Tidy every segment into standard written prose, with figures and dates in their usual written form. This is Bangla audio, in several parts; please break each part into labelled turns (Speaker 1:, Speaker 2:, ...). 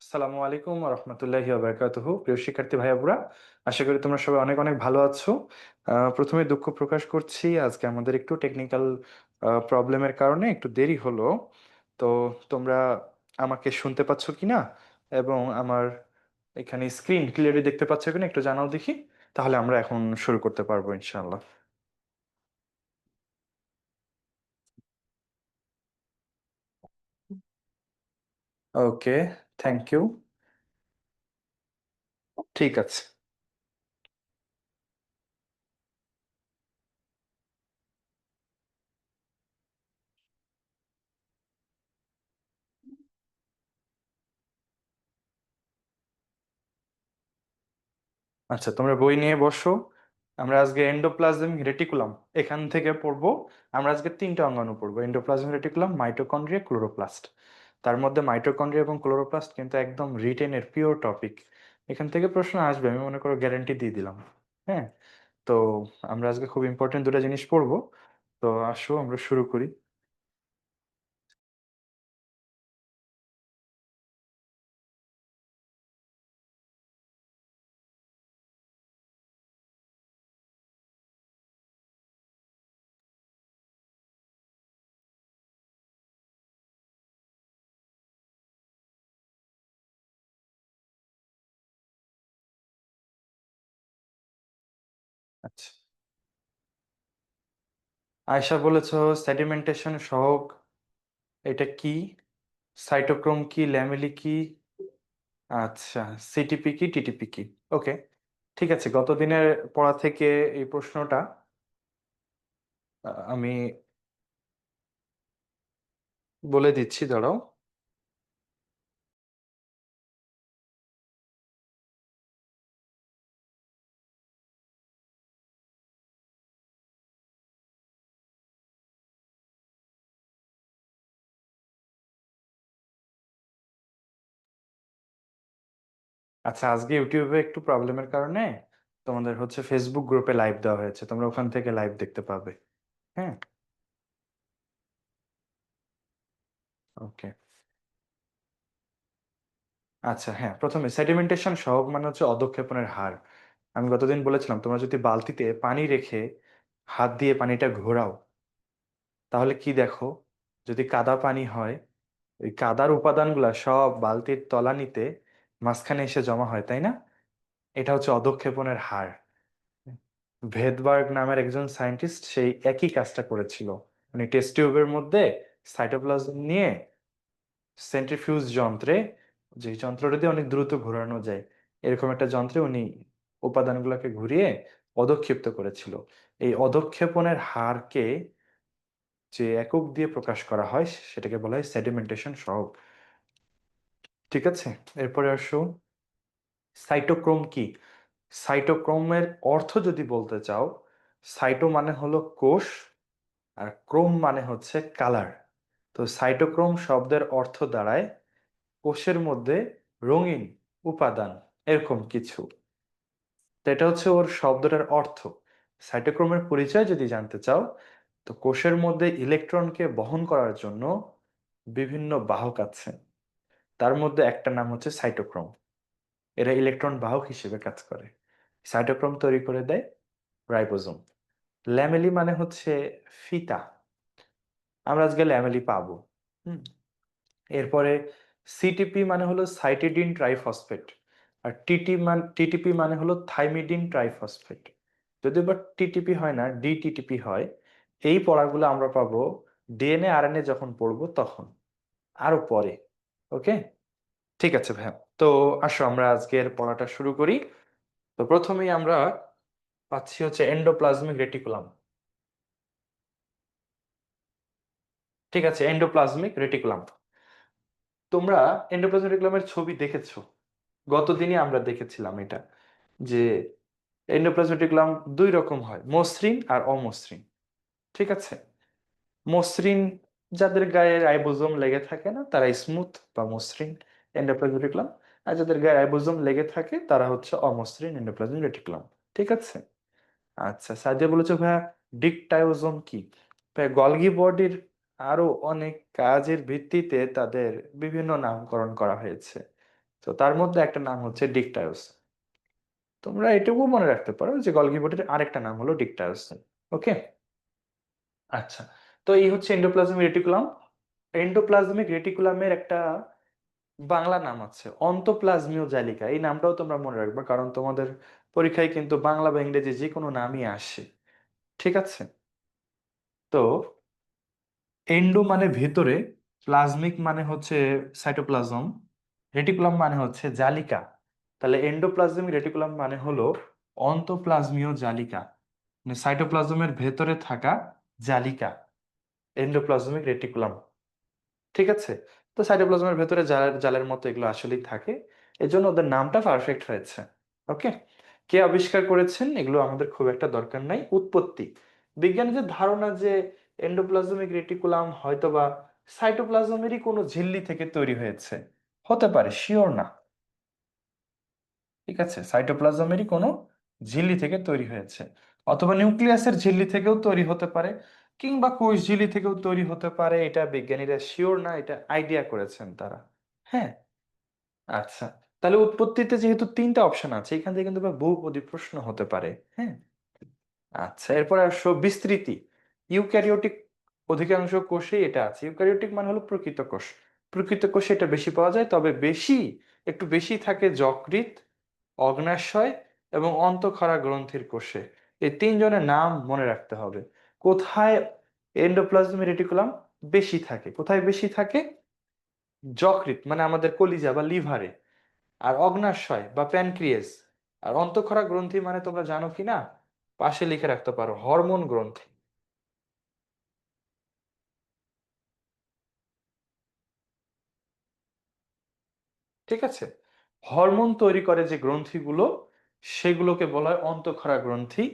Speaker 1: আসসালামু আলাইকুম রহমতুল্লাহি বারাকাতুহু। প্রিয় শিক্ষার্থী ভাই বোনেরা, আশা করি তোমরা সবাই অনেক অনেক ভালো আছো। প্রথমে দুঃখ প্রকাশ করছি, আজকে আমাদের একটু টেকনিক্যাল প্রবলেমের কারণে একটু দেরি হলো। তো তোমরা আমাকে শুনতে পাচ্ছ কিনা এবং আমার এখানে স্ক্রিন ক্লিয়ারলি দেখতে পাচ্ছ কিনা একটু জানাও দেখি, তাহলে আমরা এখন শুরু করতে পারবো ইনশাআল্লাহ। ওকে, থ্যাংক ইউ। ঠিক আছে। আচ্ছা, তোমরা বই নিয়ে বসো। আমরা আজকে এন্ডোপ্লাজমিক রেটিকুলাম এখান থেকে পড়বো। আমরা আজকে তিনটা অঙ্গাণু পড়বো: এন্ডোপ্লাজমিক রেটিকুলাম, মাইটোকন্ড্রিয়া, ক্লোরোপ্লাস্ট। তার মধ্যে মাইটোকন্ড্রিয়া এবং ক্লোরোপ্লাস্ট কিন্তু একদম রিটেনের পিওর টপিক। এখান থেকে প্রশ্ন আসবে, আমি মনে করো গ্যারান্টি দিয়ে দিলাম। হ্যাঁ। তো আমরা আজকে খুব ইম্পর্টেন্ট দুটো জিনিস পড়বো। তো আসো আমরা শুরু করি। আচ্ছা, আয়শা বলেছো সেডিমেন্টেশন সহগ, এটা কি? সাইটোক্রোম কি, ল্যামেলি কি? আচ্ছা, সিটিপি কি, টিটিপি কি? ওকে, ঠিক আছে। গত দিনের পড়া থেকে এই প্রশ্নটা আমি বলে দিচ্ছি, দাঁড়াও। আচ্ছা, আজকে ইউটিউবে একটু প্রবলেমের কারণে তোমাদের হচ্ছে ফেসবুক গ্রুপে লাইভ দেওয়া হয়েছে, তোমরা ওখান থেকে লাইভ দেখতে পাবে। হ্যাঁ। ওকে। আচ্ছা, হ্যাঁ, প্রথমে সেডিমেন্টেশন সহগ মানে হচ্ছে অধঃক্ষেপণের হার। আমি গতদিন বলেছিলাম তোমরা যদি বালতিতে পানি রেখে হাত দিয়ে পানিটা ঘোরাও, তাহলে কি দেখো? যদি কাদা পানি হয়, ওই কাদার উপাদানগুলা সব বালতির তলানিতে মাঝখানে এসে জমা হয়, তাই না? এটা হচ্ছে অধঃক্ষেপণের হার। ভেদবার্গ নামের একজন সায়েন্টিস্ট সেই একই কাজটা করেছিল। উনি টেস্ট টিউবের মধ্যে সাইটোপ্লাজম নিয়ে সেন্ট্রিফিউজ যন্ত্রে, যে যন্ত্রটা দিয়ে অনেক দ্রুত ঘোরানো যায়, এরকম একটা যন্ত্রে উনি উপাদানগুলোকে ঘুরিয়ে অধঃক্ষিপ্ত করেছিল। এই অধঃক্ষেপণের হারকে যে একক দিয়ে প্রকাশ করা হয় সেটাকে বলা হয় সেডিমেন্টেশন সহগ। ঠিক আছে, এরপরে আসো সাইটোক্রোম কি। সাইটোক্রোমের অর্থ যদি বলতে চাও, সাইটো মানে হলো কোষ, আর ক্রোম মানে হচ্ছে কালার। তো সাইটোক্রোম শব্দের অর্থ দাঁড়ায় কোষের মধ্যে রঙিন উপাদান, এরকম কিছু। তো এটা হচ্ছে ওর শব্দটার অর্থ। সাইটোক্রোমের পরিচয় যদি জানতে চাও, তো কোষের মধ্যে ইলেকট্রনকে বহন করার জন্য বিভিন্ন বাহক আছে। তার মধ্যে একটা নাম হচ্ছে সাইটোক্রোম। এরা ইলেকট্রন বাহক হিসেবে কাজ করে। সাইটোক্রোম তৈরি করে দেয় রাইবোজোম। ল্যামেলি মানে হচ্ছে ফিতা। আমরা আজকে ল্যামেলি পাবো। হুম। এরপরে সিটিপি মানে হলো সাইটিডিন ট্রাইফসফেট, আর টিটিপি মানে হলো থাইমিডিন ট্রাইফসফেট। যদি বা টিটিপি হয় না, ডিটিটিপি হয়। এই পড়াগুলো আমরা পাবো ডিএনএ আরএনএ যখন পড়বো তখন, আরো পরে। ওকে, ঠিক আছে ভাইয়া। তো আসো আমরা আজকের পড়াটা শুরু করি। তো প্রথমেই আমরা পাচ্ছি হচ্ছে এন্ডোপ্লাজমিক রেটিকুলাম। ঠিক আছে, এন্ডোপ্লাজমিক রেটিকুলাম। তোমরা এন্ডোপ্লাজমিক রেটিকুলামের ছবি দেখেছো? গতদিনই আমরা দেখেছিলাম এটা, যে এন্ডোপ্লাজমিক রেটিকুলাম দুই রকম হয়, মসৃণ আর অমসৃণ। ঠিক আছে। মসৃণ যাদের গায়ে রাইবোজোম লেগে থাকে না তারা স্মুথ বা মসৃণ এন্ডোপ্লাজমিক রেটিকুলাম, আর যাদের গায়ে রাইবোজোম লেগে থাকে তারা হচ্ছে অমসৃণ এন্ডোপ্লাজমিক রেটিকুলাম। ঠিক আছে। আচ্ছা, সাজিয়া বলেছো ভাইয়া ডিকটায়োজোম কি। ভাইয়া গলগি বডির আরো অনেক কাজের ভিত্তিতে তাদের বিভিন্ন নামকরণ করা হয়েছে। তো তার মধ্যে একটা নাম হচ্ছে ডিকটায়োস। তোমরা এটুকু মনে রাখতে পারো যে গলগি বডির আরেকটা নাম হলো ডিকটায়োস। ওকে। আচ্ছা, তো এই হচ্ছে এন্ডোপ্লাজমিক রেটিকুলাম। এন্ডোপ্লাজমিক রেটিকুলামের একটা বাংলা নাম আছে অন্তঃপ্লাজমীয় জালিকা। এই নামটাও তোমরা মনে রাখবে, কারণ তোমাদের পরীক্ষায় কিন্তু বাংলা বা ইংরেজি যে কোনো নামই আসে। ঠিক আছে। তো এন্ডো মানে ভেতরে, প্লাজমিক মানে হচ্ছে সাইটোপ্লাজম, রেটিকুলাম মানে হচ্ছে জালিকা। তাহলে এন্ডোপ্লাজমিক রেটিকুলাম মানে হলো অন্তঃপ্লাজমীয় জালিকা, মানে সাইটোপ্লাজমের ভেতরে থাকা জালিকা, এন্ডোপ্লাজমিক রেটিকুলাম। ঠিক আছে। তো সাইটোপ্লাজমের ভেতরে জালের জালের মতো এগুলো আসলেই থাকে, এজন্য ওদের নামটা পারফেক্ট হয়েছে। ওকে। কে আবিষ্কার করেছেন এগুলো আমাদের খুব একটা দরকার নাই। উৎপত্তি, বিজ্ঞানীদের ধারণা যে এন্ডোপ্লাজমিক রেটিকুলাম হয়তোবা সাইটোপ্লাজমেরই কোনো ঝিল্লি থেকে তৈরি হয়েছে, হতে পারে, শিওর না। ঠিক আছে, সাইটোপ্লাজমেরই কোনো ঝিল্লি থেকে তৈরি হয়েছে, অথবা নিউক্লিয়াসের ঝিল্লি থেকেও তৈরি হতে পারে, কিংবা কোষ ঝিল্লি থেকেও তৈরি হতে পারে। এটা বিজ্ঞানীরা শিওর না, এটা আইডিয়া করেছেন তারা। হ্যাঁ। আচ্ছা, তাহলে উৎপত্তিতে যেহেতু তিনটা অপশন আছে, এখান থেকে কিন্তু বহুপদী প্রশ্ন হতে পারে। হ্যাঁ। আচ্ছা, এরপর আসো বিস্তৃতি। ইউক্যারিওটিক অধিকাংশ কোষেই এটা আছে। ইউক্যারিওটিক মানে হলো প্রকৃত কোষ। প্রকৃত কোষে এটা বেশি পাওয়া যায়, তবে বেশি, একটু বেশি থাকে যকৃৎ, অগ্ন্যাশয় এবং অন্তঃক্ষরা গ্রন্থির কোষে। এই তিনজনের নাম মনে রাখতে হবে। কোথায় এন্ডোপ্লাজমিক রেটিকুলাম বেশি থাকে? কোথায় বেশি থাকে? যকৃৎ মানে আমাদের কলিজা বা লিভারে, আর অগ্ন্যাশয় বা প্যানক্রিয়াস, আর অন্তঃক্ষরা গ্রন্থি মানে তোমরা জানো কি না, পাশে লিখে রাখতে পারো, হরমোন গ্রন্থি। ঠিক আছে। হরমোন তৈরি করে যে গ্রন্থিগুলো, সেগুলোকে বলা হয় অন্তঃক্ষরা গ্রন্থি।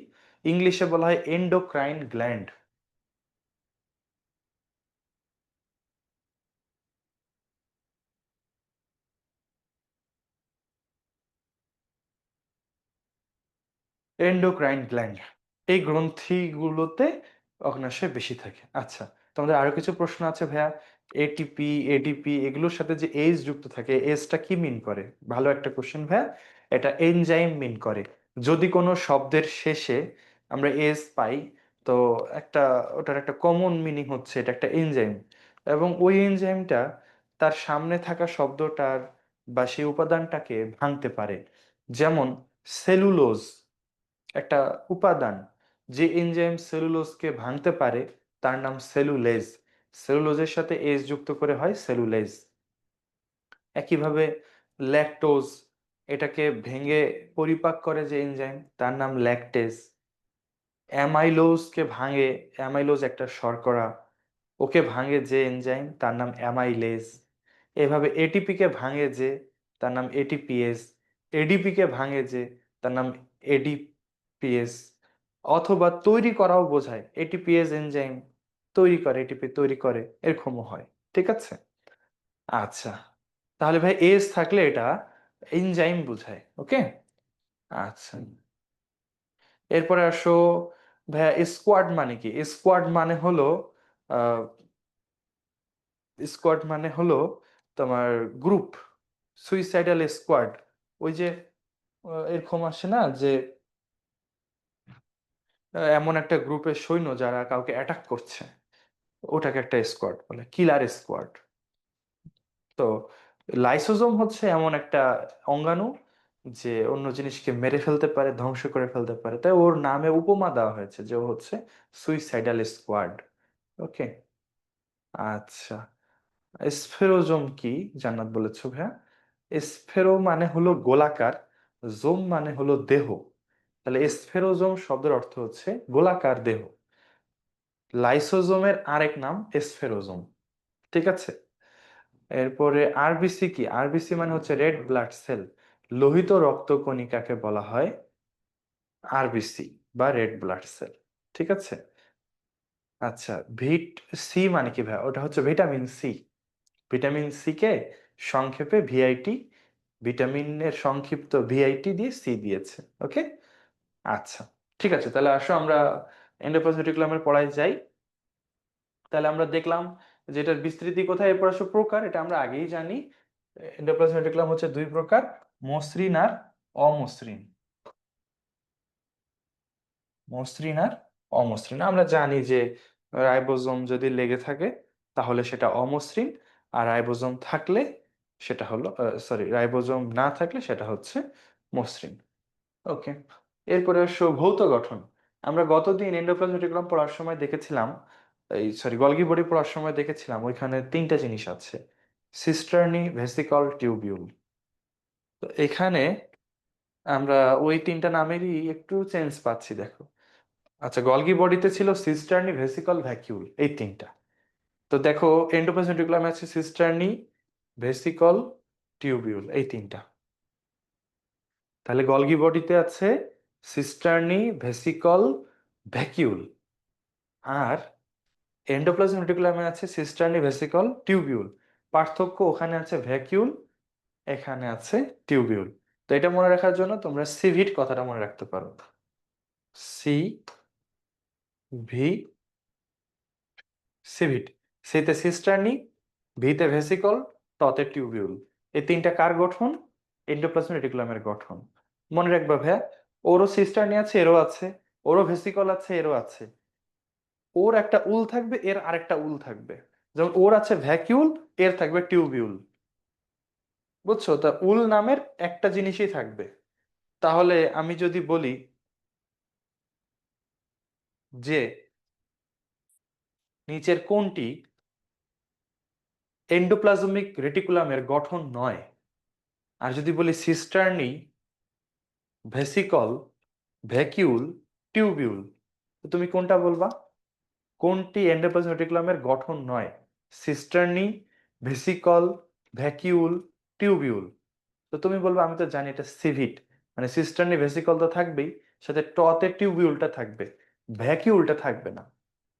Speaker 1: ইংলিশে বলা হয় এন্ডোক্রাইন গ্ল্যান্ড। এন্ডোক্রাইন গ্ল্যান্ড, এই গ্রন্থিগুলোতে অগ্ন্যাশয় বেশি থাকে। আচ্ছা, তোমাদের আরো কিছু প্রশ্ন আছে ভাইয়া। এটিপি, এডিপি এগুলোর সাথে যে এইচ যুক্ত থাকে, এইচটা কি মিন করে? ভালো একটা কোশ্চেন ভাইয়া। এটা এনজাইম মিন করে। যদি কোনো শব্দের শেষে আমরা এস পাই, তো একটা, ওটার একটা কমন মিনিং হচ্ছে এটা একটা এনজাইম, এবং ওই এনজাইমটা তার সামনে থাকা শব্দটার বা সেই উপাদানটাকে ভাঙতে পারে। যেমন সেলুলোজ একটা উপাদান, যে এনজাইম সেলুলোজকে ভাঙতে পারে তার নাম সেলুলেজ। সেলুলোজের সাথে এস যুক্ত করে হয় সেলুলেজ। একইভাবে ল্যাকটোজ, এটাকে ভেঙে পরিপাক করে যে এনজাইম তার নাম ল্যাকটেজ। অ্যামাইলোজকে ভাঙে, অ্যামাইলোজ একটা শর্করা, ওকে ভাঙে যে এনজাইম তার নাম অ্যামাইলেজ। এভাবে এটিপি কে ভাঙে যে, তার নাম এটিপিএস। এডিপি কে ভাঙে যে, তার নাম এডিপিএস। অথবা তৈরি করাও বোঝায়, এটিপিএস এনজাইম তৈরি করে, এটিপি তৈরি করে, এরকমও হয়। ঠিক আছে। আচ্ছা, তাহলে ভাই এস থাকলে এটা এনজাইম বোঝায়। ওকে। আচ্ছা, এরপরে আসো ভাইয়া, স্কোয়াড মানে কি? স্কোয়াড মানে হলো স্কোয়াড মানে হলো তোমার গ্রুপ, সুইসাইডাল স্কোয়াড। ওই যে এরকম আসে না যে এমন একটা গ্রুপের সৈন্য যারা কাউকে অ্যাটাক করছে, ওটাকে একটা স্কোয়াড বলে, কিলার স্কোয়াড। তো লাইসোজোম হচ্ছে এমন একটা অঙ্গাণু যে অন্য জিনিসকে মেরে ফেলতে পারে, ধ্বংস করে ফেলতে পারে, তাই ওর নামে উপমা দেওয়া হয়েছে যে ও হচ্ছে সুইসাইডাল স্কোয়াড। ওকে। আচ্ছা, স্ফেরোজোম কি? জান্নাত বলেছো ভাইয়া। স্ফেরো মানে হলো গোলাকার, জোম মানে হলো দেহ। তাহলে স্ফেরোজোম শব্দের অর্থ হচ্ছে গোলাকার দেহ। লাইসোজোমের আরেক নাম স্ফেরোজোম। ঠিক আছে। এরপরে আরবিসি কি? আরবিসি মানে হচ্ছে রেড ব্লাড সেল। লোহিত রক্তকণিকাকে বলা হয় আরবিসি বা রেড ব্লাড সেল। ঠিক আছে। আচ্ছা, ভিট সি মানে কি ভাই? ওটা হচ্ছে vitamin C. Vitamin C K সংক্ষেপে ভিআইটি, ভিটামিনের সংক্ষিপ্ত ভিআইটি দিয়ে সি দিয়েছে। ওকে। আচ্ছা, ঠিক আছে, তাহলে আসো আমরা এন্ডোপ্লাজমিক পড়ায় যাই। তাহলে আমরা দেখলাম যে এটার বিস্তৃতি কোথায়, এরপর আসো প্রকার, এটা আমরা আগেই জানি। এন্ডোপ্লাজমিক রেটিকুলাম হচ্ছে দুই প্রকার, মসৃণ আর অমসৃণ। মসৃণ আর অমসৃণ, আমরা জানি যে রাইবোজোম যদি লেগে থাকে তাহলে সেটা অমসৃণ, আর রাইবোজোম থাকলে সেটা হলো, সরি, রাইবোজোম না থাকলে সেটা হচ্ছে মসৃণ। ওকে, এরপরে আসো ভৌত গঠন। আমরা গতদিন এন্ডোপ্লাজমিক রেটিকুলাম পড়ার সময় দেখেছিলাম, এই সরি গলগি বডি পড়ার সময় দেখেছিলাম ওইখানে তিনটা জিনিস আছে, সিস্টার্নি, ভেসিকল, টিউবিউল। তো এখানে আমরা ওই তিনটা নামেরই একটু চেঞ্জ পাচ্ছি, দেখো। আচ্ছা, গলগি বডিতে ছিল সিস্টার্নি, ভেসিকল, ভ্যাকিউল, এই তিনটা। তো দেখো এন্ডোপ্লাজমিক রেটিকুলামে আছে সিস্টার্নি, ভেসিকল, টিউবিউল, এই তিনটা। তাহলে গলগি বডিতে আছে সিস্টার্নি, ভেসিকল, ভ্যাকিউল। আর এন্ডোপ্লাজমিক রেটিকুলামে আছে সিস্টার্নি, ভেসিকল, টিউবিউল। পার্থক্য, ওখানে আছে ভ্যাকিউল, এখানে আছে টিউবিউল। তো এটা মনে রাখার জন্য তোমরা সিভিট কথাটা মনে রাখতে পারো, সি ভি, সিভিট। সিতে সিস্টার্নি, ভিতে ভেসিকল, টতে টিউবিউল। এই তিনটা কার গঠন? এন্ডোপ্লাজমিক রেটিকুলামের গঠন। মনে রাখবা ভাইয়া, ওরও সিস্টার্নি আছে, এরও আছে, ওরও ভেসিকল আছে, এরও আছে। ওর একটা উল থাকবে, এর আরেকটা উল থাকবে। যেমন ওর আছে ভ্যাকিউল, এর থাকবে টিউবিউল। বুঝছো? তা উল নামের একটা জিনিসই থাকবে। তাহলে আমি যদি বলি যে নিচের কোনটি এন্ডোপ্লাজমিক রেটিকুলামের গঠন নয়, আর যদি বলি সিস্টার্নি, ভেসিকল, ভ্যাকিউল, টিউবিউল, তো তুমি কোনটা বলবা? কোনটি এন্ডোপ্লাজমিক রেটিকুলামের গঠন নয়? সিস্টার্নি, ভেসিকল, ভ্যাকিউল, টিউবিউল। তো তুমি বলবে আমি তো জানি এটা সিভিট, মানে সিস্টার্নি ভেসিকল তো থাকবেই, সাথে টতে টিউবিউলটা থাকবে, ভ্যাকিউলটা থাকবে না।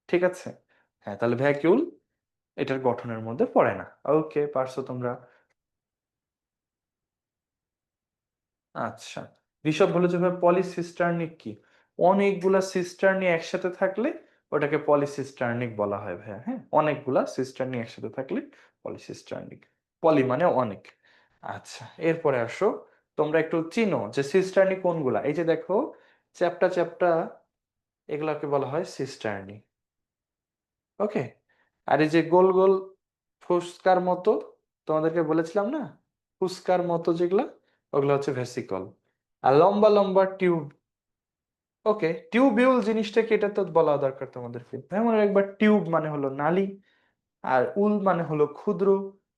Speaker 1: ঠিক আছে? হ্যাঁ, তাহলে ভ্যাকিউল এটার গঠনের মধ্যে পড়ে না। ওকে, পারছো তোমরা। আচ্ছা, ঋষভ বলে যে ভাই পলিসিস্টার্নিক কি? অনেকগুলা সিস্টার্নি একসাথে থাকলে ওটাকে পলিসিস্টার্নিক বলা হয় ভাইয়া। হ্যাঁ, অনেকগুলা সিস্টার্নি একসাথে থাকলে পলিসিস্টার্নিক। পলি মানে অনেক। আচ্ছা, এরপরে আসো, তোমরা একটু চিনো যে সিস্টার্নি কোনগুলা। এই যে দেখো, চ্যাপ্টা চ্যাপ্টা, এগুলাকে বলা হয় সিস্টার্নি। ওকে, আর এই যে গোল গোল ফুসকার মতো, তোমাদেরকে বলেছিলাম না, ফুসকার মতো যেগুলা, ওগুলো হচ্ছে ভেসিকল। আর লম্বা লম্বা টিউব, ওকে, টিউবিউল জিনিসটা কি এটা তো বলা দরকার তোমাদেরকে। যেমন একবার টিউব মানে হলো নালী, আর উল মানে হলো ক্ষুদ্র,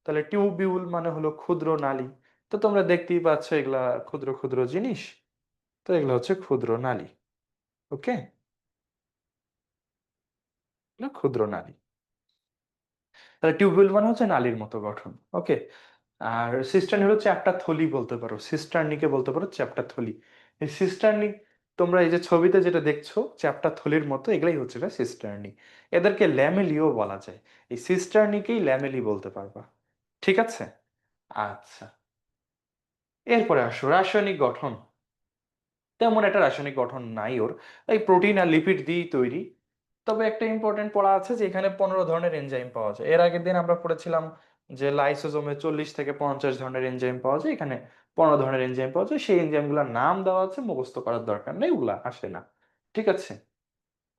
Speaker 1: তাহলে টিউবিউল মানে হলো ক্ষুদ্র নালী। তো তোমরা দেখতেই পাচ্ছ এগুলা ক্ষুদ্র ক্ষুদ্র জিনিস, তো এগুলো হচ্ছে ক্ষুদ্র নালী। ওকে, এগুলো ক্ষুদ্র নালী। তাহলে টিউবিউল মানে হচ্ছে নালীর মতো গঠন। ওকে, আর সিস্টার্নি হলো চ্যাপ্টা থলি বলতে পারো, সিস্টার্নিকে বলতে পারো চ্যাপ্টা থলি। এই সিস্টার্নি, তোমরা এই যে ছবিতে যেটা দেখছো চ্যাপ্টা থলির মতো, এগুলাই হচ্ছে সিস্টার্নি। এদেরকে ল্যামেলিও বলা যায়। এই সিস্টার্নিকেই ল্যামেলি বলতে পারবা। ঠিক আছে? আচ্ছা, এরপরে আসো রাসায়নিক গঠন। তেমন একটা রাসায়নিক গঠন নাই ওর, এই প্রোটিন আর লিপিড দিয়েই তৈরি। তবে একটা ইম্পর্টেন্ট পড়া আছে যে এখানে 15 ধরনের এনজাইম পাওয়া যায়। এর আগের দিন আমরা পড়েছিলাম যে লাইসোজোমে 40 থেকে 50 ধরনের এনজাইম পাওয়া যায়, এখানে 15 ধরনের এনজাইম পাওয়া যায়। সেই এনজাইমগুলোর নাম দেওয়া আছে, মুখস্থ করার দরকার নেই, ওগুলা আসে না। ঠিক আছে?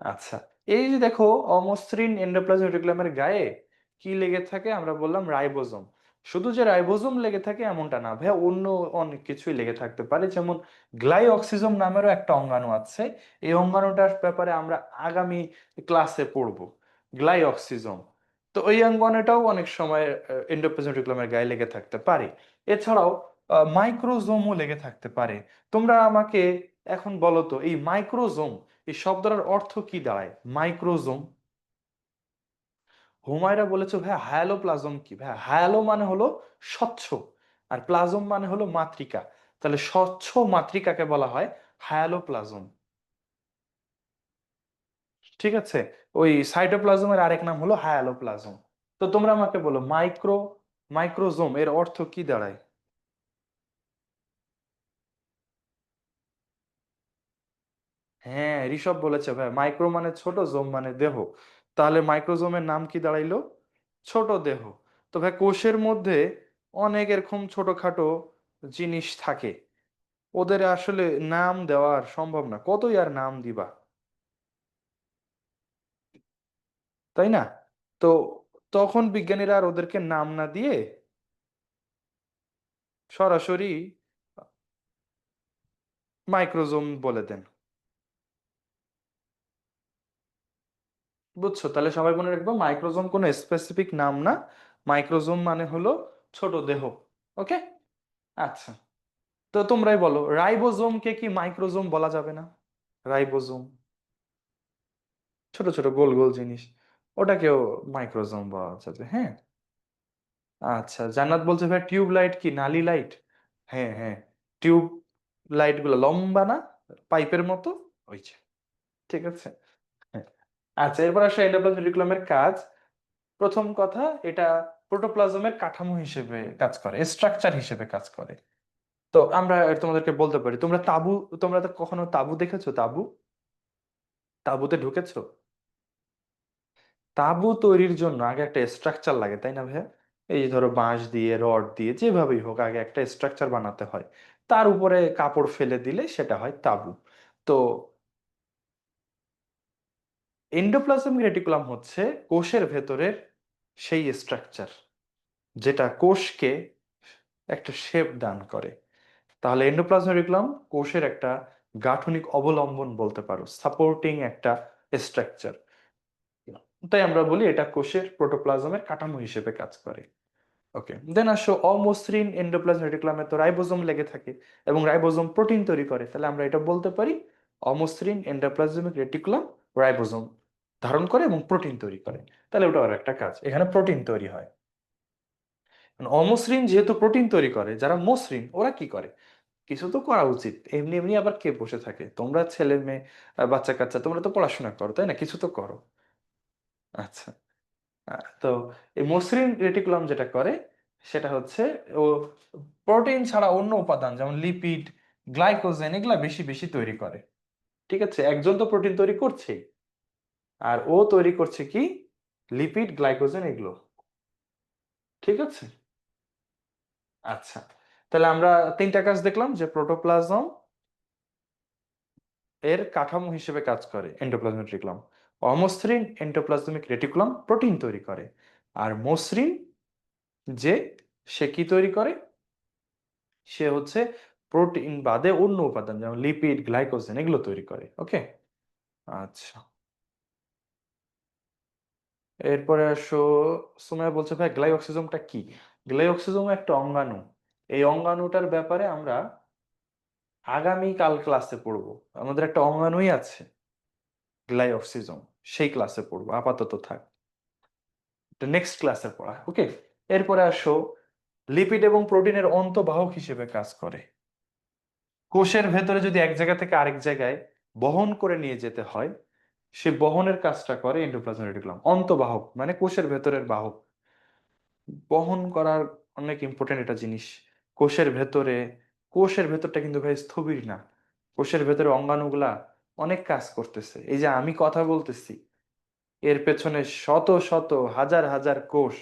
Speaker 1: আচ্ছা, এই যে দেখো, অমসৃণ এন্ডোপ্লাজমিক রেটিকুলামের গায়ে কি লেগে থাকে? আমরা বললাম রাইবোজোম। শুধু যে রাইবোজোম লেগে থাকে এমনটা না ভাইয়া, অন্য অনেক কিছুই লেগে থাকতে পারে। যেমন গ্লাইঅক্সিজোম নামেরও একটা অঙ্গাণু আছে, এই অঙ্গাণুটার ব্যাপারে আমরা আগামী ক্লাসে পড়বো, গ্লাইঅক্সিজোম। তো ওই অঙ্গাণুটাও অনেক সময় এন্ডোপ্লাজমিক রেটিকুলামের গায়ে লেগে থাকতে পারে। এছাড়াও মাইক্রোজোমও লেগে থাকতে পারে। তোমরা আমাকে এখন বলো তো, এই মাইক্রোজোম, এই শব্দটার অর্থ কি দাঁড়ায়? মাইক্রোজোম। হুমায়রা বলেছে ভাই হায়ালোপ্লাজম কি? ভাই হায়ালো মানে হলো স্বচ্ছ, আর প্লাজম মানে হলো মাতৃকা। তাহলে স্বচ্ছ মাতৃকাকে বলা হয় হায়ালোপ্লাজম। ঠিক আছে? ওই সাইটোপ্লাজমের আরেক নাম হলো হায়ালোপ্লাজম। তো তোমরা আমাকে বলো মাইক্রোজোম এর অর্থ কি দাঁড়ায়? হ্যাঁ, ঋষভ বলেছে ভাই মাইক্রো মানে ছোট, জোম মানে দেহ। তাহলে মাইক্রোজোমের নাম কি দাঁড়াইলো? ছোট দেহ। তো ভাই কোষের মধ্যে অনেক এরকম ছোটখাটো জিনিস থাকে, ওদের আসলে নাম দেওয়ার সম্ভব না, কতই আর নাম দিবা, তাই না? তো তখন বিজ্ঞানীরা আর ওদেরকে নাম না দিয়ে সরাসরি মাইক্রোজোম বলে দেন। বুঝছো? তাহলে সবাই মনে রাখবো, মাইক্রোজোম কোনো স্পেসিফিক নাম না, মাইক্রোজোম মানে হলো ছোট দেহ। ওকে। আচ্ছা, তো তোমরাই বলো, রাইবোজোমকে কি মাইক্রোজোম বলা যাবে না? রাইবোজোম, ছোট ছোট গোল গোল জিনিস, ওটাকেও মাইক্রোজোম বলা যাবে, হ্যাঁ। আচ্ছা, জান্নাত বলছে ভাই টিউব লাইট কি নালি লাইট? হ্যাঁ হ্যাঁ, টিউব লাইট গুলো লম্বা না, পাইপের মতো, ওই যে, ঠিক আছে। হ্যাঁ। আচ্ছা, এরপর আসলে এন্ডোপ্লাজমিক রেটিকুলামের কাজ। প্রথম কথা, এটা প্রোটোপ্লাজমের কাঠামো হিসেবে কাজ করে, স্ট্রাকচার হিসেবে কাজ করে। তো আমরা তোমাদেরকে বলতে পারি, তোমরা তো কখনো তাবু দেখেছো? তাবু, তাবুতে ঢুকেছো? তাবু তৈরির জন্য আগে একটা স্ট্রাকচার লাগে, তাই না ভাইয়া? এই যে ধরো বাঁশ দিয়ে, রড দিয়ে, যেভাবেই হোক আগে একটা স্ট্রাকচার বানাতে হয়, তার উপরে কাপড় ফেলে দিলে সেটা হয় তাবু। তো এন্ডোপ্লাজমিক রেটিকুলাম হচ্ছে কোষের ভেতরের সেই স্ট্রাকচার, যেটা কোষকে একটা শেপ দান করে। তাহলে এন্ডোপ্লাজমিক রেটিকুলাম কোষের একটা গাঠনিক অবলম্বন বলতে পারো, সাপোর্টিং একটা স্ট্রাকচার। তাই আমরা বলি এটা কোষের প্রোটোপ্লাজমের কাঠামো হিসেবে কাজ করে। ওকে, দেন আসো অমসৃণ এন্ডোপ্লাজম রেটিকুলামে তো রাইবোজোম লেগে থাকে এবং রাইবোজোম প্রোটিন তৈরি করে, তাহলে আমরা এটা বলতে পারি অমসৃণ এন্ডোপ্লাজমিক রেটিকুলাম রাইবোজোম ধারণ করে এবং প্রোটিন তৈরি করে। তাহলে ওটা আর একটা কাজ, এখানে প্রোটিন তৈরি হয়। অমসৃণ যেহেতু প্রোটিন তৈরি করে, যারা মসৃণ ওরা কি করে? কিছু তো করা উচিত, এমনি এমনি আবার কে বসে থাকে? তোমরা ছেলে মেয়ে, বাচ্চা কাচ্চা, তোমরা তো পড়াশোনা করো, তাই না? কিছু তো করো। আচ্ছা, তো এই মসৃণ রেটিকুলাম যেটা করে সেটা হচ্ছে, ও প্রোটিন ছাড়া অন্য উপাদান যেমন লিপিড, গ্লাইকোজেন এগুলা বেশি বেশি তৈরি করে। ঠিক আছে, একজন তো প্রোটিন তৈরি করছেই, আর ও তৈরি করছে কি, লিপিড, গ্লাইকোজেন এগুলো। ঠিক আছে। আচ্ছা, তাহলে আমরা তিনটা কাজ দেখলাম, যে প্রোটোপ্লাজম এর কাঠামো হিসেবে কাজ করে এন্ডোপ্লাজমিক রেটিকুলাম, অমসৃণ এন্ডোপ্লাজমিক রেটিকুলাম প্রোটিন তৈরি করে, আর মসৃণ যে, সে কি তৈরি করে? সে হচ্ছে প্রোটিন বাদে অন্য উপাদান যেমন লিপিড, গ্লাইকোজেন এগুলো তৈরি করে। ওকে। আচ্ছা, এরপরে আসো, সুমাইয়া বলছে ভাই গ্লাইঅক্সিজমটা কি? গ্লাইঅক্সিজম একটা অঙ্গাণু, এই অঙ্গাণুটার ব্যাপারে আমরা আগামী কাল ক্লাসে পড়বো। আমাদের একটা অঙ্গাণুই আছে গ্লাইঅক্সিজম, সেই ক্লাসে পড়বো, আপাতত থাক, নেক্সট ক্লাসে পড়া। ওকে। এরপরে আসো, লিপিড এবং প্রোটিনের অন্তঃবাহক হিসেবে কাজ করে। কোষের ভেতরে যদি এক জায়গা থেকে আরেক জায়গায় বহন করে নিয়ে যেতে হয়, সে বহনের কাজটা করে এন্ডোপ্লাজমিক রেটিকুলাম। অন্তঃবাহক মানে কোষের ভেতরের বাহক, বহন করার অনেক ইম্পর্টেন্ট একটা জিনিস কোষের ভেতরে। কোষের ভেতরটা কিন্তু ভাই স্থবির না, কোষের ভেতরে অঙ্গাণুগুলা অনেক কাজ করতেছে। এই যে আমি কথা বলতেছি, এর পেছনে শত শত হাজার হাজার কোষ,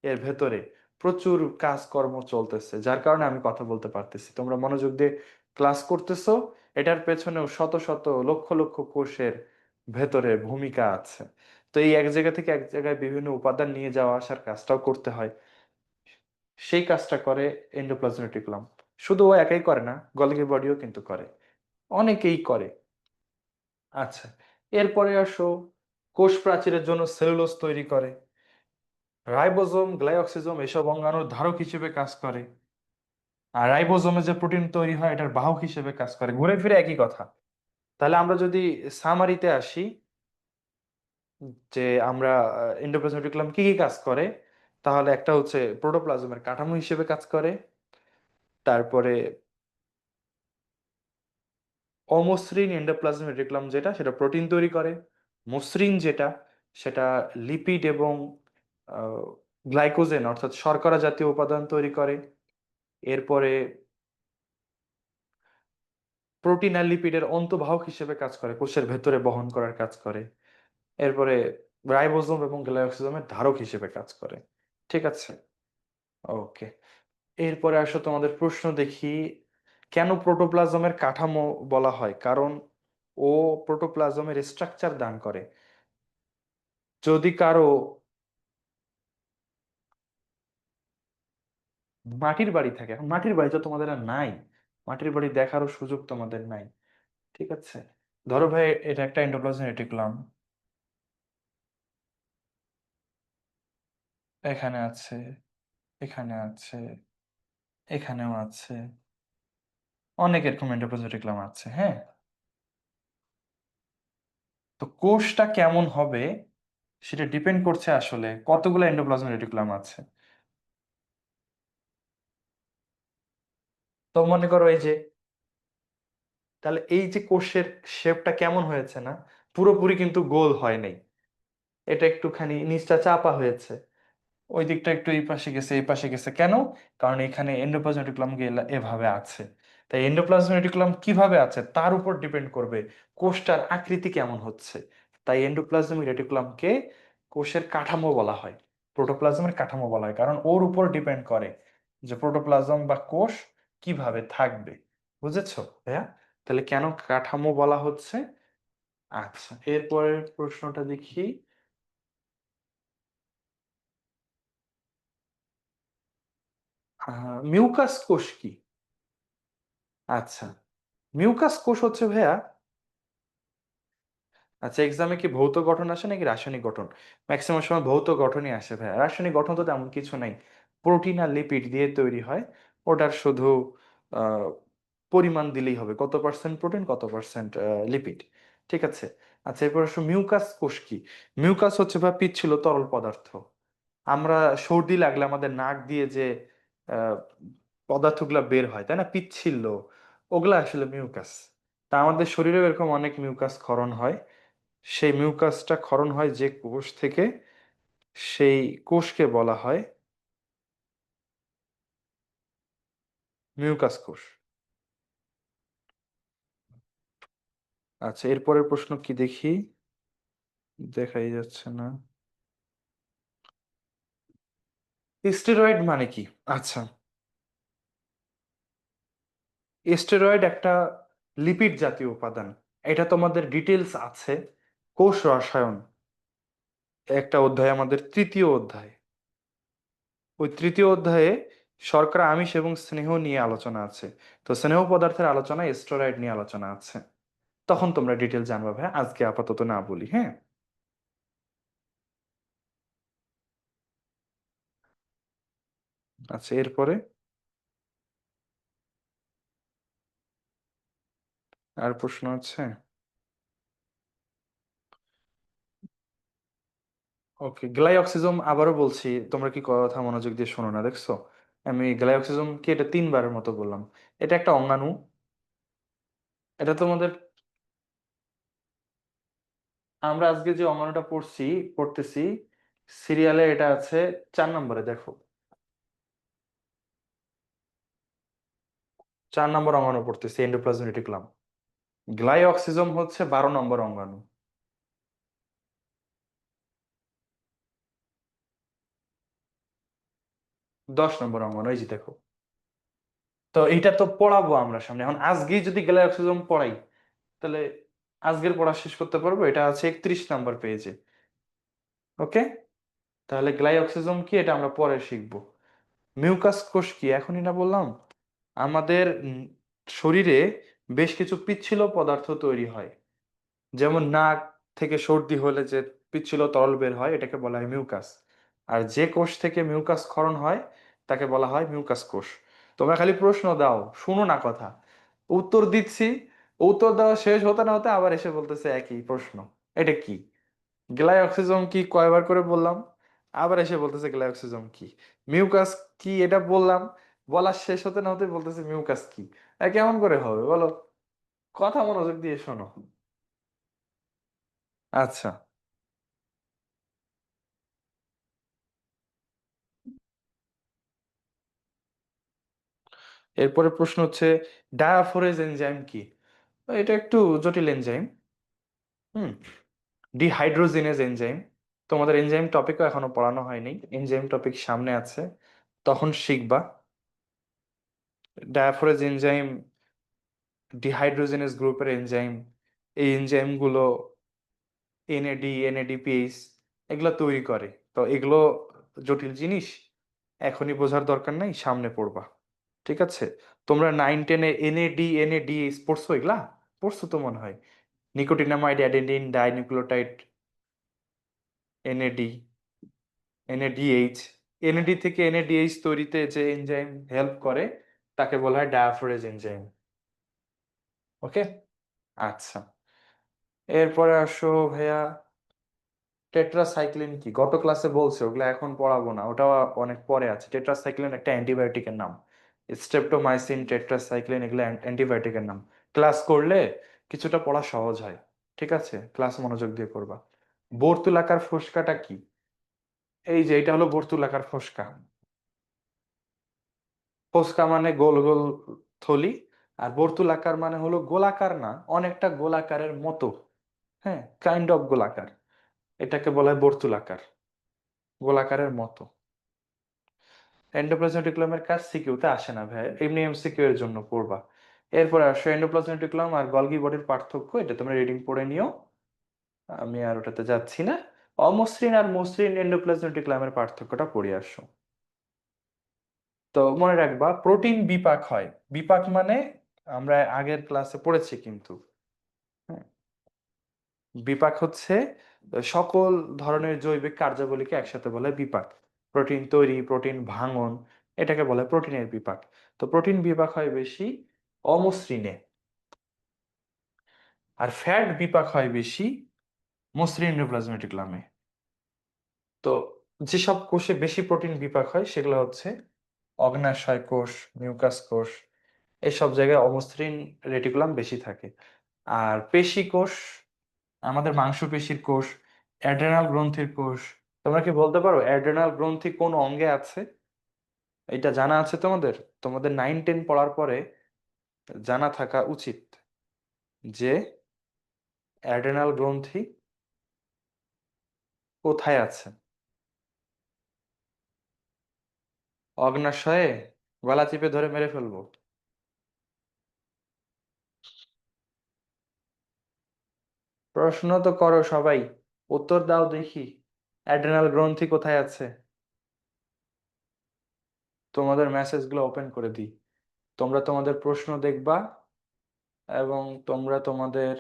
Speaker 1: এর ভেতরে প্রচুর কাজকর্ম চলতেছে, যার কারণে আমি কথা বলতে পারতেছি, তোমরা মনোযোগ দিয়ে ক্লাস করতেছো। এটার পেছনেও শত শত লক্ষ লক্ষ কোষের ভেতরে ভূমিকা আছে। তো এই এক জায়গা থেকে এক জায়গায় বিভিন্ন উপাদান নিয়ে যাওয়া আসার কাজটাও করতে হয়, সেই কাজটা করে এন্ডোপ্লাজমিক রেটিকুলাম। শুধু ও একাই করে না, গলগি বডিও কিন্তু করে, অনেকেই করে। আচ্ছা, এরপরে আসো, কোষ প্রাচীরের জন্য সেলুলোজ তৈরি করে। রাইবোজোম, গ্লাইঅক্সিজম এসব অঙ্গাণুর ধারক হিসেবে কাজ করে, আর রাইবোজোমে যে প্রোটিন তৈরি হয় এটার বাহক হিসেবে কাজ করে, ঘুরে ফিরে একই কথা। তাহলে আমরা যদি সামারিতে আসি, যে আমরা এন্ডোপ্লাজমিক রেটিকুলাম কি কি কাজ করে, তাহলে একটা হচ্ছে প্রোটোপ্লাজমের কাঠামো হিসেবে কাজ করে, তারপরে অমসৃণ এন্ডোপ্লাজমিক রেটিকুলাম যেটা, সেটা প্রোটিন তৈরি করে, মসৃণ যেটা, সেটা লিপিড এবং গ্লাইকোজেন অর্থাৎ শর্করা জাতীয় উপাদান তৈরি করে। এরপরে প্রোটিন আর লিপিডের অন্তঃবাহক হিসেবে কাজ করে, কোষের ভেতরে বহন করার কাজ করে। এরপরে রাইবোজোম এবং গ্লাইকোজোমের ধারক হিসেবে কাজ করে। ঠিক আছে। ওকে। এরপরে আসো তোমাদের প্রশ্ন দেখি, কেন প্রোটোপ্লাজমের কাঠামো বলা হয়? কারণ ও প্রোটোপ্লাজমের স্ট্রাকচার দান করে। যদি কারো মাটির বাড়ি থাকে, এখন মাটির বাড়ি তো তোমাদের আর নাই, মাটির বাড়ি দেখারও সুযোগ তোমাদের নাই, ঠিক আছে? ধরো ভাই এটা একটা এন্ডোপ্লাজমিক রেটিকুলাম, এখানে আছে, এখানে আছে, এখানেও আছে, অনেক এরকম এন্ডোপ্লাজমিক রেটিকুলাম আছে, হ্যাঁ। তো কোষটা কেমন হবে সেটা ডিপেন্ড করছে আসলে কতগুলো এন্ডোপ্লাজমিক রেটিকুলাম আছে। তো মনে করো এই যে, তাহলে এই যে কোষের শেপটা কেমন হয়েছে না, পুরোপুরি কিন্তু গোল হয় নাই, এটা একটুখানি নিচটা চাপা হয়েছে, ওই দিকটা একটু এই পাশে গেছে এই পাশে গেছে, কেন? কারণ এখানে এন্ডোপ্লাজমিক রেটিকুলাম এভাবে আছে। তাই এন্ডোপ্লাজমিক রেটিকুলাম কিভাবে আছে তার উপর ডিপেন্ড করবে কোষটার আকৃতি কেমন হচ্ছে। তাই এন্ডোপ্লাজমিক রেটিকুলামকে কোষের কাঠামো বলা হয়, প্রোটোপ্লাজমের কাঠামো বলা হয়, কারণ ওর উপর ডিপেন্ড করে যে প্রোটোপ্লাজম বা কোষ কিভাবে থাকবে। বুঝেছো ভাইয়া? তাহলে কেন কাঠামো বলা হচ্ছে। আচ্ছা, এরপরের প্রশ্নটা দেখি। মিউকাস কোষ কি? আচ্ছা, মিউকাস কোষ হচ্ছে ভাইয়া, আচ্ছা এক্সামে কি ভৌত গঠন আসে নাকি রাসায়নিক গঠন? ম্যাক্সিমাম সময় ভৌত গঠনই আসে ভাইয়া, রাসায়নিক গঠন তো তেমন কিছু নাই, প্রোটিন আর লিপিড দিয়ে তৈরি হয়। ওটার শুধু আহ, পরিমাণ দিলেই হবে, কত পার্সেন্ট প্রোটিন কত পার্সেন্ট লিপিড, ঠিক আছে? আচ্ছা এরপর আসো মিউকাস কোষ কি। মিউকাস হচ্ছে বা পিচ্ছিল তরল পদার্থ। আমরা সর্দি লাগলে আমাদের নাক দিয়ে যে আহ, পদার্থগুলা বের হয় তাই না, পিচ্ছিল, ওগুলা আসলে মিউকাস। তা আমাদের শরীরেও এরকম অনেক মিউকাস ক্ষরণ হয়, সেই মিউকাসটা ক্ষরণ হয় যে কোষ থেকে, সেই কোষকে বলা হয় মিউকাস কোষ। আচ্ছা এরপরের প্রশ্ন কি দেখি, দেখাই যাচ্ছে না। স্টেরয়েড মানে কি? আচ্ছা, স্টেরয়েড একটা লিপিড জাতীয় উপাদান, এটা তোমাদের ডিটেলস আছে কোষ রসায়ন, একটা অধ্যায়, আমাদের তৃতীয় অধ্যায়। ওই তৃতীয় অধ্যায়ে শর্করা, আমিষ এবং স্নেহ নিয়ে আলোচনা আছে। তো স্নেহ পদার্থের আলোচনা, স্টেরয়েড নিয়ে আলোচনা আছে, তখন তোমরা ডিটেল জানবা ভাই, আজকে আপাতত না বলি, হ্যাঁ। আচ্ছা এরপরে আর প্রশ্ন আছে? ওকে, গ্লাইঅক্সিজম আবারও বলছি, তোমরা কি কথা মনোযোগ দিয়ে শোনো না দেখছো? আমি গ্লাইঅক্সিজম কি এটা তিনবারের মতো বললাম। এটা একটা অঙ্গাণু, এটা তোমাদের, আমরা আজকে যে অঙ্গাণুটা পড়তেছি সিরিয়ালে, এটা আছে 4 নম্বরে, দেখো 4 নম্বর অঙ্গাণু পড়তেছি, এন্ডোপ্লাজমিক রেটিকুলাম। গ্লাইঅক্সিজম হচ্ছে 12 নম্বর অঙ্গাণু। 10 নম্বর অঙ্গাণু, এই যে দেখো। তো এইটা তো পড়াবো আমরা সামনে, এখন আজকেই যদি গ্লাইঅক্সিজম পড়াই তাহলে আজকের পড়া শেষ করতে পারবো? এটা আছে 31 নম্বর পেজে। ওকে, তাহলে গ্লাইঅক্সিজম কি এটা আমরা পরে শিখবো। মিউকাস কোষ কি এখনই না বললাম? আমাদের শরীরে বেশ কিছু পিচ্ছিল পদার্থ তৈরি হয়, যেমন নাক থেকে সর্দি হলে যে পিচ্ছিল তরল বের হয় এটাকে বলা হয় মিউকাস। আর যে কোষ থেকে মিউকাস ক্ষরণ হয় তাকে বলা হয় মিউকাস কোষ। তোমরা খালি প্রশ্ন দাও, শুনো না কথা, উত্তর দিচ্ছি, উত্তর দেওয়া শেষ হতে না হতে আবার এসে বলতেছে একই প্রশ্ন, এটা কি? গ্লাইঅক্সিজম কি কয়বার করে বললাম, আবার এসে বলতেছে গ্লাইঅক্সিজম কি। মিউকাস কি এটা বললাম, বলার শেষ হতে না হতে বলতেছে মিউকাস কি। কেমন করে হবে বলো? কথা মনোযোগ দিয়ে শোনো। আচ্ছা, এরপরে প্রশ্ন হচ্ছে ডায়াফোরেজ এনজাইম কি? এটা একটু জটিল এনজাইম। হুম, ডিহাইড্রোজিনেজ এনজাইম। তোমাদের এনজাইম টপিকও এখনো পড়ানো হয়নি, এনজাইম টপিক সামনে আছে, তখন শিখবা। ডায়াফোরেজ এনজাইম ডিহাইড্রোজেনেস গ্রুপের এনজাইম। এই এনজাইমগুলো এনএডি, এনএডিপিএস এগুলো তৈরি করে। তো এগুলো জটিল জিনিস, এখনই বোঝার দরকার নাই, সামনে পড়বা। ঠিক আছে? তোমরা 9-10-এ এনএডি, এনএডিএস পড়ছো? এগুলা পড়ছো তো মনে হয়। Nicotinamide, adenine dinucleotide, NAD, NADH. NAD থেকে এনএডিএইচ তৈরিতে যে এনজাইম হেল্প করে তাকে বলা হয় ডায়াফোরেজ এনজাইম। ওকে, আচ্ছা। এরপরে আসো ভাইয়া, টেট্রাসাইক্লিন কি গত ক্লাসে বলছে, ওগুলো এখন পড়াবো না, ওটাও অনেক পরে আছে। টেট্রাসাইক্লিন একটা অ্যান্টিবায়োটিকের নাম। স্ট্রেপ্টোমাইসিন, টেট্রাসাইক্লিন এগুলো অ্যান্টিবায়োটিকের নাম। ক্লাস করলে কিছুটা পড়া সহজ হয়। ঠিক আছে, ক্লাস মনোযোগ দিয়ে করবা। বর্তুলাকার ফোসকাটা কি? এই যে এটা হলো বর্তুলাকার ফোসকা। ফোসকা মানে গোল গোল থলি, আর বর্তুলাকার মানে হলো গোলাকার না, অনেকটা গোলাকারের মতো। হ্যাঁ, কাইন্ড অফ গোলাকার। এটাকে বলা হয় বর্তুলাকার, গোলাকারের মতো। এন্ডোপ্লাজমিক কাজ সিকিউতে আসে না ভাই, এমনি এমসিকিউ এর জন্য পড়বা। এরপরে আসো এন্ডোপ্লাজমিক আর গলগি বডির পার্থক্য, এটা তোমরা রিডিং পড়ে নিও, আমি আর ওটাতে যাচ্ছি না। অমসৃণ আর মসৃণ এন্ডোপ্লাজমিক এর পার্থক্যটা পড়ে আসো। তো মনে রাখবা, প্রোটিন বিপাক হয়। বিপাক মানে আমরা আগের ক্লাসে পড়েছি কিন্তু। হ্যাঁ, বিপাক হচ্ছে সকল ধরনের জৈবিক কার্যাবলীকে একসাথে বলে বিপাক। প্রোটিন তৈরি, প্রোটিন ভাঙন, এটাকে বলে প্রোটিনের বিপাক। তো প্রোটিন বিপাক হয় বেশি অমসৃণে, আর ফ্যাট বিপাক হয় বেশি মসৃণ এন্ডোপ্লাজমিক। তো যেসব কোষে বেশি প্রোটিন বিপাক হয় সেগুলো হচ্ছে অগ্ন্যাশয় কোষ, মিউকাস কোষ, এইসব জায়গায় অমসৃণ রেটিকুলাম বেশি থাকে। আর পেশি কোষ, আমাদের মাংসপেশির কোষ, অ্যাড্রেনাল গ্রন্থির কোষ। তোমরা কি বলতে পারো অ্যাড্রেনাল গ্রন্থি কোন অঙ্গে আছে? এটা জানা আছে তোমাদের? তোমাদের 9-10 পড়ার পরে জানা থাকা উচিত যে অ্যাড্রেনাল গ্রন্থি কোথায় আছে। অগ্ন্যাশয়ে? গলা চিপে ধরে মেরে ফেলবো? প্রশ্ন তো করো সবাই, উত্তর দাও দেখি, অ্যাড্রেনাল গ্রন্থি কোথায় আছে? তোমাদের মেসেজগুলো ওপেন করে দিই, তোমরা তোমাদের প্রশ্ন দেখবা এবং তোমরা তোমাদের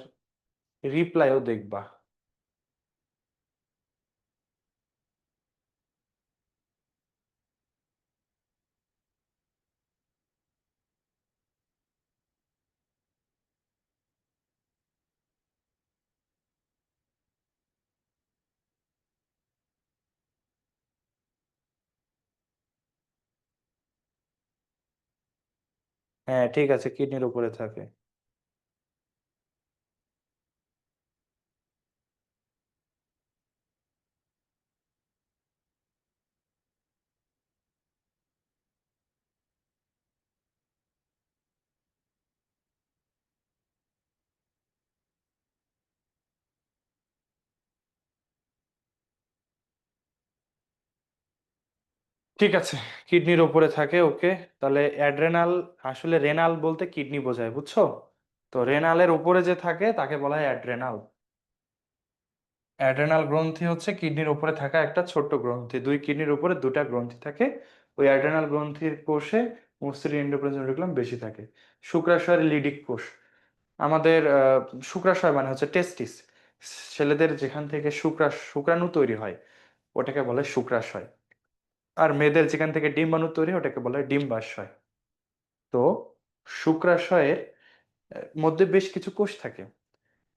Speaker 1: রিপ্লাইও দেখবা। হ্যাঁ ঠিক আছে, কিডনির উপরে থাকে। ঠিক আছে, কিডনির উপরে থাকে, ওকে। তাহলে অ্যাড্রেনাল, আসলে রেনাল বলতে কিডনি বোঝায়, বুঝছো? তো রেনালের উপরে যে থাকে তাকে বলা হয় অ্যাড্রেনাল। অ্যাড্রেনাল গ্রন্থি হচ্ছে কিডনির উপরে থাকা একটা ছোট্ট গ্রন্থি, দুই কিডনির উপরে দুটা গ্রন্থি থাকে। ওই অ্যাড্রেনাল গ্রন্থির কোষে মসৃণ এন্ডোপ্লাজমিক রেটিকুলাম বেশি থাকে। শুক্রাশয়ের লিডিক কোষ, আমাদের শুক্রাশয় মানে হচ্ছে টেস্টিস, ছেলেদের যেখান থেকে শুক্রাণু তৈরি হয় ওটাকে বলে শুক্রাশয়। আর মেয়েদের যেখান থেকে ডিম্বাণু তৈরি হয় ওটাকে বলে ডিম্বাশয়। তো শুক্রাশয়ের মধ্যে বেশ কিছু কোষ থাকে।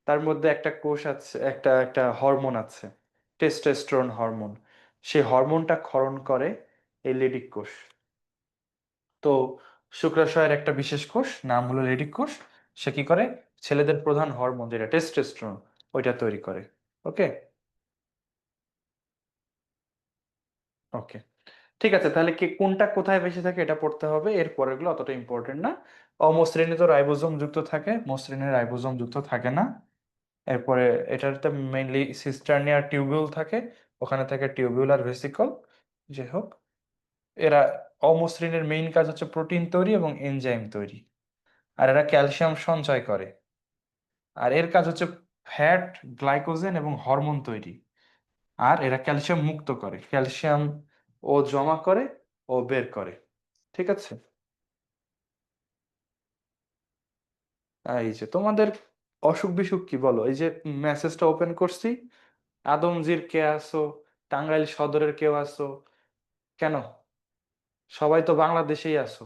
Speaker 1: তার মধ্যে একটা কোষ আছে, একটা একটা হরমোন আছে, টেস্টোস্টেরন হরমোন। সেই হরমোনটা ক্ষরণ করে এই লেডিক কোষ। তো শুক্রাশয়ের একটা বিশেষ কোষ নাম হলো লেডিক কোষ, সে কি করে, ছেলেদের প্রধান হরমোন যেটা টেস্টোস্টেরন, ওইটা তৈরি করে। ওকে, ওকে, ঠিক আছে। তাহলে কি কোনটা কোথায় বেশি থাকে এটা পড়তে হবে, এর পরেরগুলো অতটা ইম্পর্টেন্ট না। অমসৃণে তো রাইবোজোম যুক্ত থাকে, মসৃণে রাইবোজোম যুক্ত থাকে না। এরপরে এটাতে মেইনলি সিস্টার্নিয়া টিউবিউল থাকে, ওখানে থাকে টিউবিউলার ভেসিকল। যাই হোক, এরা অমসৃণের মেইন কাজ হচ্ছে প্রোটিন তৈরি এবং এনজাইম তৈরি। আর এরা ক্যালসিয়াম সঞ্চয় করে। আর এর কাজ হচ্ছে ফ্যাট, গ্লাইকোজেন এবং হরমোন তৈরি। আর এরা ক্যালসিয়াম মুক্ত করে, ক্যালসিয়াম ও জমা করে ও বের করে। ঠিক আছে। এই যে তোমাদের অসুখ বিসুখ কি বলো, এই যে মেসেজটা ওপেন করছি, আদমজির কে আসো, টাঙ্গাইল সদরের কেউ আসো, কেন? সবাই তো বাংলাদেশেই আসো।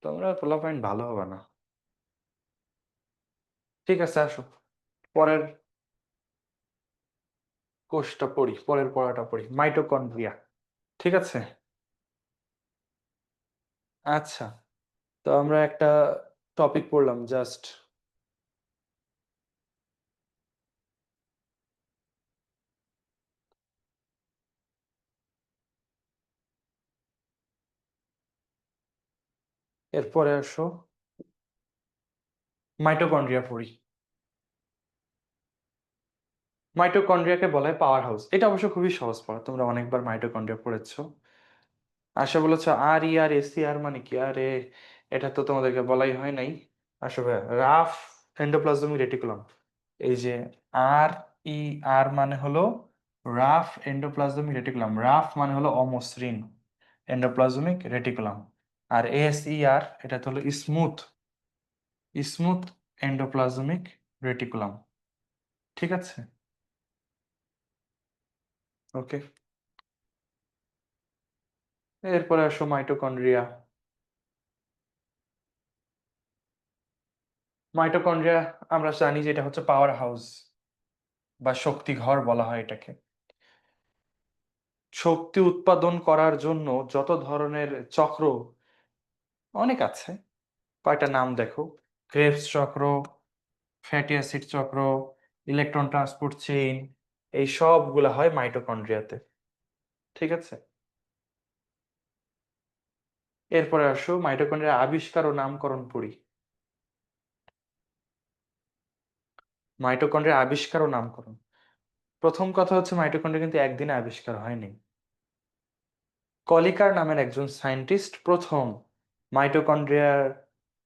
Speaker 1: তোমরা পোলাপাইন ভালো হবে না। ঠিক আছে, আসো। পরের কোষটা পড়ি, পরের পড়াটা পড়ি, মাইটোকন্ড্রিয়া। ঠিক আছে। আচ্ছা, তো আমরা একটা টপিক পড়লাম জাস্ট। এরপরে আসো, মাইটোকন্ড্রিয়া পড়ি। মাইটোকন্ড্রিয়াকে বলা হয় পাওয়ার হাউস। এটা অবশ্য খুবই সহজ পড়া, তোমরা অনেকবার মাইটোকন্ড্রিয়া পড়েছো। আশা বলেছ আর ই আর এসি আর মানে কি, আরে এটা তো তোমাদেরকে বলাই হয় নাই। আসলে রাফ এন্ডোপ্লাজমিক রেটিকুলাম। এই যে আর ই আর মানে হলো রাফ এন্ডোপ্লাজমিক রেটিকুলাম, রাফ মানে হলো অমসৃণ এন্ডোপ্লাজমিক রেটিকুলাম। আর এস ই আর এটা তো হলো স্মুথ, স্মুথ এন্ডোপ্লাজমিক রেটিকুলাম। ঠিক আছে। ওকে। এরপরে আসো মাইটোকন্ড্রিয়া। মাইটোকন্ড্রিয়া আমরা জানি যে এটা হচ্ছে পাওয়ার হাউস বা শক্তি ঘর বলা হয় এটাকে। শক্তি উৎপাদন করার জন্য যত ধরনের চক্র, অনেক আছে, কয়টা নাম দেখো। ক্রেবস চক্র, ফ্যাটি অ্যাসিড চক্র, ইলেকট্রন ট্রান্সপোর্ট চেইন, এই সবগুলা হয় মাইটোকন্ড্রিয়াতে। ঠিক আছে। এরপরে আসো মাইটোকন্ড্রিয়ার আবিষ্কার ও নামকরণ পড়ি। মাইটোকন্ড্রিয়ার আবিষ্কার ও নামকরণ, প্রথম কথা হচ্ছে মাইটোকন্ড্রিয়া কিন্তু একদিনে আবিষ্কার হয়নি। কলিকার নামের একজন সায়েন্টিস্ট প্রথম মাইটোকন্ড্রিয়ার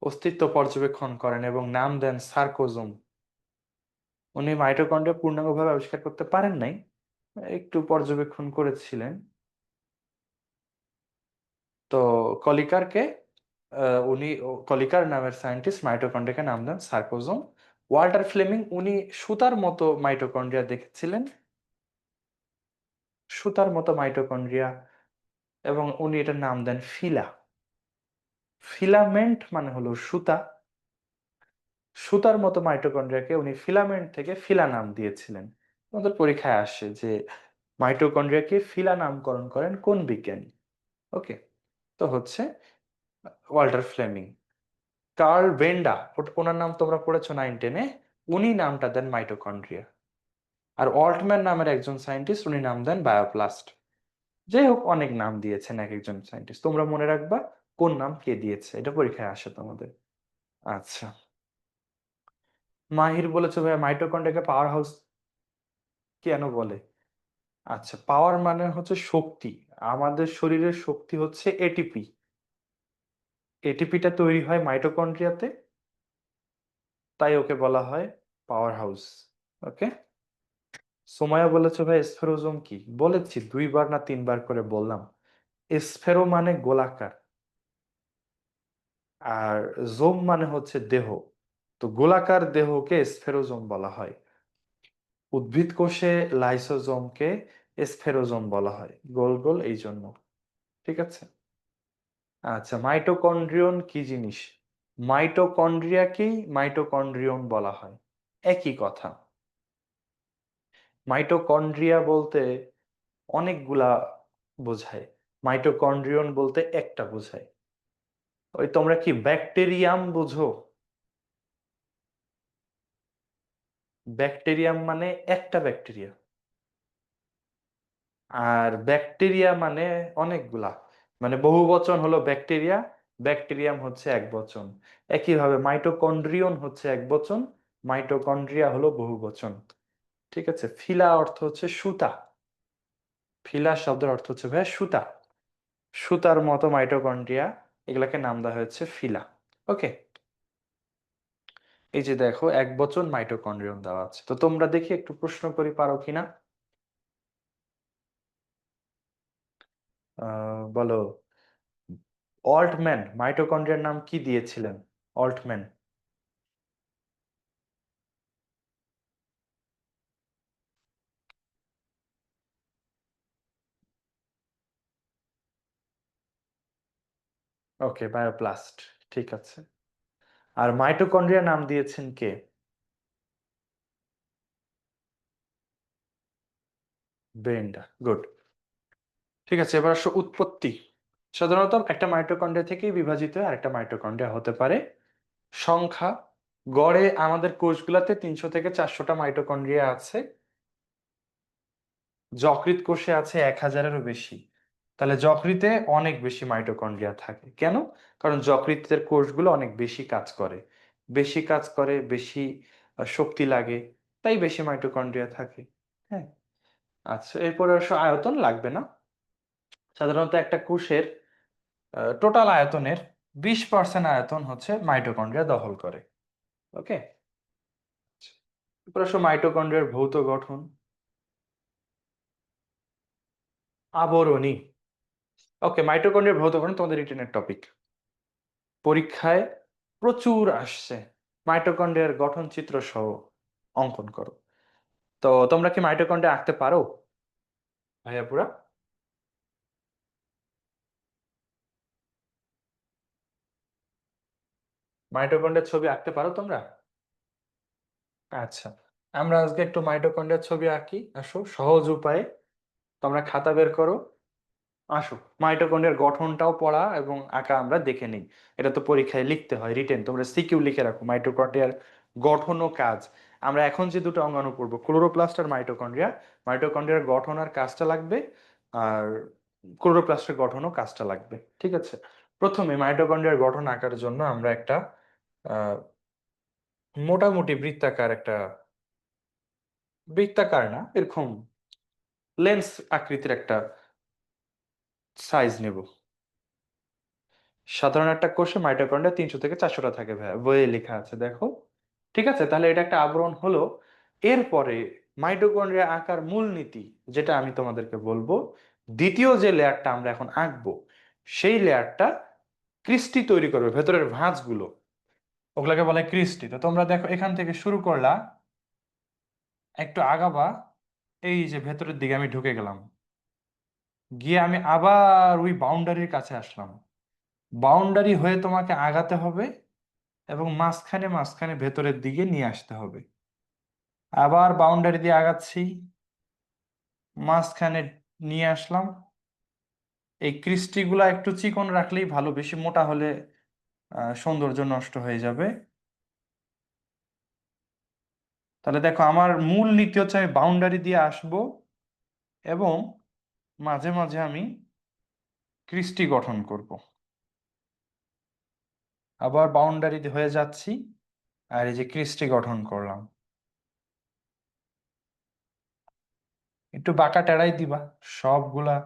Speaker 1: অস্তিত্ব পর্যবেক্ষণ করেন এবং নাম দেন সার্কোজোম। উনি মাইটোকন্ড্রিয়া পূর্ণাঙ্গভাবে আবিষ্কার করতে পারেন নাই, একটু পর্যবেক্ষণ করেছিলেন। তো কলিকারকে কলিকার নামের সায়েন্টিস্ট মাইটোকন্ড্রিয়াকে নাম দেন সার্কোজোম। ওয়াল্টার ফ্লেমিং উনি সুতার মতো মাইটোকন্ড্রিয়া দেখেছিলেন, সুতার মতো মাইটোকন্ড্রিয়া, এবং উনি এটার নাম দেন ফিলা। ফিলামেন্ট মানে হলো সুতা, সুতার মতো মাইটোকন্ড্রিয়াকে উনি ফিলামেন্ট থেকে ফিলা নাম দিয়েছিলেন। আমাদের পরীক্ষায় আসে যে মাইটোকন্ড্রিয়াকে ফিলা নামকরণ করেন কোন বিজ্ঞানী। ওকে। তো হচ্ছে ওয়াল্টার ফ্লেমিং। কার্ল বেন্ডা, ওনার নাম তোমরা পড়েছো 9-10-এ, উনি নামটা দেন মাইটোকন্ড্রিয়া। আর অল্টম্যান নামের একজন সায়েন্টিস্ট, উনি নাম দেন বায়োপ্লাস্ট। যাই হোক, অনেক নাম দিয়েছেন এক একজন সায়েন্টিস্ট, তোমরা মনে রাখবা কোন নাম কে দিয়েছে, এটা পরীক্ষায় আসে তোমাদের। আচ্ছা, মাহির বলেছে ভাই মাইটোকন্ড্রিয়াকে পাওয়ার হাউস কেন বলে। আচ্ছা, পাওয়ার মানে হচ্ছে শক্তি। আমাদের শরীরের শক্তি হচ্ছে এটিপি। এটিপিটা তৈরি হয় মাইটোকন্ড্রিয়াতে, তাই ওকে বলা হয় পাওয়ার হাউস। ওকে। সোমায়া বলেছে ভাই স্ফেরোজোম কি, বলেছি 2বার না 3বার করে বললাম। স্ফেরো মানে গোলাকার, আর জোম মানে হচ্ছে দেহ। তো গোলাকার দেহকে স্ফেরোজোম বলা হয়। উদ্ভিদ কোষে লাইসোজোমকে স্ফেরোজোম বলা হয়, গোল গোল এই জন্য। ঠিক আছে। আচ্ছা, মাইটোকন্ড্রিয়ন কি জিনিস? মাইটোকন্ড্রিয়াকেই মাইটোকন্ড্রিয়ন বলা হয়, একই কথা। মাইটোকন্ড্রিয়া বলতে অনেকগুলা বোঝায়, মাইটোকন্ড্রিয়ন বলতে একটা বোঝায়। ওই তোমরা কি ব্যাকটেরিয়াম বুঝো? ব্যাকটেরিয়াম মানে একটা ব্যাকটেরিয়া, আর ব্যাকটেরিয়া মানে অনেকগুলা, মানে বহু বচন হলো ব্যাকটেরিয়া, ব্যাকটেরিয়াম হচ্ছে এক বচন। একইভাবে মাইটোকন্ড্রিয়ন হচ্ছে এক বচন, মাইটোকন্ড্রিয়া হলো বহু বচন। ঠিক আছে। ফিলা অর্থ হচ্ছে সুতা। ফিলা শব্দের অর্থ হচ্ছে ভাইয়া সুতা। সুতার মতো মাইটোকন্ড্রিয়া, এগুলাকে নাম দেওয়া হয়েছে ফিলা। ওকে, এই যে দেখো এক বচন মাইটোকন্ড্রিয়ন দেওয়া আছে, তো তোমরা দেখি একটু প্রশ্ন করি পারো কিনা। বলো, অল্টম্যান মাইটোকন্ড্রিয়ার নাম কি দিয়েছিলেন? অল্টম্যান। ওকে, বায়োপ্লাস্ট। ঠিক আছে। আর মাইটোকন্ড্রিয়ার নাম দিয়েছেন কে? Brenda, good. ঠিক আছে, এবার আসো উৎপত্তি। সাধারণত একটা মাইটোকন্ড্রিয়া থেকেই বিভাজিত হয় আরেকটা মাইটোকন্ড্রিয়া হতে পারে। সংখ্যা, গড়ে আমাদের কোষগুলোতে 300 থেকে 400টা মাইটোকন্ড্রিয়া আছে। যকৃৎ কোষে আছে 1000-এরও বেশি। তাহলে যকৃতে অনেক বেশি মাইটোকন্ড্রিয়া থাকে কেন? কারণ যকৃতের কোষগুলো অনেক বেশি কাজ করে, বেশি কাজ করে, বেশি শক্তি লাগে, তাই বেশি মাইটোকন্ড্রিয়া থাকে। হ্যাঁ। আচ্ছা, এরপরে অবশ্য আয়তন লাগবে না। সাধারণত একটা কোষের টোটাল আয়তনের 20% আয়তন হচ্ছে মাইটোকন্ড্রিয়া দখল করে। ওকে। এরপর আসো মাইটোকন্ড্রিয়ার ভৌত গঠন। আবরণী। ওকে, মাইটোকন্ড্রিয়ার ভৌত গঠন তোমাদের রিটেনের টপিক, পরীক্ষায় প্রচুর আসছে। মাইটোকন্ড্রিয়ার গঠন চিত্র সহ অঙ্কন করো। তো তোমরা কি মাইটোকন্ড্রিয়া আঁকতে পারো ভাইয়া পুরা? মাইটোকন্ড্রিয়ার ছবি আঁকতে পারো তোমরা? আচ্ছা, আমরা আজকে একটু মাইটোকন্ড্রিয়ার ছবি আঁকি, আসো সহজ উপায়ে। তোমরা খাতা বের করো, আসো মাইটোকন্ড্রিয়ার গঠনটাও পড়া এবং আঁকা আমরা দেখে নিই। এটা তো পরীক্ষায় লিখতে হয়, রিটেন তোমরা সিকিউ লিখে রাখো মাইটোকন্ড্রিয়ার গঠন ও কাজ। আমরা এখন যে দুটো অঙ্গাণু পড়বো, ক্লোরোপ্লাস্ট আর মাইটোকন্ড্রিয়া, মাইটোকন্ড্রিয়ার গঠন আর কাজটা লাগবে, আর ক্লোরোপ্লাস্টের গঠন ও কাজটা লাগবে। ঠিক আছে, প্রথমে মাইটোকন্ড্রিয়ার গঠন আঁকার জন্য আমরা একটা আহ, মোটামুটি বৃত্তাকার একটা, বৃত্তাকার না, এরকম লেন্স আকৃতির একটা সাইজ নেব। সাধারণ একটা কোষে মাইটোকন্ড্রিয়া 300 থেকে 400টা থাকে ভাইয়া, বইয়ে লেখা আছে দেখো। ঠিক আছে, তাহলে এটা একটা আবরণ হলো। এরপরে মাইটোকন্ড্রিয়া আঁকার মূলনীতি, যেটা আমি তোমাদেরকে বলবো, দ্বিতীয় যে লেয়ারটা আমরা এখন আঁকবো, সেই লেয়ারটা ক্রিস্টি তৈরি করবে, ভেতরের ভাঁজগুলো, ওগুলোকে বলে ক্রিস্টি। তো তোমরা দেখো এখান থেকে শুরু করলা, একটু আগাবা, এই যে ভেতরের দিকে আমি ঢুকে গেলাম, গিয়ে আমি আবার ওই বাউন্ডারির কাছে আসলাম। বাউন্ডারি হয়ে তোমাকে আগাতে হবে এবং মাঝখানে মাঝখানে ভেতরের দিকে নিয়ে আসতে হবে। আবার বাউন্ডারি দিয়ে আগাচ্ছি, মাঝখানে নিয়ে আসলাম। এই ক্রিস্টিগুলা একটু চিকন রাখলেই ভালো, বেশি মোটা হলে সৌন্দর্য নষ্ট হয়ে যাবে। তাহলে দেখো আমার মূল নীতি হচ্ছে আমি বাউন্ডারি দিয়ে আসব এবং মাঝে মাঝে আমি ক্রিস্টি গঠন করব। আবার বাউন্ডারি হয়ে যাচ্ছি, আর এই যে ক্রিস্টি গঠন করলাম। একটু বাঁকা টেরাই দিবা, সবগুলা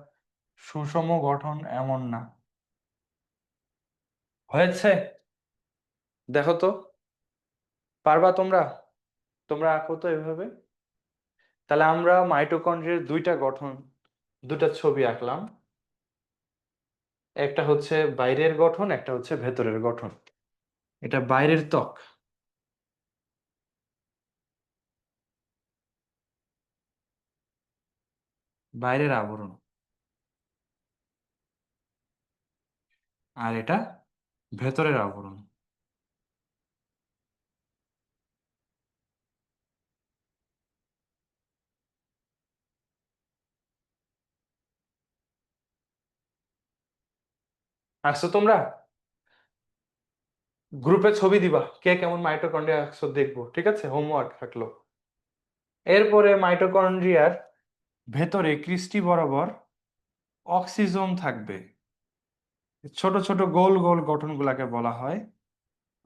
Speaker 1: সুষম গঠন এমন না। হয়েছে? দেখো তো, পারবা তোমরা? তোমরা আঁকো তো এভাবে। তাহলে আমরা মাইটোকন্ড্রিয়ার দুইটা গঠন, দুটা ছবি আঁকলাম। একটা হচ্ছে বাইরের গঠন, একটা হচ্ছে ভেতরের গঠন। এটা বাইরের ত্বক, বাইরের আবরণ, আর এটা ভেতরের আবরণ। আসছো তোমরা? গ্রুপে ছবি দিবা কে কেমন মাইটোকন্ড্রিয়া আঁকছো, দেখবো। ঠিক আছে, হোমওয়ার্ক থাকলো। এরপরে মাইটোকন্ড্রিয়ার ভেতরে ক্রিস্টি বরাবর অক্সিজোম থাকবে। ছোট ছোট গোল গোল গঠনগুলাকে বলা হয়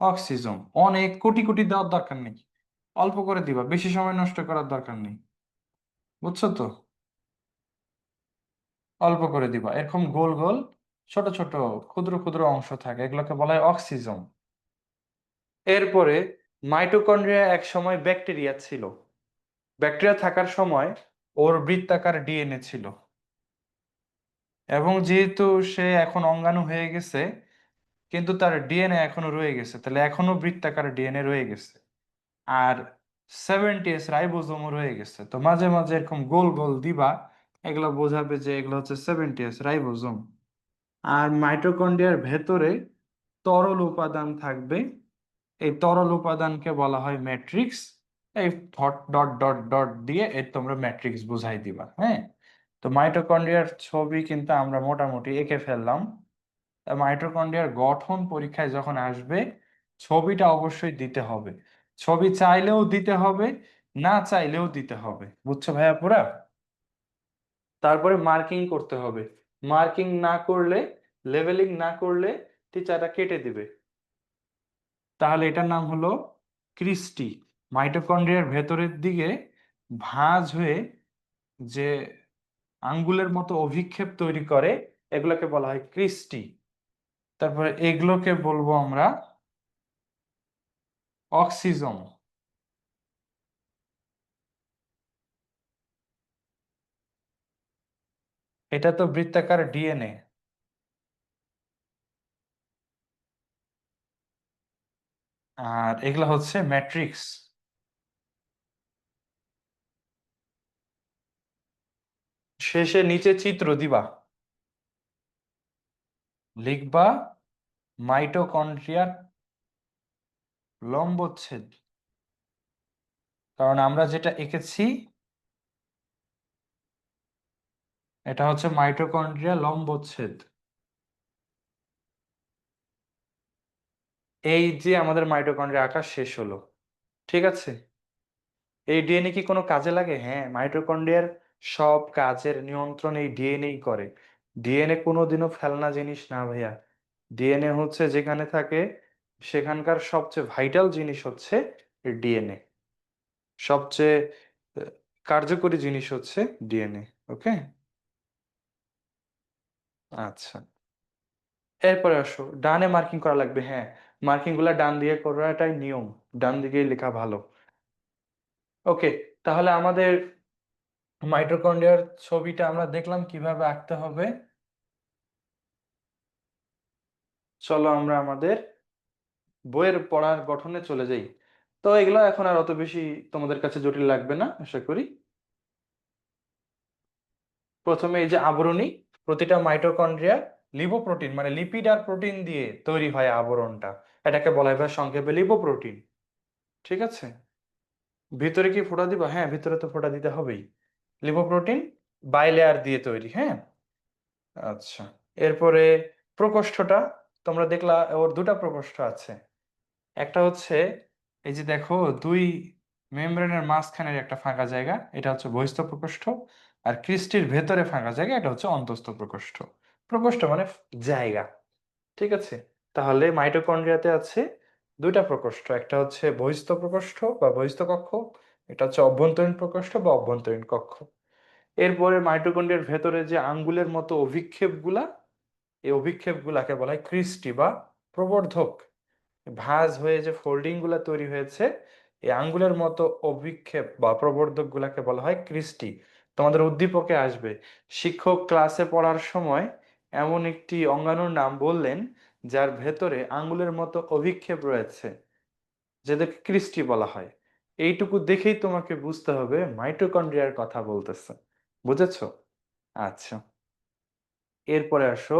Speaker 1: অক্সিজোম। অনেক কোটি কোটি দেওয়ার দরকার নেই, অল্প করে দিবা, বেশি সময় নষ্ট করার দরকার নেই। বুঝছো তো? অল্প করে দিবা, এরকম গোল গোল ছোট ছোট ক্ষুদ্র ক্ষুদ্র অংশ থাকে, এগুলোকে বলা হয় অক্সিজোম। এরপরে মাইটোকন্ড্রিয়া এক সময় ব্যাকটেরিয়া ছিল। ব্যাকটেরিয়া থাকার সময় ওর বৃত্তাকার ডিএনএ ছিল, এবং যেহেতু সে এখন অঙ্গাণু হয়ে গেছে, কিন্তু তার ডিএনএ এখনো রয়ে গেছে, তাহলে এখনো বৃত্তাকার ডিএনএ রয়ে গেছে। আর 70s রাইবোজোমও রয়ে গেছে, তো মাঝে মাঝে এরকম গোল গোল দিবা, এগুলো বোঝাবে যে এগুলো হচ্ছে 70s রাইবোজোম। আর মাইটোকন্ড্রিয়ার ভেতরে তরল উপাদান থাকবে, এই তরল উপাদানকে বলা হয় ম্যাট্রিক্স। এই ডট ডট ডট ডট দিয়ে এর তোমরা ম্যাট্রিক্স বুঝাই দিবা, হ্যাঁ। তো মাইটোকন্ড্রিয়ার ছবি কিন্তু আমরা মোটামুটি এঁকে ফেললাম। মাইটোকন্ড্রিয়ার গঠন পরীক্ষায় যখন আসবে, ছবিটা অবশ্যই দিতে হবে। ছবি চাইলেও দিতে হবে, না চাইলেও দিতে হবে, বুঝছো ভাইয়া পুরা? তারপরে মার্কিং করতে হবে। মার্কিং না করলে, লেভেলিং না করলে টিচাররা কেটে দিবে। তাহলে এটার নাম হলো ক্রিস্টি। মাইটোকন্ড্রিয়ার ভেতরের দিকে ভাঁজ হয়ে যে আঙ্গুলের মতো অভিক্ষেপ তৈরি করে, এগুলোকে বলা হয় ক্রিস্টি। তারপরে এগুলোকে বলবো আমরা অক্সিজম। এটা তো বৃত্তাকার ডিএনএ। আর এগুলো হচ্ছে ম্যাট্রিক্স। শেষে নিচে চিত্র দিবা, লিখবা মাইটোকন্ড্রিয়ার লম্বচ্ছেদ। কারণ আমরা যেটা এঁকেছি এটা হচ্ছে মাইটোকন্ড্রিয়া লম্বচ্ছেদ। এই যে আমাদের মাইটোকন্ড্রিয়া আঁকা শেষ হলো, ঠিক আছে। এই ডিএনএ কি কোনো কাজে লাগে? হ্যাঁ, মাইটোকন্ড্রিয়ার সব কাজের নিয়ন্ত্রণ এই ডিএনএই করে। ডিএনএ কোনোদিনও ফেলনা জিনিস না ভাইয়া। ডিএনএ হচ্ছে যেখানে থাকে সেখানকার সবচেয়ে ভাইটাল জিনিস হচ্ছে ডিএনএ। সবচেয়ে আহ, কার্যকরী জিনিস হচ্ছে ডিএনএ। ওকে, আচ্ছা। এরপরে আসো, ডানে মার্কিং করা লাগবে, হ্যাঁ। মার্কিং গুলা ডান দিয়ে করাটাই নিয়ম, ডান দিকে লেখা ভালো। ওকে, তাহলে আমাদের মাইটোকন্ড্রিয়ার ছবিটা আমরা দেখলাম কিভাবে আঁকতে হবে। চলো আমরা আমাদের বইয়ের পড়ার গঠনে চলে যাই। তো এগুলো এখন আর অত বেশি তোমাদের কাছে জটিল লাগবে না আশা করি। প্রথমে এই যে আবরণী, প্রতিটা মাইটোকন্ড্রিয়া লিপোপ্রোটিন মানে লিপিড আর প্রোটিন দিয়ে তৈরি হয় আবরণটা, এটাকে বলা হয় সংক্ষেপে লিপোপ্রোটিন। ঠিক আছে। ভিতরে কি ফোঁটা দিবা? হ্যাঁ, ভিতরে তো ফোঁটা দিতে হবেই। লিপোপ্রোটিন বাইলেয়ার দিয়ে তৈরি, হ্যাঁ। আচ্ছা। এরপরে প্রকোষ্ঠটা, তোমরা দেখলা ওর দুটা প্রকোষ্ঠ আছে। একটা হচ্ছে এই যে দেখো, দুই মেমব্রেনের মাঝখানের একটা ফাঁকা জায়গা, এটা হচ্ছে বহিস্থ প্রকোষ্ঠ। আর ক্রিস্টির ভেতরে ফাঁকা জায়গা, এটা হচ্ছে অন্তঃস্থ প্রকোষ্ঠ। প্রকোষ্ঠ মানে জায়গা, ঠিক আছে। তাহলে মাইটোকন্ড্রিয়াতে আছে দুইটা প্রকোষ্ঠ, একটা হচ্ছে বহিস্থ প্রকোষ্ঠ বা বহিস্থ কক্ষ, এটা হচ্ছে অভ্যন্তরীণ প্রকোষ্ঠ বা অভ্যন্তরীণ কক্ষ। এরপরে মাইটোকন্ড্রিয়ার ভেতরে যে আঙ্গুলের মতো অভিক্ষেপগুলা, এই অভিক্ষেপগুলাকে বলা হয় ক্রিস্টি বা প্রবর্ধক। ভাঁজ হয়ে যে ফোল্ডিং গুলা তৈরি হয়েছে, এই আঙ্গুলের মতো অভিক্ষেপ বা প্রবর্ধক গুলাকে বলা হয় ক্রিস্টি। তোমাদের উদ্দীপকে আসবে, শিক্ষক ক্লাসে পড়ার সময় এমন একটি অঙ্গাণুর নাম বললেন যার ভেতরে আঙ্গুলের মতো অভিক্ষেপ রয়েছে, যেটাকে ক্রিস্টি বলা হয়। এইটুকু দেখেই তোমাকে বুঝতে হবে মাইটোকন্ড্রিয়ার কথা বলতেছে। বুঝেছো? আচ্ছা। এরপরে আসো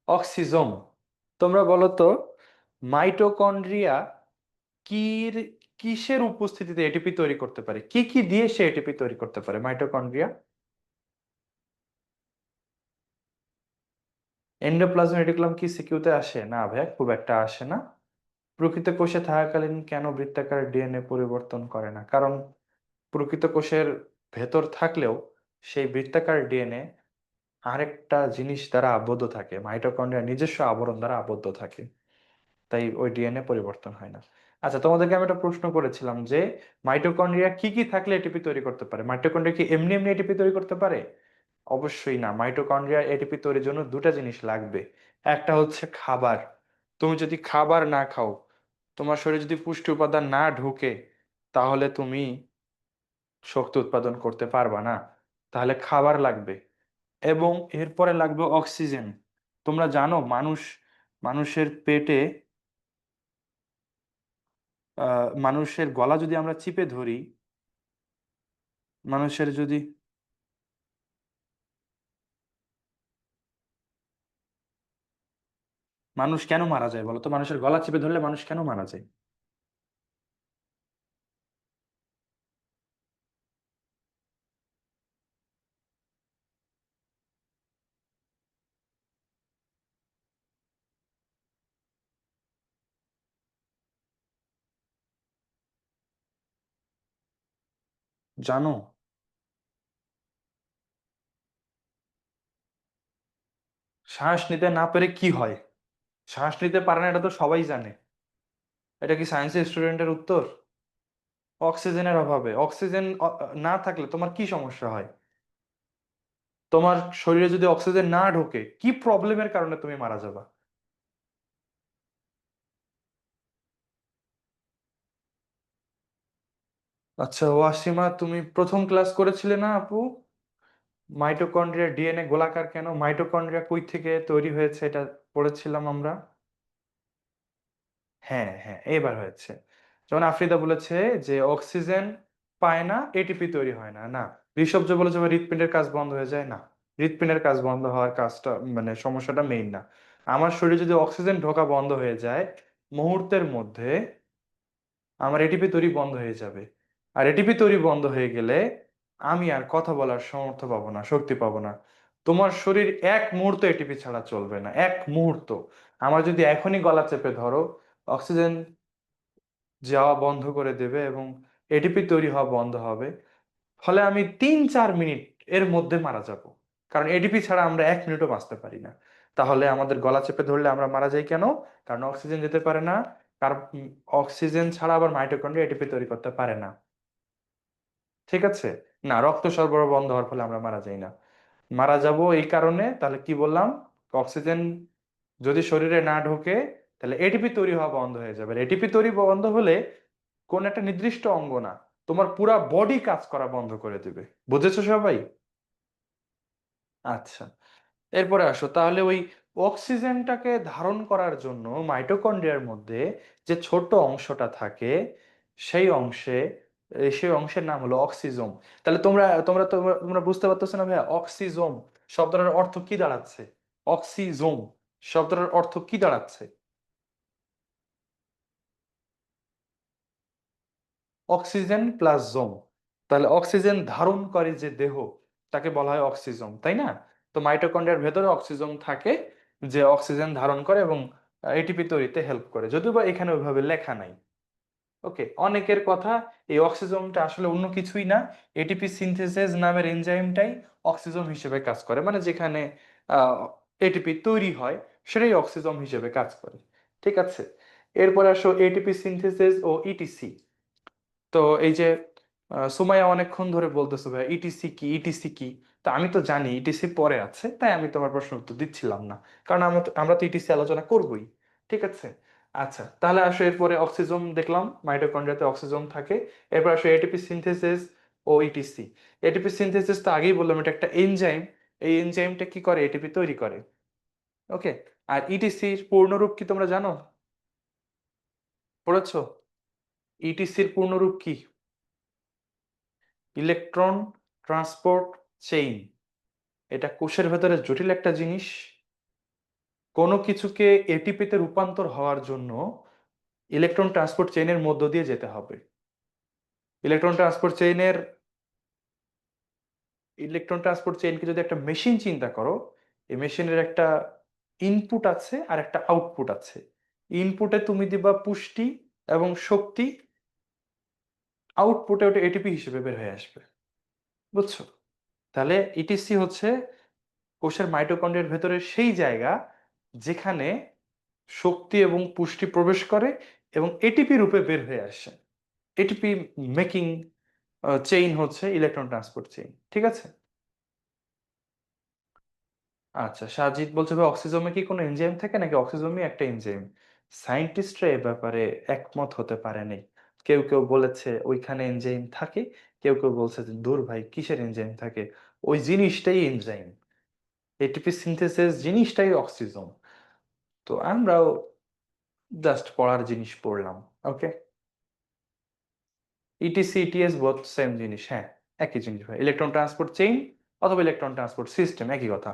Speaker 1: অক্সিজোম। তোমরা বলো তো, মাইটোকন্ড্রিয়া কির কিসের উপস্থিতিতে এটিপি তৈরি করতে পারে? কি কি দিয়ে সে এটিপি তৈরি করতে পারে মাইটোকন্ড্রিয়া? এন্ডোপ্লাজমিক রেটিকুলাম কি সিকিউতে আসে? না ভাই, খুব একটা আসে না। প্রকৃত কোষে থাকাকালীন কেন বৃত্তাকার ডিএনএ পরিবর্তন করে না? কারণ প্রকৃত কোষের ভেতর থাকলেও সেই বৃত্তাকার ডিএনএ আরেকটা জিনিস দ্বারা আবদ্ধ থাকে, মাইটোকন্ড্রিয়ার নিজস্ব আবরণ দ্বারা আবদ্ধ থাকে, তাই ওই ডিএনএ পরিবর্তন হয় না। আচ্ছা, তোমাদেরকে আমি একটা প্রশ্ন করেছিলাম যে মাইটোকন্ড্রিয়া কি কি থাকলে এটিপি তৈরি করতে পারে। মাইটোকন্ড্রিয়া কি এমনি এমনি এটিপি তৈরি করতে পারে? অবশ্যই না, মাইটোকন্ড্রিয়া এটিপি তৈরির জন্য দুটো জিনিস লাগবে। একটা হচ্ছে খাবার। তুমি যদি খাবার না খাও, তোমার শরীরে যদি পুষ্টি উপাদান না ঢোকে, তাহলে তুমি শক্তি উৎপাদন করতে পারবা না। তাহলে খাবার লাগবে, এবং এরপরে লাগবে অক্সিজেন। তোমরা জানো মানুষের পেটে, মানুষের গলা যদি আমরা চিপে ধরি, মানুষের যদি, মানুষ কেন মারা যায় বলো তো? মানুষের গলা চেপে ধরলে মানুষ কেন মারা যায়? জানো? শ্বাস নিতে না পেরে কি হয়? শ্বাস নিতে পারে না, এটা তো সবাই জানে। এটা কি সায়েন্সের স্টুডেন্টের উত্তর? অক্সিজেনের অভাবে। অক্সিজেন না থাকলে তোমার কি সমস্যা হয়? তোমার শরীরে যদি অক্সিজেন না ঢোকে, কি প্রবলেমের কারণে তুমি মারা যাবা? আচ্ছা ওয়াসিমা, তুমি প্রথম ক্লাস করেছিলে না আপু? মাইটোকন্ড্রিয়ার ডিএনএ গোলাকার কেন, মাইটোকন্ড্রিয়া কই থেকে তৈরি হয়েছে, এটা পড়েছিলাম আমরা। হ্যাঁ হ্যাঁ, এবার হয়েছে। যেমন আফ্রিদা বলেছে যে অক্সিজেন পায় না, এটিপি তৈরি হয় না। না। ঋষভ যে বলেছে আবার হৃৎপিণ্ডের কাজ বন্ধ হয়ে যায়, না। হৃৎপিণ্ডের কাজ বন্ধ হওয়ার কাজটা, মানে সমস্যাটা মেইন না। আমার শরীরে যদি অক্সিজেন ঢোকা বন্ধ হয়ে যায়, মুহূর্তের মধ্যে আমার এটিপি তৈরি বন্ধ হয়ে যাবে। আর এটিপি তৈরি বন্ধ হয়ে গেলে আমি আর কথা বলার সামর্থ্য পাবো না, শক্তি পাবো না। তোমার শরীর এক মুহূর্ত এটিপি ছাড়া চলবে না, এক মুহূর্ত। আমার যদি এখনই গলা চেপে ধরো, অক্সিজেন যাওয়া বন্ধ করে দেবে এবং এটিপি তৈরি হওয়া বন্ধ হবে। ফলে আমি 3-4 মিনিট এর মধ্যে মারা যাব। কারণ এটিপি ছাড়া আমরা 1 মিনিটও বাঁচতে পারি না। তাহলে আমাদের গলা চেপে ধরলে আমরা মারা যাই কেন? কারণ অক্সিজেন যেতে পারে না। কারণ অক্সিজেন ছাড়া আবার মাইটোকন্ড্রিয়া এটিপি তৈরি করতে পারে না। ঠিক আছে? না, রক্ত সরবরাহ বন্ধ হওয়ার ফলে আমরা মারা যাই না। মারা যাব এই কারণে, তাহলে কি বললাম, অক্সিজেন যদি শরীরে না ঢোকে, তাহলে এটিপি তৈরি হওয়া বন্ধ হয়ে যাবে। এটিপি তৈরি বন্ধ হলে কোন একটা নির্দিষ্ট অঙ্গ না, তোমার পুরা বডি কাজ করা বন্ধ করে দেবে। বুঝেছো সবাই? আচ্ছা, এরপরে আসো তাহলে ওই অক্সিজেনটাকে ধারণ করার জন্য মাইটোকন্ড্রিয়ার মধ্যে যে ছোট অংশটা থাকে, সেই অংশে, সেই অংশের নাম হলো অক্সিজোম। তাহলে তোমরা তোমরা তোমরা তোমরা বুঝতে পারতেছো না ভাইয়া, অক্সিজোম শব্দটার অর্থ কি দাঁড়াচ্ছে? অক্সিজোম শব্দটার অর্থ কি দাঁড়াচ্ছে? Oxygen plus জোম। তাহলে অক্সিজেন ধারণ করে যে দেহ, তাকে বলা হয় অক্সিজোম, তাই না? তো মাইটোকন্ড্রিয়ার ভেতরে অক্সিজোম থাকে, যে অক্সিজেন ধারণ করে এবং এটিপি তৈরিতে হেল্প করে, যদিও বা এখানে ওইভাবে লেখা নাই। ওকে, অনেকের কথা, এই অক্সিজোমটা আসলে অন্য কিছুই না। এটিপি সিনথেসিস নামের এনজাইমটাই অক্সিজোম হিসেবে কাজ করে, মানে যেখানে এটিপি তৈরি হয় সেটাই অক্সিজোম হিসেবে কাজ করে। ঠিক আছে, এরপরে আসো এটিপি সিনথেসিস ও ইটিসি। তো এই যে সুমাইয়া অনেকক্ষণ ধরে বলতেছো ভাই ইটিসি কি, ইটিসি কি। তো আমি তো জানি ইটিসি পরে আছে, তাই আমি তোমার প্রশ্ন উত্তর দিচ্ছিলাম না। কারণ আমরা তো ইটিসি আলোচনা করবোই। ঠিক আছে। আচ্ছা, তাহলে আসো এরপরে অক্সিজোম দেখলাম, মাইটোকন্ড্রিয়াতে অক্সিজোম থাকে। এরপর আসো এটিপি সিনথেসিস ও ইটিসি। এটিপি সিনথেসিস তো আগেই বললাম, এটা একটা এনজাইম। এই এনজাইমটা কি করে? এটিপি তৈরি করে। ওকে। আর ইটিসির পূর্ণরূপ কি তোমরা জানো? পড়েছো? ইটিসির পূর্ণরূপ কি? Electron transport chain. এটা কোষের ভেতরে জটিল একটা জিনিস। কোনো কিছুকে এটিপিতে রূপান্তর হওয়ার জন্য ইলেকট্রন ট্রান্সপোর্ট চেইনের মধ্য দিয়ে যেতে হবে। ইলেকট্রন ট্রান্সপোর্ট চেইনের, ইলেকট্রন ট্রান্সপোর্ট চেইনকে যদি একটা মেশিন চিন্তা করো, এই মেশিনের একটা ইনপুট আছে আর একটা আউটপুট আছে। ইনপুটে তুমি দিবা পুষ্টি এবং শক্তি, আউটপুটে ওটা এটিপি হিসেবে বের হয়ে আসবে। বুঝছো? তাহলে ইটিসি হচ্ছে কোষের মাইটোকন্ড্রিয়ার ভেতরে সেই জায়গা যেখানে শক্তি এবং পুষ্টি প্রবেশ করে এবং এটিপি রূপে বের হয়ে আসে। এটিপি মেকিং চেইন হচ্ছে ইলেকট্রন ট্রান্সপোর্ট চেইন। ঠিক আছে? আচ্ছা, সাজিদ বলছে ভাই অক্সিজমে কি কোনো এনজাইম থাকে নাকি অক্সিজমই একটা এনজাইম? সায়েন্টিস্টরা এ ব্যাপারে একমত হতে পারেনি। কেউ কেউ বলেছে ওইখানে এনজাইম থাকে, কেউ কেউ বলছে যে দূর ভাই কিসের এনজাইম থাকে, ওই জিনিসটাই এনজাইম, এটিপি সিনথেসিস জিনিসটাই অক্সিজম। তো আমরাও জাস্ট পড়ার জিনিস পড়লাম। ওকে, ইটিসি ইটিএস বোথ সেম জিনিস, হ্যাঁ একই জিনিস ভাই, ইলেকট্রন ট্রান্সপোর্ট চেইন অথবা ইলেকট্রন ট্রান্সপোর্ট সিস্টেম, একই কথা।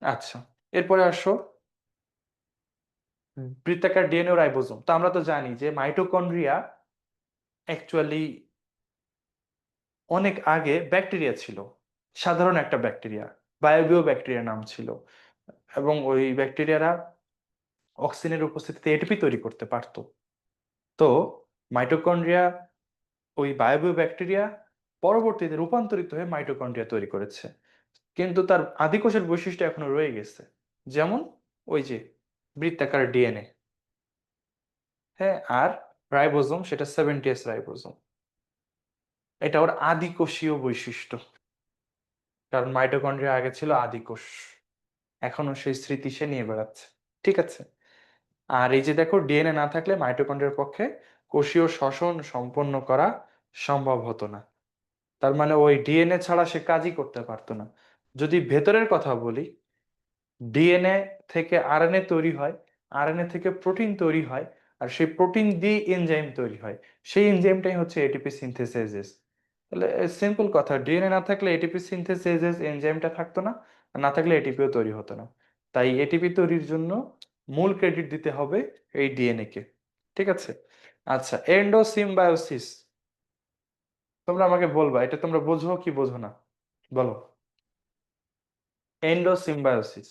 Speaker 1: আচ্ছা, এরপরে আসো বৃত্তাকার ডিএনএ ও রাইবোজোম। তো আমরা তো জানি যে মাইটোকন্ড্রিয়া অ্যাকচুয়ালি অনেক আগে ব্যাকটেরিয়া ছিল, সাধারণ একটা ব্যাকটেরিয়া, বায়োবিও ব্যাকটেরিয়া নাম ছিল, এবং ওই ব্যাকটেরিয়ারা অক্সিজেনের উপস্থিতিতে এটিপি তৈরি করতে পারতো। তো মাইটোকন্ড্রিয়া ওই বায়োবিও ব্যাকটেরিয়া পরবর্তীতে রূপান্তরিত হয়ে মাইটোকন্ড্রিয়া তৈরি করেছে, কিন্তু তার আদিকোষের বৈশিষ্ট্য এখনো রয়ে গেছে, যেমন ওই যে বৃত্তাকার ডিএনএ, হ্যাঁ, আর রাইবোজোম সেটা 70S রাইবোজোম, এটা ওর আদিকোষীয় বৈশিষ্ট্য, কারণ মাইটোকন্ড্রিয়া আগে ছিল আদিকোষ, এখনো সেই স্মৃতি সে নিয়ে বেড়াচ্ছে। ঠিক আছে, আর এই যে দেখো ডিএনএ না থাকলে মাইটোকন্ড্রিয়ার পক্ষে কোষীয় শ্বসন সম্পন্ন করা সম্ভব হতো না, তার মানে ওই ডিএনএ ছাড়া সে কাজই করতে পারতো না। যদি ভেতরের কথা বলি, ডিএনএ থেকে আরএনএ তৈরি হয়, আরএনএ থেকে প্রোটিন তৈরি হয়, আর সেই প্রোটিন দিয়ে এনজাইম তৈরি হয়, সেই এনজাইমটাই হচ্ছে এটিপি সিনথেসিস। তাহলে সিম্পল কথা, ডিএনএ না থাকলে এটিপি সিনথেসিস এনজাইমটা থাকতো না, আর না থাকলে এটিপিও তৈরি হতো না। তাই এটিপি তৈরির জন্য মূল ক্রেডিট দিতে হবে এই ডিএনএ কে। ঠিক আছে, আচ্ছা এন্ডোসিম্বায়োসিস, তোমরা আমাকে বলবা এটা তোমরা বোঝো কি বোঝো না, বলো। এন্ডোসিম্বায়োসিস।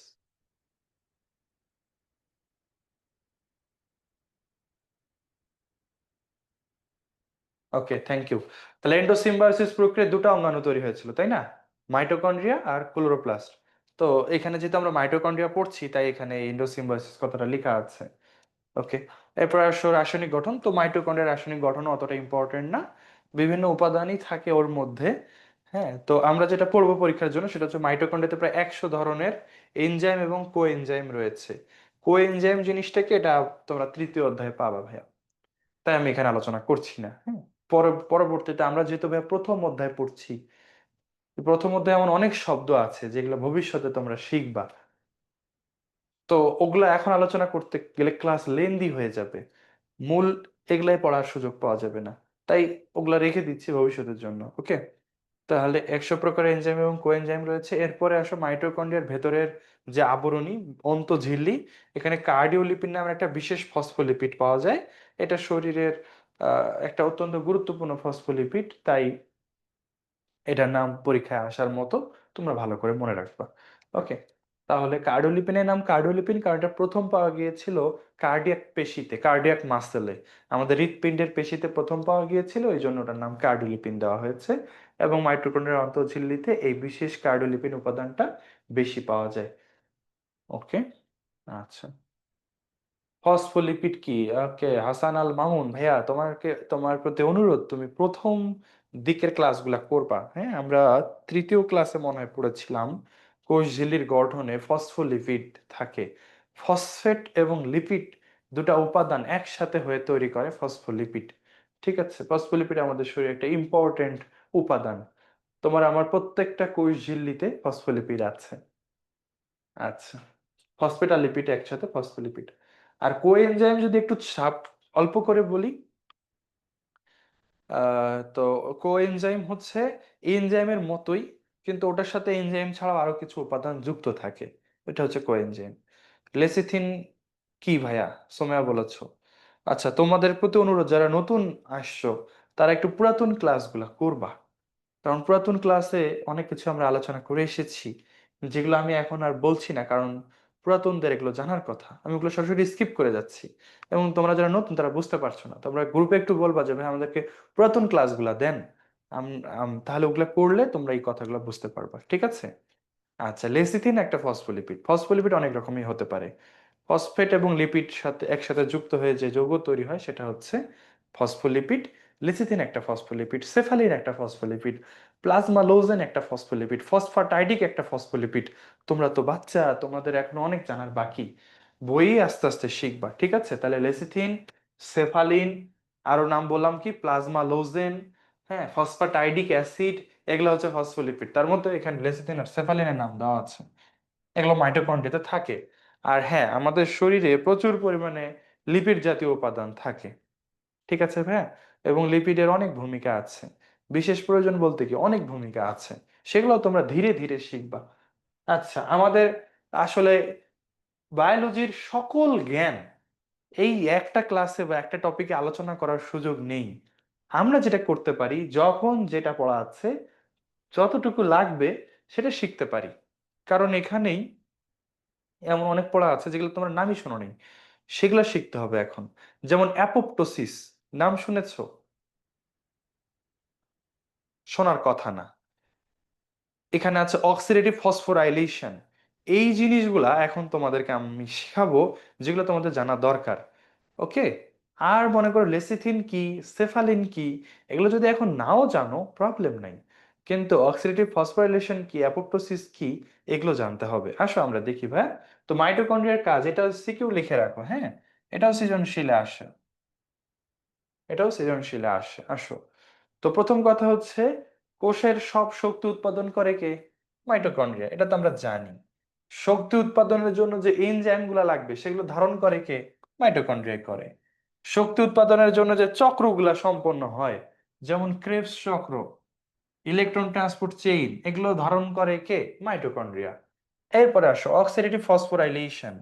Speaker 1: Okay, thank you. তাহলে এন্ডোসিম্বায়োসিস প্রক্রিয়ায় দুটো অঙ্গাণু তৈরি হয়েছিল, তাই না? মাইটোকন্ড্রিয়া আর ক্লোরোপ্লাস্ট। তো এখানে যেহেতু আমরা মাইটোকন্ড্রিয়া পড়ছি, তাই এখানে এন্ডোসিম্বায়োসিস কথাটা লেখা আছে। ওকে, এরপর আসো রাসায়নিক গঠন। তো মাইটোকন্ড্রিয়ার রাসায়নিক গঠন অতটা ইম্পর্টেন্ট না, বিভিন্ন উপাদানই থাকে ওর মধ্যে। হ্যাঁ, তো আমরা যেটা পড়বো পরীক্ষার জন্য সেটা হচ্ছে মাইটোকন্ড্রিয়াতে প্রায় 100 ধরনের এনজাইম এবং কোএনজাইম রয়েছে। কোএনজাইম জিনিসটাকে এটা তোমরা তৃতীয় অধ্যায়ে পাবা ভাইয়া, তাই আমি এখানে আলোচনা করছি না। হ্যাঁ, পরবর্তীতে আমরা যেহেতু ভাইয়া প্রথম অধ্যায় পড়ছি, প্রথম অধ্যায়ে এমন অনেক শব্দ আছে যেগুলো ভবিষ্যতে তোমরা শিখবা, তো ওগুলা এখন আলোচনা করতে গেলে ক্লাস লেন্দি হয়ে যাবে, মূল এগুলাই পড়ার সুযোগ পাওয়া যাবে না, তাই ওগুলা রেখে দিচ্ছি ভবিষ্যতের জন্য। ওকে, তাহলে 100 প্রকার এনজাইম এবং কোএনজাইম রয়েছে। এরপরে আসো মাইটোকন্ড্রিয়ার ভেতরের যে আবরণী অন্তঃঝিল্লি, এখানে কার্ডিওলিপিড নামের একটা বিশেষ ফসফোলিপিড পাওয়া যায়। এটা শরীরের একটা অত্যন্ত গুরুত্বপূর্ণ ফসফোলিপিড, তাই এটার নাম পরীক্ষায় আসার মতো, তোমরা ভালো করে মনে রাখবা। ওকে, তাহলে কার্ডিওলিপিনের নাম কার্ডিওলিপিন কারণ এটা প্রথম পাওয়া গিয়েছিল কার্ডিয়াক পেশিতে, কার্ডিয়াক মাসেলে, আমাদের হৃৎপিণ্ডের পেশিতে প্রথম পাওয়া গিয়েছিল, এই জন্য ওটার নাম কার্ডিওলিপিন দেওয়া হয়েছে। এবং মাইটোকন্ড্রিয়ার অন্তঃঝিল্লিতে এই বিশেষ কার্ডিওলিপিন উপাদানটা বেশি পাওয়া যায়। ওকে, আচ্ছা, ফসফোলিপিড কি? ওকে, হাসান আল মামুন ভাইয়া, তোমার প্রতি অনুরোধ, তুমি প্রথম দিকের ক্লাসগুলা করবা। হ্যাঁ, আমরা তৃতীয় ক্লাসে মনে হয় পড়েছিলাম কোষঝিল্লির গঠনে ফসফোলিপিড থাকে। ফসফেট এবং লিপিড দুটা উপাদান একসাথে হয়ে তৈরি করে ফসফোলিপিড। ঠিক আছে, ফসফোলিপিড আমাদের শরীরে একটা ইম্পর্টেন্ট উপাদান। তোমার আমার প্রত্যেকটা কোষঝিল্লিতে ফসফোলিপিড আছে। আচ্ছা, ফসফেট আর লিপিড একসাথে ফসফোলিপিড। আর কোএনজাইম যদি একটু অল্প করে বলি, তো কোএনজাইম হচ্ছে এনজাইমের মতোই, কিন্তু ওটার সাথে এনজাইম ছাড়াও আরো কিছু উপাদান যুক্ত থাকে, এটা হচ্ছে কোএনজাইম। লেসিথিন কি ভাইয়া, সোমেয়া বলেছো? আচ্ছা, তোমাদের প্রতি অনুরোধ, যারা নতুন আসছো তারা একটু পুরাতন ক্লাসগুলা করবা, কারণ পুরাতন ক্লাসে অনেক কিছু আমরা আলোচনা করে এসেছি যেগুলো আমি এখন আর বলছি না, কারণ পুরাতনদের এগুলো জানার কথা, আমি ওগুলো সরাসরি স্কিপ করে যাচ্ছি। এবং তোমরা যারা নতুন তারা বুঝতে পারছো না, তোমরা গ্রুপে একটু বলবা যে ভাই আমাদেরকে পুরাতন ক্লাসগুলা দেন, তাহলে ওগুলা করলে তোমরা এই কথাগুলো বুঝতে পারবা। ঠিক আছে, আচ্ছা, লেসিথিন একটা ফসফোলিপিড। ফসফোলিপিড অনেক রকমই হতে পারে, ফসফেট এবং লিপিড সাথে একসাথে যুক্ত হয়ে যে যৌগ তৈরি হয় সেটা হচ্ছে ফসফোলিপিড। লিসিথিন একটা ফসফোলিপিড, সেফালিন একটা ফসফোলিপিড, প্লাজমালোজেন একটা ফসফোলিপিড, ফসফাটাইডিক একটা ফসফোলিপিড। তোমরা তো বাচ্চা, তোমাদের এখনো অনেক জানার বাকি, বই আস্তে আস্তে শিখবা, ঠিক আছে? তাহলে লেসিথিন, সেফালিন, আরো নাম বললাম কি, প্লাজমালোজেন, হ্যাঁ, ফসফাটাইডিক অ্যাসিড, এগুলো হচ্ছে ফসফোলিপিড। তার মধ্যে এখানে লেসিথিন আর সেফালিনের নাম দেওয়া আছে। এগুলো মাইটোকন্ড্রিয়াতে থাকে। আর হ্যাঁ, আমাদের শরীরে প্রচুর পরিমাণে লিপিড জাতীয় উপাদান থাকে, ঠিক আছে ভাইয়া? এবং লিপিডের অনেক ভূমিকা আছে, বিশেষ প্রয়োজন বলতে কি অনেক ভূমিকা আছে, সেগুলো তোমরা ধীরে ধীরে শিখবা। আচ্ছা, আমাদের আসলে বায়োলজির সকল জ্ঞান এই একটা ক্লাসে বা একটা টপিকে আলোচনা করার সুযোগ নেই। আমরা যেটা করতে পারি, যখন যেটা পড়া আছে যতটুকু লাগবে সেটা শিখতে পারি। কারণ এখানেই এমন অনেক পড়া আছে যেগুলো তোমরা নামই শোনো নি, সেগুলো শিখতে হবে এখন। যেমন অ্যাপোপ্টোসিস, নাম শুনেছো? শোনার কথা না। এখানে আছে অক্সিডেটিভ ফসফোরাইলেশন। এই জিনিসগুলা এখন তোমাদেরকে আমি শেখাবো, যেগুলো তোমাদের জানা দরকার। ওকে? আর মনে করো লেসিথিন কি, সেফালিন কি, এগুলো যদি এখন নাও জানো প্রবলেম নাই, কিন্তু অক্সিডেটিভ ফসফোরাইলেশন কি, অ্যাপোপ্টোসিস কি, এগুলো জানতে হবে। আসো আমরা দেখি ভাই। তো মাইটোকন্ড্রিয়ার কাজ, এটা সিকিউ লিখে রাখো, হ্যাঁ? এটাও সৃজনশীলে আসে, এটাও সৃজনশীলে আসে। আসো। তো প্রথম কথা হচ্ছে, কোষের সব শক্তি উৎপাদন করে কে? মাইটোকন্ড্রিয়া, এটা তো আমরা জানি। শক্তি উৎপাদনের জন্য যে এনজাইম গুলা লাগবে সেগুলো ধারণ করে কে? মাইটোকন্ড্রিয়া করে। শক্তি উৎপাদনের জন্য যে চক্রগুলা সম্পন্ন হয়, যেমন ক্রেবস চক্র, ইলেকট্রন ট্রান্সপোর্ট চেইন, এগুলো ধারণ করে কে? মাইটোকন্ড্রিয়া। এরপরে আসো অক্সিডেটিভ ফসফোরাইলেশন।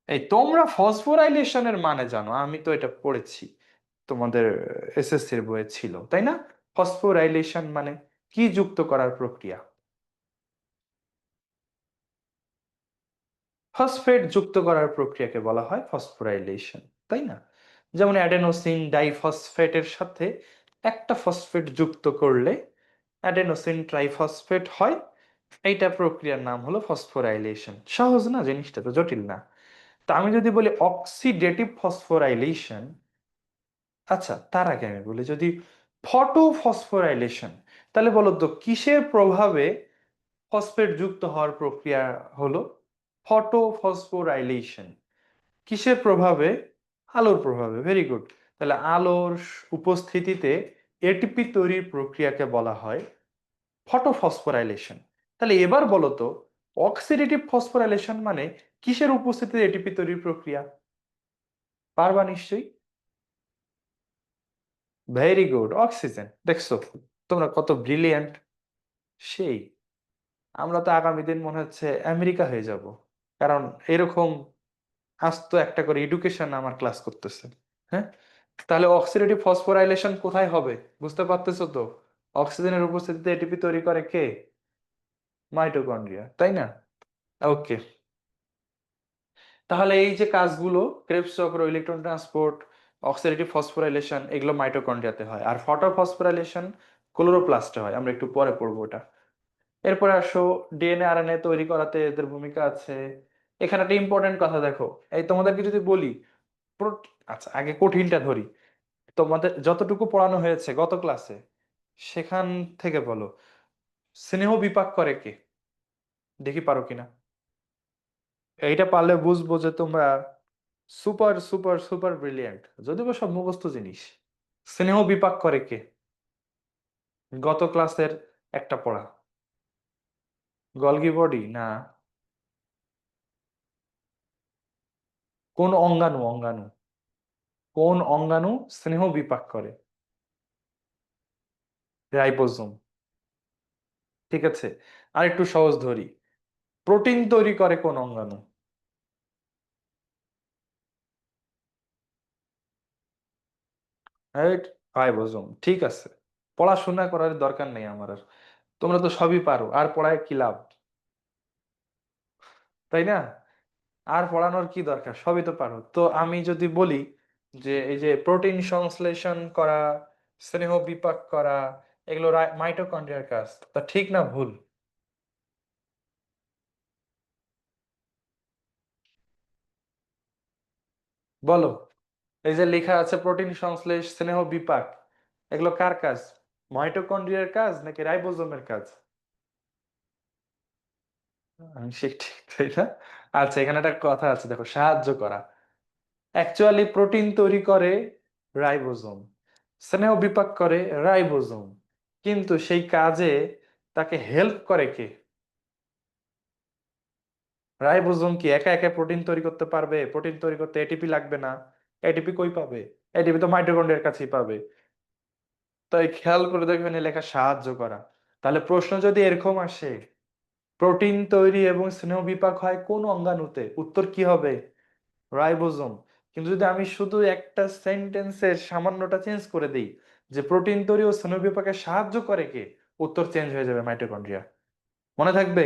Speaker 1: এই তোমরা ফসফোরাইলেশনের মানে জানো, আমি তো এটা পড়েছি, তোমাদের এসএসসির বইয়ে ছিল, তাই না? ফসফোরাইলেশন মানে কি? যুক্ত করার প্রক্রিয়া। ফসফেট যুক্ত করার প্রক্রিয়াকে বলা হয় ফসফোরাইলেশন, তাই না? যেমন অ্যাডেনোসিন ডাইফসফেটের সাথে একটা ফসফেট যুক্ত করলে অ্যাডেনোসিন ট্রাইফসফেট হয়। এইটা প্রক্রিয়ার নাম হলো ফসফোরাইলেশন। সহজ না? জিনিসটা তো জটিল না। তা আমি যদি বলি অক্সিডেটিভ ফসফোরাইলেশন, আচ্ছা তার আগে আমি বলি, যদি ফটোফসফোরাইলেশন, তাহলে বলো তো কিসের প্রভাবে ফসফেট যুক্ত হওয়ার প্রক্রিয়া হলো ফটোফসফোরাইলেশন? কিসের প্রভাবে? আলোর প্রভাবে। Very good. তাহলে আলোর উপস্থিতিতে এটিপি তৈরির প্রক্রিয়াকে বলা হয় ফটোফসফোরাইলেশন। তাহলে এবার বলো তো, অক্সিডেটিভ ফসফোরাইলেশন মানে কিসের উপস্থিতিতে এটিপি তৈরির প্রক্রিয়া? পারবা নিশ্চয়ই। Very good, oxygen. দেখছো তোমরা কত ব্রিলিয়ান্ট! সেই, আমরা তো আগামী দিন মনে হচ্ছে আমেরিকা হয়ে যাব, কারণ এরকম আস্ত একটা করে এডুকেশন আমার ক্লাস করতেছে। হ্যাঁ, তাহলে অক্সিডেটিভ ফসফোরাইলেশন কোথায় হবে? বুঝতে পারতেছো তো? অক্সিজেনের উপস্থিতিতে এটিপি তৈরি করে কে? মাইটোকন্ড্রিয়া, তাই না? ওকে। তাহলে এই যে কাজগুলো, ক্রেবস চক্র, ইলেকট্রন ট্রান্সপোর্ট, অক্সিডেটিভ ফসফোরাইলেশন, এগুলো মাইটোকন্ড্রিয়াতে হয়। আর ফটোফসফোরাইলেশন ক্লোরোপ্লাস্টে হয়, আমরা একটু পরে পড়বো ওটা। এরপরে আসো, ডিএনএ আরএনএ তৈরি করাতে এদের ভূমিকা আছে। এখানে একটা ইম্পর্টেন্ট কথা দেখো, এই তোমাদেরকে যদি বলি আচ্ছা আগে কঠিনটা ধরি, তোমাদের যতটুকু পড়ানো হয়েছে গত ক্লাসে, সেখান থেকে বলো স্নেহ বিপাক করে কে? দেখি পারো কিনা। এইটা পারলে বুঝবো যে তোমরা সুপার সুপার সুপার ব্রিলিয়ান্ট, যদিও বা সব মুখস্থ জিনিস। স্নেহ বিপাক করে কে? গত ক্লাসের একটা পড়া। গলগি বডি না। কোন অঙ্গাণু? অঙ্গাণু, কোন অঙ্গাণু স্নেহ বিপাক করে? রাইবোজোম। ঠিক আছে, আর একটু সহজ ধরি, প্রোটিন তৈরি করে কোন অঙ্গাণু? Right, ribosome. ঠিক আছে, পড়াশোনা করার দরকার নেই আমার আর, তোমরা তো সবই পারো, আর পড়ায় কি লাভ, তাই না? আর পড়ানোর কি দরকার, সবই তো পারো। তো আমি যদি বলি যে এই যে প্রোটিন সংশ্লেষণ করা, স্নেহ বিপাক করা, এগুলো মাইটোকন্ড্রিয়ার কাজ, তা ঠিক না ভুল? বলো। এই যে লেখা আছে প্রোটিন সংশ্লেষ, স্নেহ বিপাক, এগুলো কার কাজ? মাইটোকন্ড্রিয়ার কাজ নাকি রাইবোজোমের কাজ? আংশিক ঠিক, তাই না? আচ্ছা, এখানে একটা কথা আছে দেখো, সাহায্য করা। অ্যাকচুয়ালি প্রোটিন তৈরি করে রাইবোজোম, স্নেহ বিপাক করে রাইবোজোম, কিন্তু সেই কাজে তাকে হেল্প করে কে? রাইবোজোম কি একা একা প্রোটিন তৈরি করতে পারবে? প্রোটিন তৈরি করতে এটিপি লাগবে না? এটিপি কই পাবে? এটিপি তো মাইটোকন্ড্রিয়ার কাছেই পাবে। তাই খেয়াল করে দেখবেন এই লেখা সাহায্য করা। তাহলে প্রশ্ন যদি এরকম আসে, প্রোটিন তৈরি এবং স্নেহ বিপাক হয় কোন অঙ্গাণুতে, উত্তর কি হবে? রাইবোজোম। কিন্তু যদি আমি শুধু একটা সেন্টেন্সের সামান্যটা চেঞ্জ করে দিই, যে প্রোটিন তৈরি ও স্নেহ বিপাকে সাহায্য করে কে, উত্তর চেঞ্জ হয়ে যাবে মাইটোকন্ড্রিয়া। মনে থাকবে?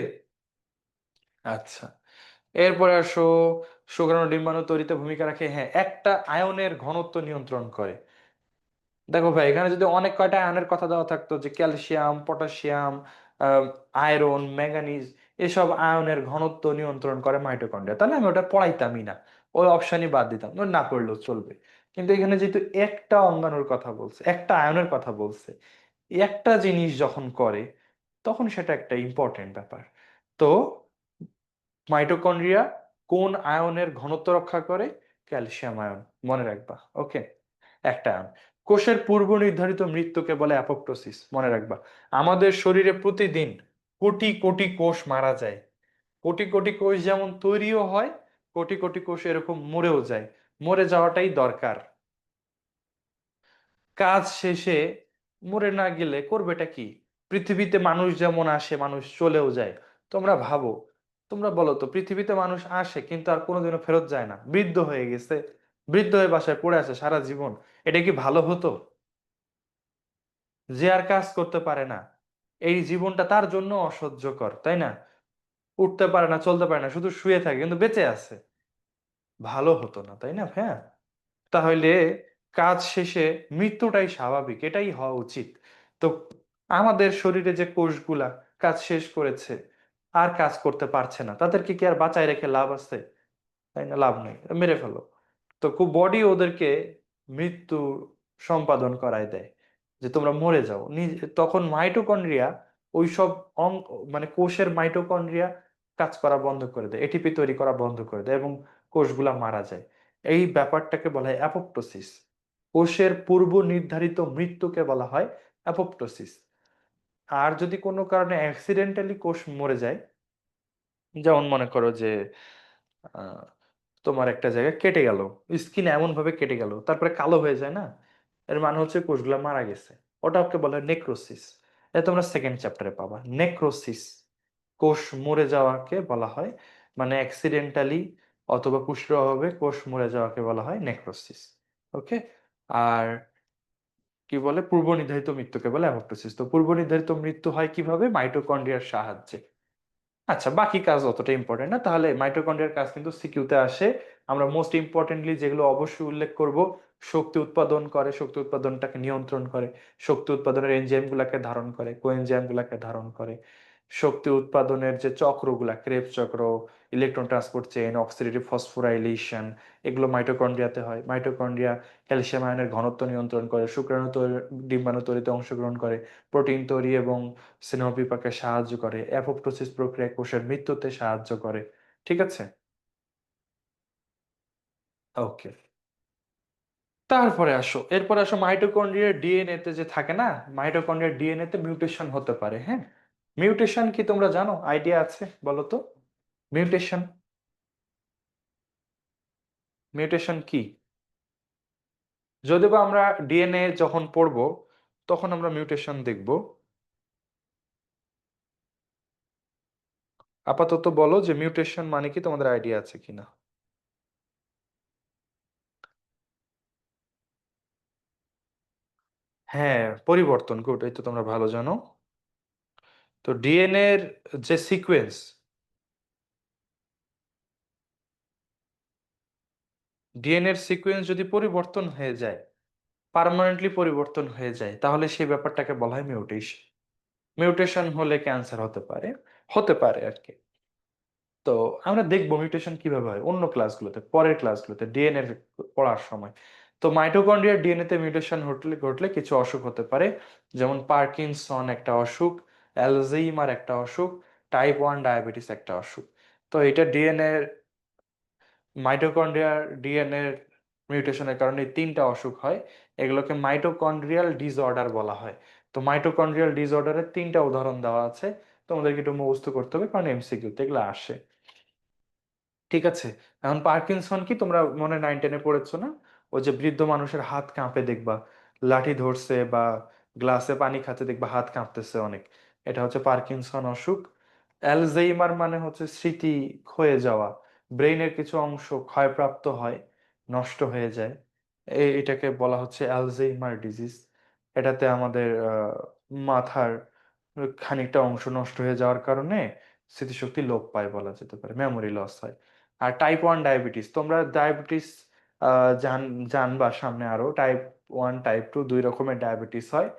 Speaker 1: আচ্ছা, এরপরে আসো, শুক্রাণু ডিম্বাণু তৈরিতে ভূমিকা রাখে, হ্যাঁ, একটা আয়নের ঘনত্ব নিয়ন্ত্রণ করে। দেখো ভাই, এখানে যদি অনেক কয়টা আয়নের কথা দেওয়া থাকতো, যে ক্যালসিয়াম, পটাশিয়াম, আয়রন, ম্যাঙ্গানিজ, এসব আয়নের ঘনত্ব নিয়ন্ত্রণ করে মাইটোকন্ড্রিয়া, তাহলে আমি ওটা পড়াইতামই না, ওই অপশনই বাদ দিতাম, ওটা না পড়লেও চলবে। কিন্তু এখানে যেহেতু একটা অঙ্গাণুর কথা বলছে, একটা আয়নের কথা বলছে, একটা জিনিস যখন করে, তখন সেটা একটা ইম্পর্টেন্ট ব্যাপার। তো মাইটোকন্ড্রিয়া কোন আয়নের ঘনত্ব রক্ষা করে? ক্যালসিয়াম আয়ন, মনে রাখবা। ওকে, একটা আয়ন। কোষের পূর্ব নির্ধারিত মৃত্যুকে বলে অ্যাপোপ্টোসিস, মনে রাখবা। আমাদের শরীরে প্রতিদিন কোটি কোটি কোষ মারা যায়। কোটি কোটি কোষ যেমন তৈরিও হয়, কোটি কোটি কোষ এরকম মরেও যায়। মরে যাওয়াটাই দরকার। কাজ শেষে মরে না গেলে করবেটা কি? পৃথিবীতে মানুষ যেমন আসে, মানুষ চলেও যায়। তোমরা ভাবো, তোমরা বলো তো, পৃথিবীতে মানুষ আসে কিন্তু আর কোনোদিনও ফেরত যায় না, বৃদ্ধ হয়ে গেছে, বৃদ্ধ হয়ে বাসায় পড়ে আছে সারা জীবন, এটা কি ভালো হতো? যে আর কাজ করতে পারে না, এই জীবনটা তার জন্য অসহ্যকর, তাই না? উঠতে পারে না, চলতে পারে না, শুধু শুয়ে থাকে কিন্তু বেঁচে আছে, ভালো হতো না, তাই না? হ্যাঁ। তাহলে কাজ শেষে মৃত্যুটাই স্বাভাবিক, এটাই হওয়া উচিত। তো আমাদের শরীরে যে কোষগুলা কাজ শেষ করেছে, আর কাজ করতে পারছে না, তাদেরকে কি আর বাঁচায় রেখে লাভ আছে? তাই না? লাভ নেই, মেরে ফেলো। তো খুব বডি ওদেরকে মৃত্যু সম্পাদন করায় দেয়, যে তোমরা মরে যাও তখন মাইটোকন্ড্রিয়া ওইসব অং মানে কোষের মাইটোকন্ড্রিয়া কাজ করা বন্ধ করে দেয়, এটিপি তৈরি করা বন্ধ করে দেয়, এবং কোষগুলা মারা যায়। এই ব্যাপারটাকে বলা হয় অ্যাপোপ্টোসিস। কোষের পূর্ব নির্ধারিত মৃত্যুকে বলা হয় অ্যাপোপ্টোসিস। আর যদি কোনো কারণে অ্যাক্সিডেন্টালি কোষ মরে যায়, যেমন মনে করো যে আহ, তোমার একটা জায়গায় কেটে গেল, স্কিন এমন ভাবে কেটে গেল, তারপরে কালো হয়ে যায় না, এর মানে হচ্ছে কোষগুলা মারা গেছে। ওটাকে বলে নেক্রোসিস। এটা তোমরা সেকেন্ড চ্যাপ্টারে পাবা, নেক্রোসিস। কোষ মরে যাওয়াকে বলা হয়, মানে অ্যাক্সিডেন্টালি অথবা পুষ্টির অভাবে কোষ মরে যাওয়াকে বলা হয় নেক্রোসিস। ওকে। আর কি বলে, পূর্ব নির্ধারিত মৃত্যুকে বলে অ্যাপোপ্টোসিস। তো পূর্ব নির্ধারিত মৃত্যু হয় কিভাবে? মাইটোকন্ড্রিয়ার সাহায্যে। আচ্ছা, বাকি কাজ অতটা ইম্পর্টেন্ট না। তাহলে মাইটোকন্ড্রিয়ার কাজ কিন্তু সিকিউতে আসে। আমরা মোস্ট ইম্পর্টেন্টলি যেগুলো অবশ্যই উল্লেখ করব: শক্তি উৎপাদন করে, শক্তি উৎপাদনটাকে নিয়ন্ত্রণ করে, শক্তি উৎপাদনের এনজাইম গুলাকে ধারণ করে, কোএনজাইম গুলাকে ধারণ করে, শক্তি উৎপাদনের যে চক্রগুলা, ক্রেবস চক্র, electron transport chain, oxidative phosphorylation, এগুলো মাইটোকন্ড্রিয়াতে হয়। মাইটোকন্ড্রিয়া ক্যালসিয়াম আয়নের ঘনত্ব নিয়ন্ত্রণ করে, শুক্রাণু তৈরি, ডিম্বাণু তৈরিতে অংশগ্রহণ করে, প্রোটিন তৈরি এবং স্নেহ বিপাকে সাহায্য করে, অ্যাপোপ্টোসিস প্রক্রিয়া কোষের মৃত্যুতে সাহায্য করে। ঠিক আছে। ওকে, তারপরে আসো, এরপরে আসো মাইটোকন্ড্রিয়ার ডিএনএ তে যে থাকে না, মাইটোকন্ড্রিয়ার ডিএনএ তে মিউটেশন হতে পারে। হ্যাঁ, মিউটেশন কি তোমরা জানো? আইডিয়া আছে? বলো তো, মিউটেশন, মিউটেশন কি? যদিও বা আমরা ডিএনএ যখন পড়বো তখন আমরা মিউটেশন দেখব। আপাতত বলো যে মিউটেশন মানে কি, তোমাদের আইডিয়া আছে কিনা? হ্যাঁ, পরিবর্তন, গুড, এই তো তোমরা ভালো জানো। তো ডিএনএ এর যে সিকোয়েন্স, ডিএনএ এর সিকোয়েন্স যদি পরিবর্তন হয়ে যায়, পার্মানেন্টলি পরিবর্তন হয়ে যায়, তাহলে সেই ব্যাপারটাকে বলা হয় মিউটেশন। মিউটেশন হলে ক্যান্সার হতে পারে, হতে পারে আর কি। তো আমরা দেখবো মিউটেশন কিভাবে হয় অন্য ক্লাসগুলোতে, পরের ক্লাসগুলোতে ডিএনএ পড়ার সময়। তো মাইটোকন্ড্রিয়ার ডিএনএ তে মিউটেশন ঘটলে ঘটলে কিছু অসুখ হতে পারে, যেমন পার্কিনসন একটা অসুখ, অ্যালঝেইমার একটা অসুখ, টাইপ 1 ডায়াবেটিস একটা অসুখ। তো এটা মাইটোকন্ড্রিয়ার ডিএনএ মিউটেশনের কারণে এই তিনটা অসুখ হয়। এগুলোকে মাইটোকন্ড্রিয়াল ডিসঅর্ডার বলা হয়। তো মাইটোকন্ড্রিয়াল ডিসঅর্ডারের তিনটা উদাহরণ দেওয়া আছে, তোমাদেরকে একটু মুখস্থ করতে হবে কারণ এমসিকিউতে এগুলো আসে। ঠিক আছে, এখন পার্কিনসন কি তোমরা মনে 9-10-এ পড়েছো না? ওই যে বৃদ্ধ মানুষের হাত কাঁপে দেখবা, লাঠি ধরছে বা গ্লাসে পানি খাচ্ছে দেখবা হাত কাঁপতেছে অনেক, এটা হচ্ছে পার্কিনসন অসুখ। অ্যালঝেইমার মানে হচ্ছে স্মৃতি ক্ষয়ে যাওয়া, ব্রেইনের কিছু অংশ ক্ষয়প্রাপ্ত হয়, নষ্ট হয়ে যায়, এটাকে বলা হচ্ছে অ্যালঝেইমার ডিজিজ। এটাতে আমাদের মাথার খানিকটা অংশ নষ্ট হয়ে যাওয়ার কারণে স্মৃতিশক্তি লোপ পায় বলা যেতে পারে, মেমোরি লস হয়। আর টাইপ 1 ডায়াবেটিস, তোমরা ডায়াবেটিস জান জানবা সামনে আরো। টাইপ 1 টাইপ 2 দুই রকমের ডায়াবেটিস হয়।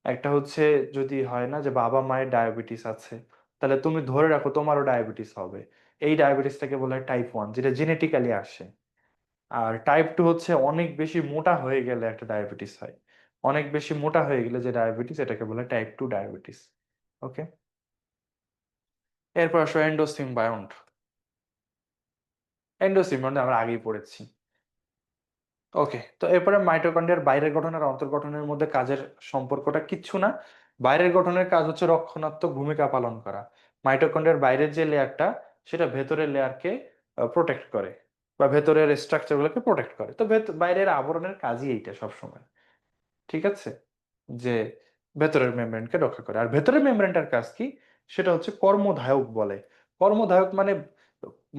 Speaker 1: একটা হচ্ছে যদি হয় না যে বাবা মায়ের ডায়াবেটিস আছে, তাহলে তুমি ধরে রাখো তোমারও ডায়াবেটিস হবে, এই ডায়াবেটিসটাকে বলা হয় টাইপ 1, যেটা জেনেটিক্যালি আসে। আর টাইপ 2 হচ্ছে অনেক বেশি মোটা হয়ে গেলে একটা ডায়াবেটিস হয়, অনেক বেশি মোটা হয়ে গেলে যে ডায়াবেটিস, এটাকে বলে টাইপ 2 ডায়াবেটিস। ওকে, এরপর আসো এন্ডোসিম্বায়ন্ট। এন্ডোসিম্বায়ন্ট আমরা আগেই পড়েছি। ওকে, তো এরপরে মাইটোকন্ড্রিয়ার বাইরের গঠন আর অন্তর্গঠনের মধ্যে কাজের সম্পর্কটা কিচ্ছু না। বাইরের গঠনের কাজ হচ্ছে রক্ষণাত্মক ভূমিকা পালন করা। মাইটোকন্ড্রিয়ার বাইরের যে লেয়ারটা, সেটা ভেতরের লেয়ারকে প্রোটেক্ট করে বা ভেতরের স্ট্রাকচারগুলোকে প্রোটেক্ট করে। তো বাইরের আবরণের কাজই এইটা সবসময়। ঠিক আছে, যে ভেতরের মেমব্রেনকে রক্ষা করে। আর ভেতরের মেমব্রেনটার কাজ কি, সেটা হচ্ছে কর্মধায়ক বলে। কর্মধায়ক মানে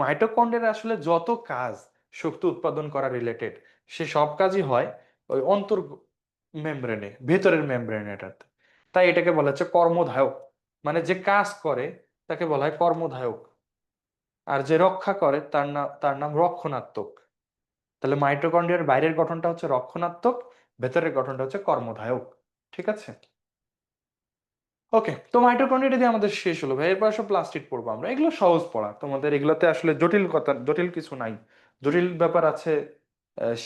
Speaker 1: মাইটোকন্ড্রিয়ার আসলে যত কাজ শক্তি উৎপাদন করা রিলেটেড, সে সব কাজই হয় ওই অন্তর মেমব্রেনে, ভেতরের মেমব্রেনেটাতে। তাই এটাকে বলা হচ্ছে কর্মধায়ক, মানে যে কাজ করে তাকে বলা হয় কর্মধায়ক, আর যে রক্ষা করে তার নাম রক্ষণাত্মক। তাহলে মাইটোকন্ড্রিয়ার বাইরের গঠনটা হচ্ছে রক্ষণাত্মক, ভেতরের গঠনটা হচ্ছে কর্মধায়ক। ঠিক আছে, ওকে। তো মাইটোকন্ড্রিয়া দিয়ে আমাদের শেষ হলো ভাই, এরপর সব প্লাস্টিড পড়বো আমরা। এগুলো সহজ পড়া, তোমাদের এগুলোতে আসলে জটিল কথা, জটিল কিছু নাই। জটিল ব্যাপার আছে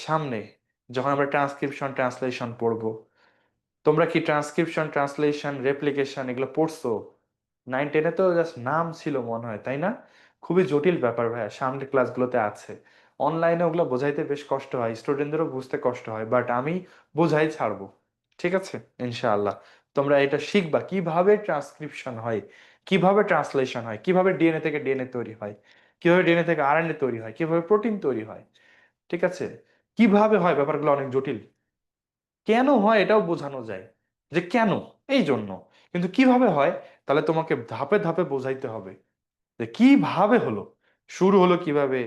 Speaker 1: সামনে, যখন আমরা ট্রান্সক্রিপশন ট্রান্সলেশন পড়বো। তোমরা কি ট্রান্সক্রিপশন ট্রান্সলেশন রেপ্লিকেশন এগুলো পড়ছো? 9-10-এ তো জাস্ট নাম ছিল মনে হয়, তাই না? খুবই জটিল ব্যাপার ভাইয়া, সামনের ক্লাসগুলোতে আছে। অনলাইনে ওগুলো বোঝাইতে বেশ কষ্ট হয়, স্টুডেন্টদেরও বুঝতে কষ্ট হয়, বাট আমি বোঝাই ছাড়বো। ঠিক আছে, ইনশাআল্লাহ। তোমরা এটা শিখবা কিভাবে ট্রান্সক্রিপশন হয়, কিভাবে ট্রান্সলেশন হয়, কিভাবে ডিএনএ থেকে ডিএনএ তৈরি হয়, কিভাবে ডিএনএ থেকে আরএনএ তৈরি হয়, কিভাবে প্রোটিন তৈরি হয়। ঠিক আছে, কিভাবে হয় ব্যাপারগুলো অনেক জটিল। কেন হয় এটাও বোঝানো যায়, যে কেন, এই জন্য। কিন্তু কিভাবে হয়, তাহলে তোমাকে ধাপে ধাপে বোঝাইতে হবে যে কিভাবে হলো, শুরু হলো কিভাবে,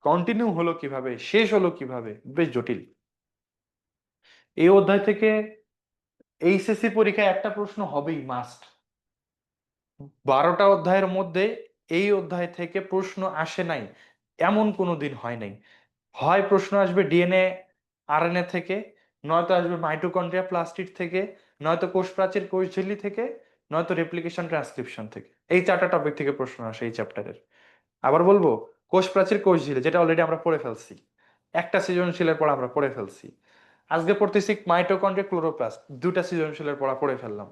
Speaker 1: কন্টিনিউ হলো কিভাবে, শেষ হলো কিভাবে, বেশ জটিল। এই অধ্যায় থেকে এইচএসসি পরীক্ষায় একটা প্রশ্ন হবেই মাস্ট। 12টা অধ্যায়ের মধ্যে এই অধ্যায় থেকে প্রশ্ন আসে নাই এমন কোনো দিন হয় নাই। হয় প্রশ্ন আসবে ডিএনএ আরএনএ থেকে, নয়তো আসবে মাইটোকন্ড্রিয়া প্লাস্টিড থেকে, নয়তো কোষ প্রাচীর কোষঝিল্লি থেকে, নয়তো রেপ্লিকেশন ট্রান্সক্রিপশন থেকে। এই 4টা টপিক থেকে প্রশ্ন আসে এই চ্যাপ্টারের। আবার বলবো, কোষ প্রাচীর কোষঝিল্লি যেটা অলরেডি আমরা পড়ে ফেলছি, একটা সৃজনশীলের পড়া আমরা পড়ে ফেলছি। আজকে পড়তেছি মাইটোকন্ড্রিয়া ক্লোরোপ্লাস্ট, 2টা সৃজনশীলের পড়া পড়ে ফেললাম।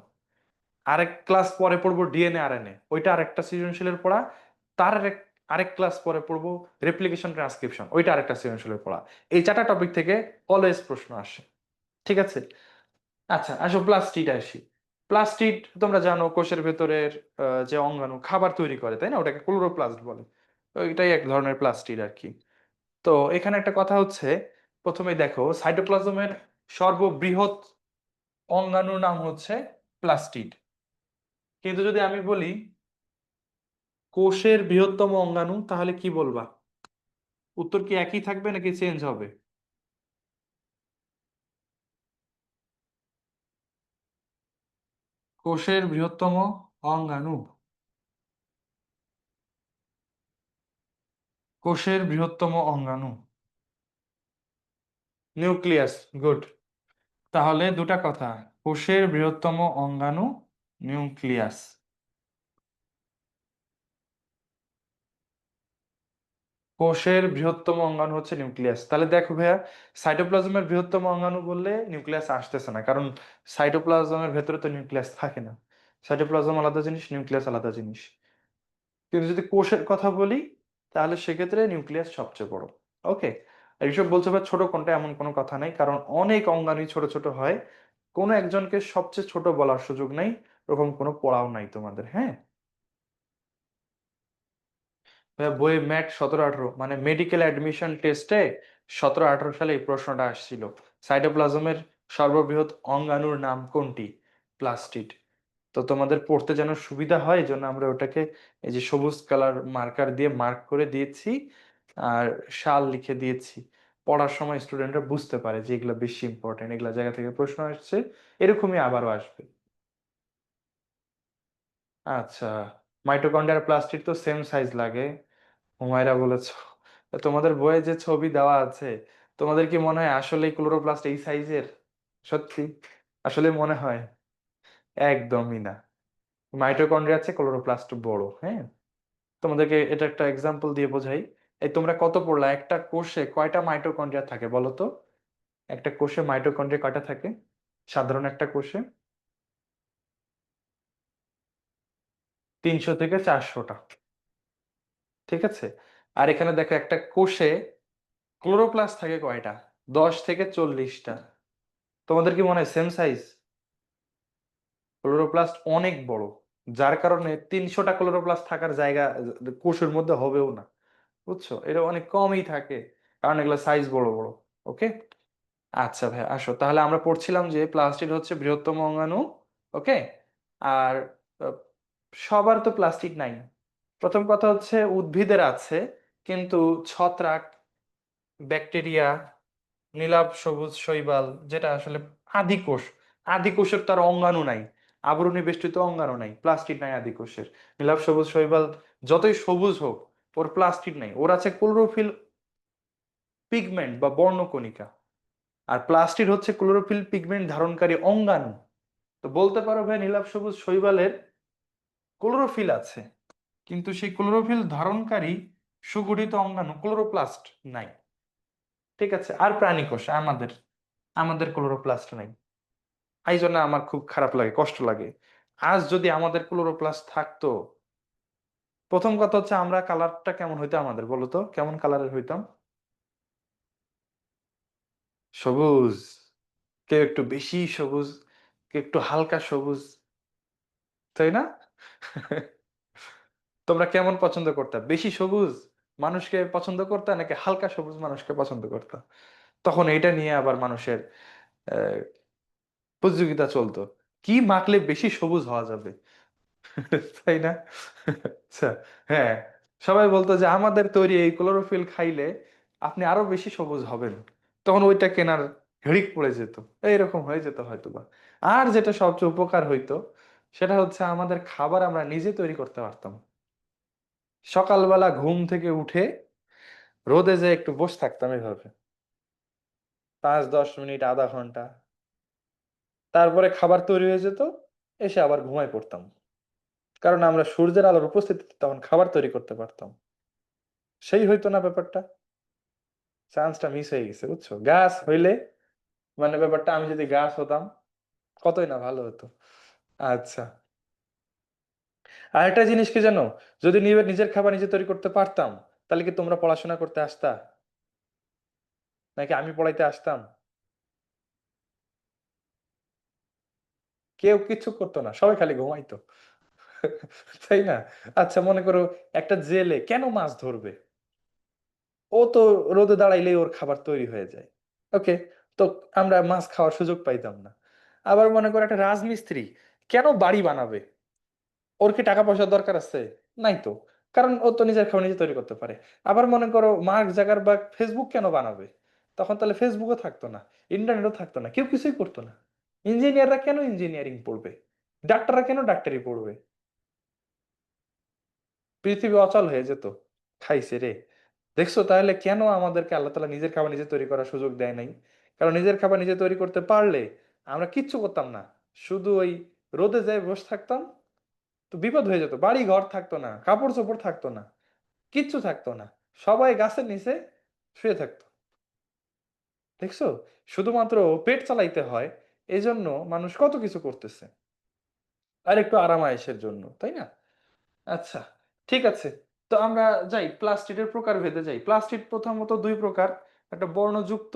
Speaker 1: আরেক ক্লাস পরে পড়বো ডিএনএ আরএনএ, ওইটা আরেকটা সৃজনশীলের পড়া। তার আরেক ক্লাস পরে পড়বো রেপ্লিকেশন ট্রান্সক্রিপশন, ওইটা আরেকটা সৃজনশীলের পড়া। এই 4টা টপিক থেকে অলওয়েজ প্রশ্ন আসে। ঠিক আছে, আচ্ছা আসো প্লাস্টিড আসি। প্লাস্টিড তোমরা জানো কোষের ভেতরের যে অঙ্গাণু খাবার তৈরি করে, তাই না? ওটাকে ক্লোরোপ্লাস্ট বলে। তো এটাই এক ধরনের প্লাস্টিড আর কি। তো এখানে একটা কথা হচ্ছে, প্রথমে দেখো সাইটোপ্লাজমের সর্ববৃহৎ অঙ্গাণুর নাম হচ্ছে প্লাস্টিড। কিন্তু যদি আমি বলি কোষের বৃহত্তম অঙ্গাণু, তাহলে কি বলবা? উত্তর কি একই থাকবে নাকি চেঞ্জ হবে? কোষের বৃহত্তম অঙ্গাণু, কোষের বৃহত্তম অঙ্গাণু নিউক্লিয়াস। গুড। তাহলে দুটা কথা, কোষের বৃহত্তম অঙ্গাণু নিউক্লিয়াস। কোষের বৃহত্তম অঙ্গাণু হচ্ছে নিউক্লিয়াস। তাহলে দেখো ভাইয়া, সাইটোপ্লাজমের বৃহত্তম অঙ্গাণু বললে নিউক্লিয়াস আসতেছে না, কারণ সাইটোপ্লাজমের ভেতরে তো নিউক্লিয়াস থাকে না। সাইটোপ্লাজম আলাদা জিনিস, নিউক্লিয়াস আলাদা জিনিস। কিন্তু যদি কোষের কথা বলি, তাহলে সেক্ষেত্রে নিউক্লিয়াস সবচেয়ে বড়। ওকে। এইসব বলছে ভাই ছোট কোনটা, এমন কোনো কথা নাই, কারণ অনেক অঙ্গাণু ছোট ছোট হয়। কোনো একজনকে সবচেয়ে ছোট বলার সুযোগ নেই, ওরকম কোনো পড়াও নাই তোমাদের, হ্যাঁ। ভাইয়া বইয়ে ম্যাট 17-18 মানে মেডিকেল অ্যাডমিশন টেস্টে 17-18 সালে এই প্রশ্নটা আসছিল। সাইটোপ্লাজমের সর্ববৃহৎ অঙ্গাণুর নাম কোনটি? প্লাস্টিড। তো তোমাদের পড়তে যেন সুবিধা হয়, এই জন্য আমরা ওটাকে এই যে সবুজ কালার মার্কার দিয়ে মার্ক করে দিয়েছি, আর সাল লিখে দিয়েছি। পড়ার সময় স্টুডেন্টরা বুঝতে পারে যে এগুলো বেশি ইম্পর্টেন্ট, এগুলা জায়গা থেকে প্রশ্ন আসছে, এরকমই আবারও আসবে। আচ্ছা, মাইটোকন্ড্রিয়া আর প্লাস্টিড তো সেম সাইজ লাগে, হুমায়রা বলেছো। তা তোমাদের বইয়ে যে ছবি দেওয়া আছে, তোমাদের কি মনে হয় আসলে ক্লোরোপ্লাস্ট এই সাইজের? সত্যি? আসলে মনে হয়? একদমই না। মাইটোকন্ড্রিয়ার চেয়ে ক্লোরোপ্লাস্ট বড়, হ্যাঁ। তোমাদেরকে এটা একটা এক্সাম্পল দিয়ে বোঝাই। এই তোমরা কত পড়লা, একটা কোষে কয়টা মাইটোকন্ড্রিয়া থাকে বলো তো? একটা কোষে মাইটোকন্ড্রিয়া কয়টা থাকে সাধারণ একটা কোষে? 300 থেকে 400টা। ঠিক আছে। আর এখানে দেখো একটা কোষে ক্লোরোপ্লাস্ট থাকে কয়টা? 10 থেকে 40টা। তোমাদের কি মনে হয় সেম সাইজ? ক্লোরোপ্লাস্ট অনেক বড়, যার কারণে 300টা ক্লোরোপ্লাস্ট থাকার জায়গা কোষের মধ্যে হবেও না। বুঝছো, এটা অনেক কমই থাকে, কারণ এগুলো সাইজ বড় বড়। ওকে। আচ্ছা ভাই, আসো তাহলে আমরা পড়ছিলাম যে প্লাস্টিড হচ্ছে বৃহত্তম অঙ্গাণু। ওকে। আর আহ, সবার তো প্লাস্টিড নাই। প্রথম কথা হচ্ছে উদ্ভিদের আছে, কিন্তু ছত্রাক, ব্যাকটেরিয়া, নীলাভ সবুজ শৈবাল, যেটা আসলে আদিকোষ, আদিকোষের তার অঙ্গাণু নাই, আবরণী বেষ্টিত অঙ্গাণু নাই, প্লাস্টিড নাই আদিকোষের। নীলাভ সবুজ শৈবাল যতই সবুজ হোক, ওর প্লাস্টিড নাই, ওর আছে ক্লোরোফিল পিগমেন্ট বা বর্ণকণিকা। আর প্লাস্টিড হচ্ছে ক্লোরোফিল পিগমেন্ট ধারণকারী অঙ্গাণু। তো বলতে পারো ভাই নীলাভ সবুজ শৈবালের ক্লোরোফিল আছে, কিন্তু সেই ক্লোরোফিল ধারণকারী সুগঠিত অঙ্গাণু ক্লোরোপ্লাস্ট নাই। ঠিক আছে। আর প্রাণী কোষ আমাদের, আমাদের ক্লোরোপ্লাস্ট নাই। এই জন্য আমার খুব খারাপ লাগে, কষ্ট লাগে। আজ যদি আমাদের ক্লোরোপ্লাস্ট থাকতো, প্রথম কথা হচ্ছে আমরা কালারটা কেমন হইতো আমাদের, বলো তো কেমন কালারের হইতাম? সবুজ। কেউ একটু বেশি সবুজ, কেউ একটু হালকা সবুজ, তাই না? তোমরা কেমন পছন্দ করতা, বেশি সবুজ মানুষকে পছন্দ করতা নাকি হালকা সবুজ মানুষকে পছন্দ করতা? তখন এটা নিয়ে আবার মানুষের আহ প্রতিযোগিতা চলতো, কি মাখলে বেশি সবুজ হওয়া যাবে। তাই না? আচ্ছা। হ্যাঁ, সবাই বলতো যে আমাদের তৈরি এই ক্লোরোফিল খাইলে আপনি আরো বেশি সবুজ হবেন। তখন ওইটা কেনার হিড়িক পড়ে যেত, এইরকম হয়ে যেত হয়তোবা। আর যেটা সবচেয়ে উপকার হইতো, সেটা হচ্ছে আমাদের খাবার আমরা নিজে তৈরি করতে পারতাম। সকালবেলা ঘুম থেকে উঠে রোদে যে একটু বসে থাকতাম এভাবে, 5-10 মিনিট, আধা ঘন্টা, তারপরে খাবার তৈরি হয়ে যেত, এসে আবার ঘুমায় পড়তাম। কারণ আমরা সূর্যের আলোর উপস্থিতিতে তখন খাবার তৈরি করতে পারতাম। সেই হইতো না ব্যাপারটা? চান্সটা মিস হয়ে গেছে, বুঝছো? গাছ হইলে মানে ব্যাপারটা, আমি যদি গাছ হতাম কতই না ভালো হতো। আচ্ছা। আর একটা জিনিস কি জানো, যদি নিজের খাবার নিজে তৈরি করতে পারতাম, তাহলে কি তোমরা পড়াশোনা করতে আসতা নাকি আমি পড়াইতে আসতাম? কেউ কিচ্ছু করতো না, সবাই খালি ঘুমাইতো। তাই না? আচ্ছা, মনে করো একটা জেলে কেন মাছ ধরবে? ও তো রোদে দাঁড়াইলেই ওর খাবার তৈরি হয়ে যায়। ওকে। তো আমরা মাছ খাওয়ার সুযোগ পাইতাম না। আবার মনে করো একটা রাজমিস্ত্রি কেন বাড়ি বানাবে? ওর কি টাকা পয়সার দরকার আছে? নাই তো। কারণ ও তো নিজের খাবার নিজে তৈরি করতে পারে। আবার মনে করো মার্ক জাকারবার্গ ফেসবুক কেন বানাবে? তখন তাহলে ফেসবুকও থাকতো না, ইন্টারনেটও থাকতো না, কেউ কিছুই করতো না। ইঞ্জিনিয়াররা কেন ইঞ্জিনিয়ারিং পড়বে? ডাক্তাররা কেন ডাক্তারি পড়বে? পৃথিবী অচল হয়ে যেত। খাইছে রে। দেখছো তাহলে কেন আমাদেরকে আল্লাহ তাআলা নিজের খাবার নিজে তৈরি করার সুযোগ দেয় নাই? কারণ নিজের খাবার নিজে তৈরি করতে পারলে আমরা কিচ্ছু করতাম না, শুধু ওই রোদে যায় বসে থাকতাম। তো বিপদ হয়ে যেত, বাড়ি ঘর থাকতো না, কাপড় চোপড় থাকতো না, কিচ্ছু থাকতো না। সবাই গাছের নিচে শুয়ে থাকতো। দেখছো, শুধুমাত্র পেট চালাইতে হয় এই জন্য মানুষ কত কিছু করতেছে, আর একটু আরামায়েশের জন্য, তাই না? আচ্ছা, ঠিক আছে। তো আমরা যাই প্লাস্টিডের প্রকার ভেদে যাই। প্লাস্টিড প্রথমত দুই প্রকার, একটা বর্ণযুক্ত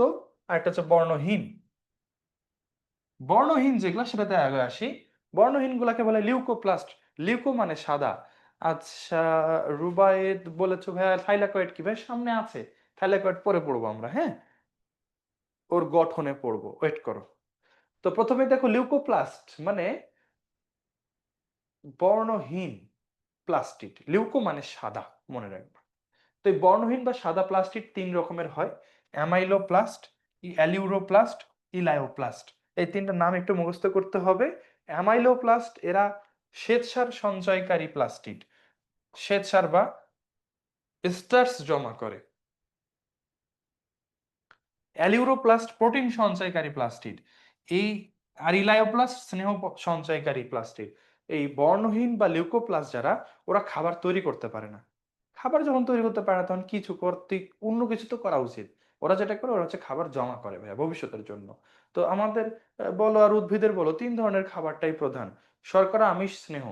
Speaker 1: আর একটা হচ্ছে বর্ণহীন। বর্ণহীন যেগুলা সেটাতে আগে আসি। বর্ণহীন গুলাকে বলে লিউকোপ্লাস্ট। লিউকো মানে সাদা। আচ্ছা, রুবায়েত বলেছো ভাইয়া থাইলাকয়েড কি? ভাই সামনে আছে, থাইলাকয়েড পরে পড়বো আমরা, হ্যাঁ, ওর গঠনে পড়বো, ওয়েট করো। তো প্রথমে দেখো লিউকোপ্লাস্ট মানে বর্ণহীন প্লাস্টিড, লিউকো মানে সাদা, মনে রাখবা। তো এই বর্ণহীন বা সাদা প্লাস্টিড তিন রকমের হয়: অ্যামাইলোপ্লাস্ট, অ্যালিউরোপ্লাস্ট, ইলায়োপ্লাস্ট। এই তিনটা নাম একটু মুখস্থ করতে হবে। অ্যামাইলোপ্লাস্ট এরা শ্বেতসার সঞ্চয়কারী প্লাস্টিড, শ্বেতসার বা স্টার্চ জমা করে। অ্যালিউরোপ্লাস্ট প্রোটিন সঞ্চয়কারী প্লাস্টিড, এই আর ইলায়োপ্লাস্ট স্নেহ সঞ্চয়কারী প্লাস্টিড। এই বর্ণহীন বা লিউকোপ্লাস্ট যারা, ওরা খাবার তৈরি করতে পারে না। খাবার যখন তৈরি করতে পারে না তখন কিছু করতে, অন্য কিছু তো করা উচিত। ওরা যেটা করে ওরা হচ্ছে খাবার জমা করে ভাইয়া ভবিষ্যতের জন্য। তো আমাদের বলো আর উদ্ভিদের বলো, তিন ধরনের খাবারটাই প্রধান: শর্করা, আমিষ, স্নেহ,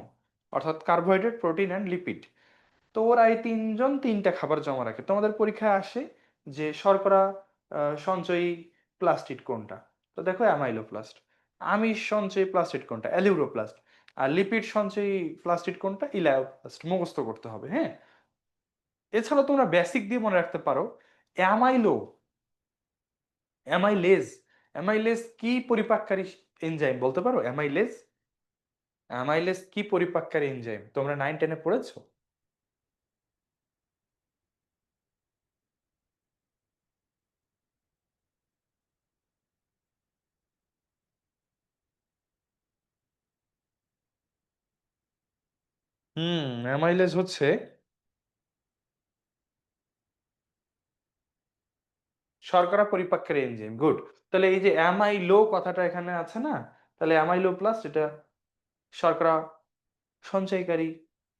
Speaker 1: অর্থাৎ কার্বোহাইড্রেট, প্রোটিন অ্যান্ড লিপিড। তো ওরা এই তিনজন তিনটা খাবার জমা রাখে। তোমাদের পরীক্ষায় আসে যে শর্করা সঞ্চয়ী প্লাস্টিড কোনটা, তো দেখো অ্যামাইলোপ্লাস্ট। আমিষ সঞ্চয়ী প্লাস্টিড কোনটা, অ্যালিউরোপ্লাস্ট। আর লিপিড সঞ্চয়ী প্লাস্টিড কোনটা, ইলায়োপ্লাস্ট। মুখস্থ করতে হবে, হ্যাঁ। এছাড়া তোমরা বেসিক দিয়ে মনে রাখতে পারো অ্যামাইলো, অ্যামাইলেজ। অ্যামাইলেজ কি পরিপাককারী এনজাইম বলতে পারো? অ্যামাইলেজ, অ্যামাইলেজ কি পরিপাককারী এনজাইম তোমরা 9-10-এ পড়েছো? অ্যামাইলেজ হচ্ছে শর্করা পরিপাকের এনজাইম। গুড। তাহলে এই যে অ্যামাইলো কথাটা এখানে আছে না, তাহলে অ্যামাইলো প্লাস এটা শর্করা সঞ্চয়কারী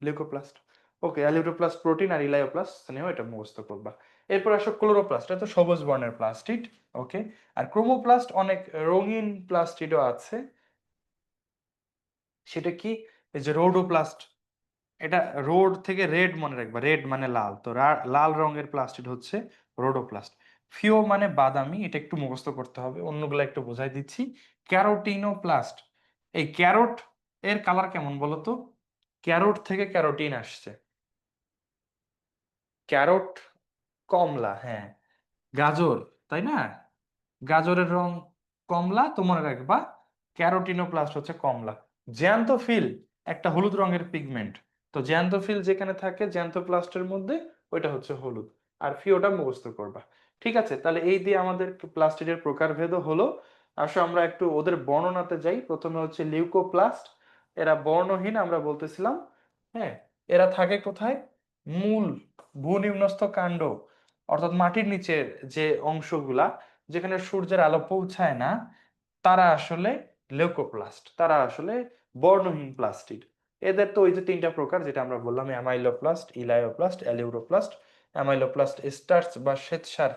Speaker 1: লিউকোপ্লাস্ট। ওকে, অ্যালিউরোপ্লাস্ট প্রোটিন আর ইলায়োপ্লাস্ট স্নেহ, এটা মুখস্থ করবা। এরপর আসো ক্লোরোপ্লাস্ট, এটা তো সবুজ বর্ণের প্লাস্টিড। ওকে। আর ক্রোমোপ্লাস্ট অনেক রঙিন প্লাস্টিডও আছে। সেটা কি? এই যে রোডোপ্লাস্ট, এটা রোড থেকে রেড মনে রাখবা, রেড মানে লাল, তো লাল রঙের প্লাস্টিড হচ্ছে রোডোপ্লাস্ট। ফিও মানে বাদামি, এটা একটু মুখস্থ করতে হবে, অন্যগুলো একটু বোঝাই দিচ্ছি। ক্যারোটিনোপ্লাস্ট, এই ক্যারোট এর কালার কেমন বলো তো? ক্যারোট থেকে ক্যারোটিন আসছে। ক্যারোট কমলা, হ্যাঁ। গাজর, তাই না? গাজরের রং কমলা, তো মনে রাখবা ক্যারোটিনোপ্লাস্ট হচ্ছে কমলা। জ্যান্থোফিল একটা হলুদ রঙের পিগমেন্ট, তো জ্যান্থোফিল যেখানে থাকে জ্যান্থোপ্লাস্টের মধ্যে, ওইটা হচ্ছে হলুদ। আর ফিওটা মুখস্থ করবা। ঠিক আছে, তাহলে এই দিয়ে আমাদের প্লাস্টিডের প্রকারভেদও হলো। আসো আমরা একটু ওদের বর্ণনাতে যাই। প্রথমে হচ্ছে লিউকোপ্লাস্ট, এরা বর্ণহীন আমরা বলতেছিলাম, হ্যাঁ। এরা থাকে কোথায়? মূল ভূনিম্নস্থ কাণ্ড, অর্থাৎ মাটির নিচের যে অংশগুলা, যেখানে সূর্যের আলো পৌঁছায় না, তারা আসলে লিউকোপ্লাস্ট, তারা আসলে বর্ণহীন প্লাস্টিড। এদের তো ওই যে তিনটা প্রকার যেটা আমরা বললাম, amyloplast, elaioplast, aleuroplast. Amyloplast starch বা শ্বেতসার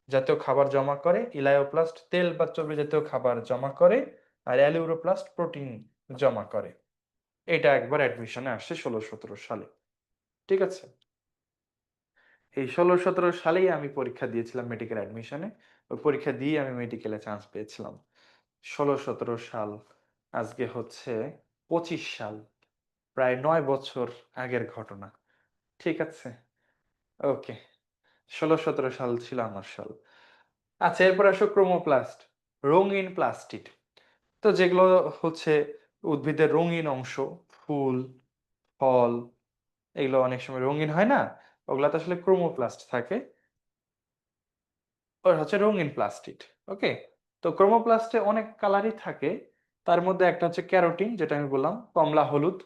Speaker 1: জাতীয় খাবার জমা করে, ইলায়োপ্লাস্ট তেল বা চর্বি জাতীয় খাবার জমা করে, আর অ্যালিউরোপ্লাস্ট প্রোটিন জমা করে। এটা একবার অ্যাডমিশনে আসছে 16-17 সালে। ঠিক আছে, এই 16-17 সালেই আমি পরীক্ষা দিয়েছিলাম মেডিকেল অ্যাডমিশনে। ওই পরীক্ষা দিয়ে আমি মেডিকেলে চান্স পেয়েছিলাম। 16-17 সাল, আজকে হচ্ছে 25 সাল, প্রায় 9 বছর আগের ঘটনা। ঠিক আছে, ওকে। 16-17 সাল ছিল আমার সাল। আচ্ছা, এরপর আসো ক্রোমোপ্লাস্ট, রঙিন প্লাস্টিড। তো যেগুলো হচ্ছে উদ্ভিদের রঙিন অংশ, ফুল, ফল, এগুলো অনেক সময় রঙিন হয় না, ওগুলাতে আসলে ক্রোমোপ্লাস্ট থাকে। ওর হচ্ছে রঙিন প্লাস্টিড। ওকে। তো ক্রোমোপ্লাস্টে অনেক কালারই থাকে, তার মধ্যে একটা হচ্ছে ক্যারোটিন, যেটা আমি বললাম কমলা হলুদ,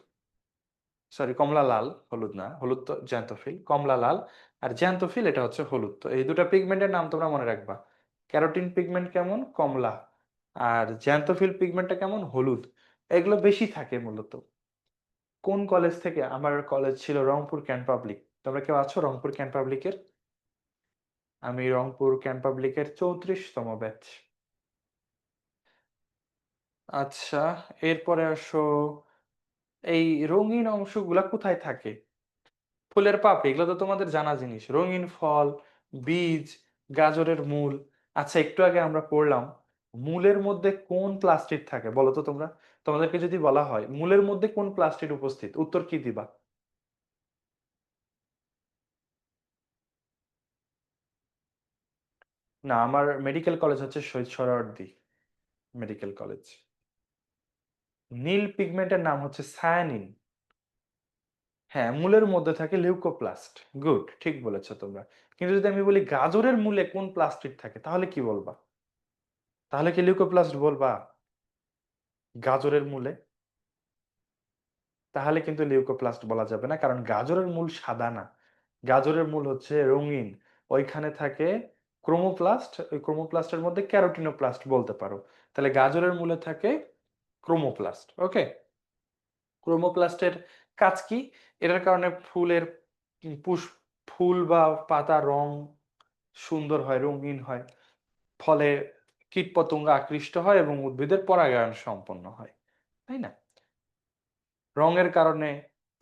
Speaker 1: সরি কমলা লাল, হলুদ না, হলুদ তো জ্যান্থোফিল, কমলা লাল। আর জ্যান্থোফিল এটা হচ্ছে হলুদ। তো এই দুটা পিগমেন্টের নাম তোমরা মনে রাখবা। ক্যারোটিন পিগমেন্ট কেমন? কমলা। আর জ্যান্থোফিল পিগমেন্টটা কেমন? হলুদ। এগুলো বেশি থাকে মূলত। কোন কলেজ থেকে? আমার কলেজ ছিল রংপুর ক্যান্ট পাবলিক। তোমরা কেউ আছো রংপুর ক্যান্ট পাবলিকের? আমি রংপুর ক্যাম্প পাবলিকের 34তম ব্যাচ। আচ্ছা, এরপরে আসো, এই রঙিন অংশগুলা কোথায় থাকে? ফুলের পাপড়ি, এগুলো তো তোমাদের জানা জিনিস। রঙিন ফল, বীজ, গাজরের মূল। আচ্ছা, একটু আগে আমরা পড়লাম মূলের মধ্যে কোন প্লাস্টিড থাকে বলো তো তোমরা? তোমাদেরকে যদি বলা হয় মূলের মধ্যে কোন প্লাস্টিড উপস্থিত, উত্তর কি দিবা? না, আমার মেডিকেল কলেজ হচ্ছে শহীদ সোহরাওয়ার্দী মেডিকেল কলেজ। নীল পিগমেন্টের নাম হচ্ছে সায়ানিন। হ্যাঁ, মূলের মধ্যে থাকে লিউকোপ্লাস্ট। গুড, ঠিক বলেছো তোমরা। কিন্তু যদি আমি বলি গাজরের মূলে কোন প্লাস্টিড থাকে, তাহলে কি বলবা? তাহলে কি লিউকোপ্লাস্ট বলবা গাজরের মূলে? তাহলে কিন্তু লিউকোপ্লাস্ট বলা যাবে না, কারণ গাজরের মূল সাদা না, গাজরের মূল হচ্ছে রঙিন। ওইখানে থাকে ক্রোমোপ্লাস্ট, ওই ক্রোমোপ্লাস্টের মধ্যে ক্যারোটিনোপ্লাস্ট বলতে পারো। তাহলে গাজরের মূলে থাকে ক্রোমোপ্লাস্ট। ওকে, ক্রোমোপ্লাস্টের কাজ কি? এটার কারণে ফুলের ফুল বা পাতা রং সুন্দর হয়, রঙিন হয়। ফলে কীটপতঙ্গ আকৃষ্ট হয় এবং উদ্ভিদের পরাগায়ন সম্পন্ন হয়, তাই না? রঙের কারণে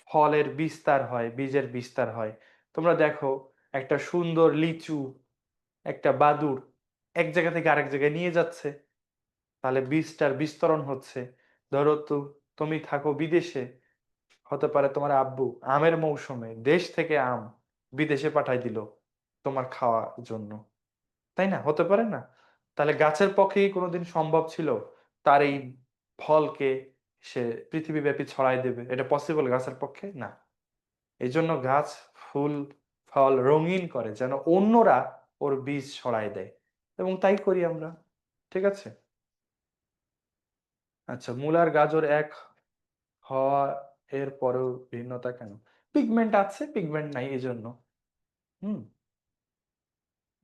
Speaker 1: ফলের বিস্তার হয়, বীজের বিস্তার হয়। তোমরা দেখো একটা সুন্দর লিচু, একটা বাদুড় এক জায়গা থেকে আরেক জায়গায় নিয়ে যাচ্ছে, তাহলে বীজটার বিস্তরণ হচ্ছে। ধরো তো, তুমি থাকো বিদেশে, হতে পারে তোমার আব্বু আমের মৌসুমে দেশ থেকে আম বিদেশে পাঠাই দিল তোমার খাওয়ার জন্য, তাই না? হতে পারে না? তাহলে গাছের পক্ষে কি কোনোদিন সম্ভব ছিল তার এই ফলকে সে পৃথিবীব্যাপী ছড়াই দেবে? এটা পসিবল গাছের পক্ষে না। এই জন্য গাছ ফুল ফল রঙিন করে যেন অন্যরা ওর বীজ ছড়াই দেয়, এবং তাই করি আমরা। ঠিক আছে। আচ্ছা, মূলার গাজর এক হওয়া এর পরেও ভিন্নতা কেন? পিগমেন্ট আছে, পিগমেন্ট নাই এই জন্য। হুম,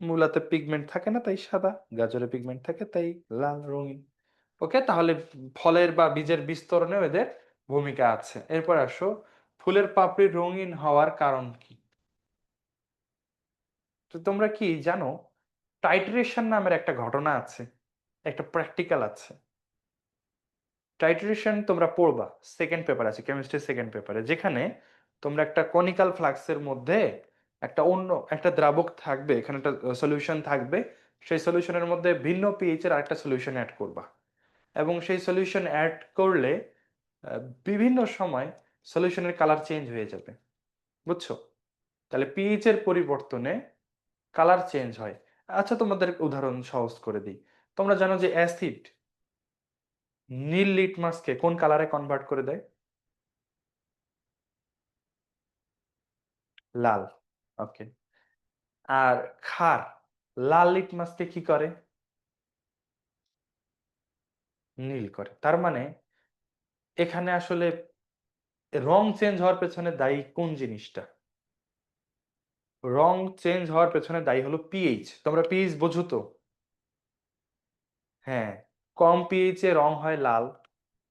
Speaker 1: মূলাতে পিগমেন্ট থাকে না তাই সাদা, গাজরে পিগমেন্ট থাকে তাই লাল, রঙিন। ওকে, তাহলে ফলের বা বীজের বিস্তরণেও এদের ভূমিকা আছে। এরপর আসো, ফুলের পাপড়ি রঙিন হওয়ার কারণ কি? তো তোমরা কি জানো টাইট্রেশন নামের একটা ঘটনা আছে, একটা প্র্যাকটিক্যাল আছে। টাইট্রেশন তোমরা পড়বা, সেকেন্ড পেপার আছে, কেমিস্ট্রি সেকেন্ড পেপারে, যেখানে তোমরা একটা কনিক্যাল ফ্লাক্সের মধ্যে একটা অন্য একটা দ্রাবক থাকবে, এখানে একটা সলিউশন থাকবে। সেই সলিউশনের মধ্যে ভিন্ন পিএইচ এর আরেকটা সলিউশন অ্যাড করবা, এবং সেই সলিউশন অ্যাড করলে বিভিন্ন সময় সলিউশনের কালার চেঞ্জ হয়ে যাবে। বুঝছো? তাহলে পিএইচ এর পরিবর্তনে কালার চেঞ্জ হয়। আচ্ছা, তোমাদের উদাহরণ সহজ করে দিই। তোমরা জানো যে অ্যাসিড নীল লিটমাসকে কোন কালারে কনভার্ট করে দেয়? লাল। ওকে। আর ক্ষার লাল লিটমাসকে কি করে? নীল করে। তার মানে এখানে আসলে রং চেঞ্জ হওয়ার পেছনে দায়ী কোন জিনিসটা? রং চেঞ্জ হওয়ার পেছনে দায়ী হলো পিএইচ। তোমরা পিএইচ বোঝো তো? হ্যাঁ, কম পিএইচ এ রং হয় লাল,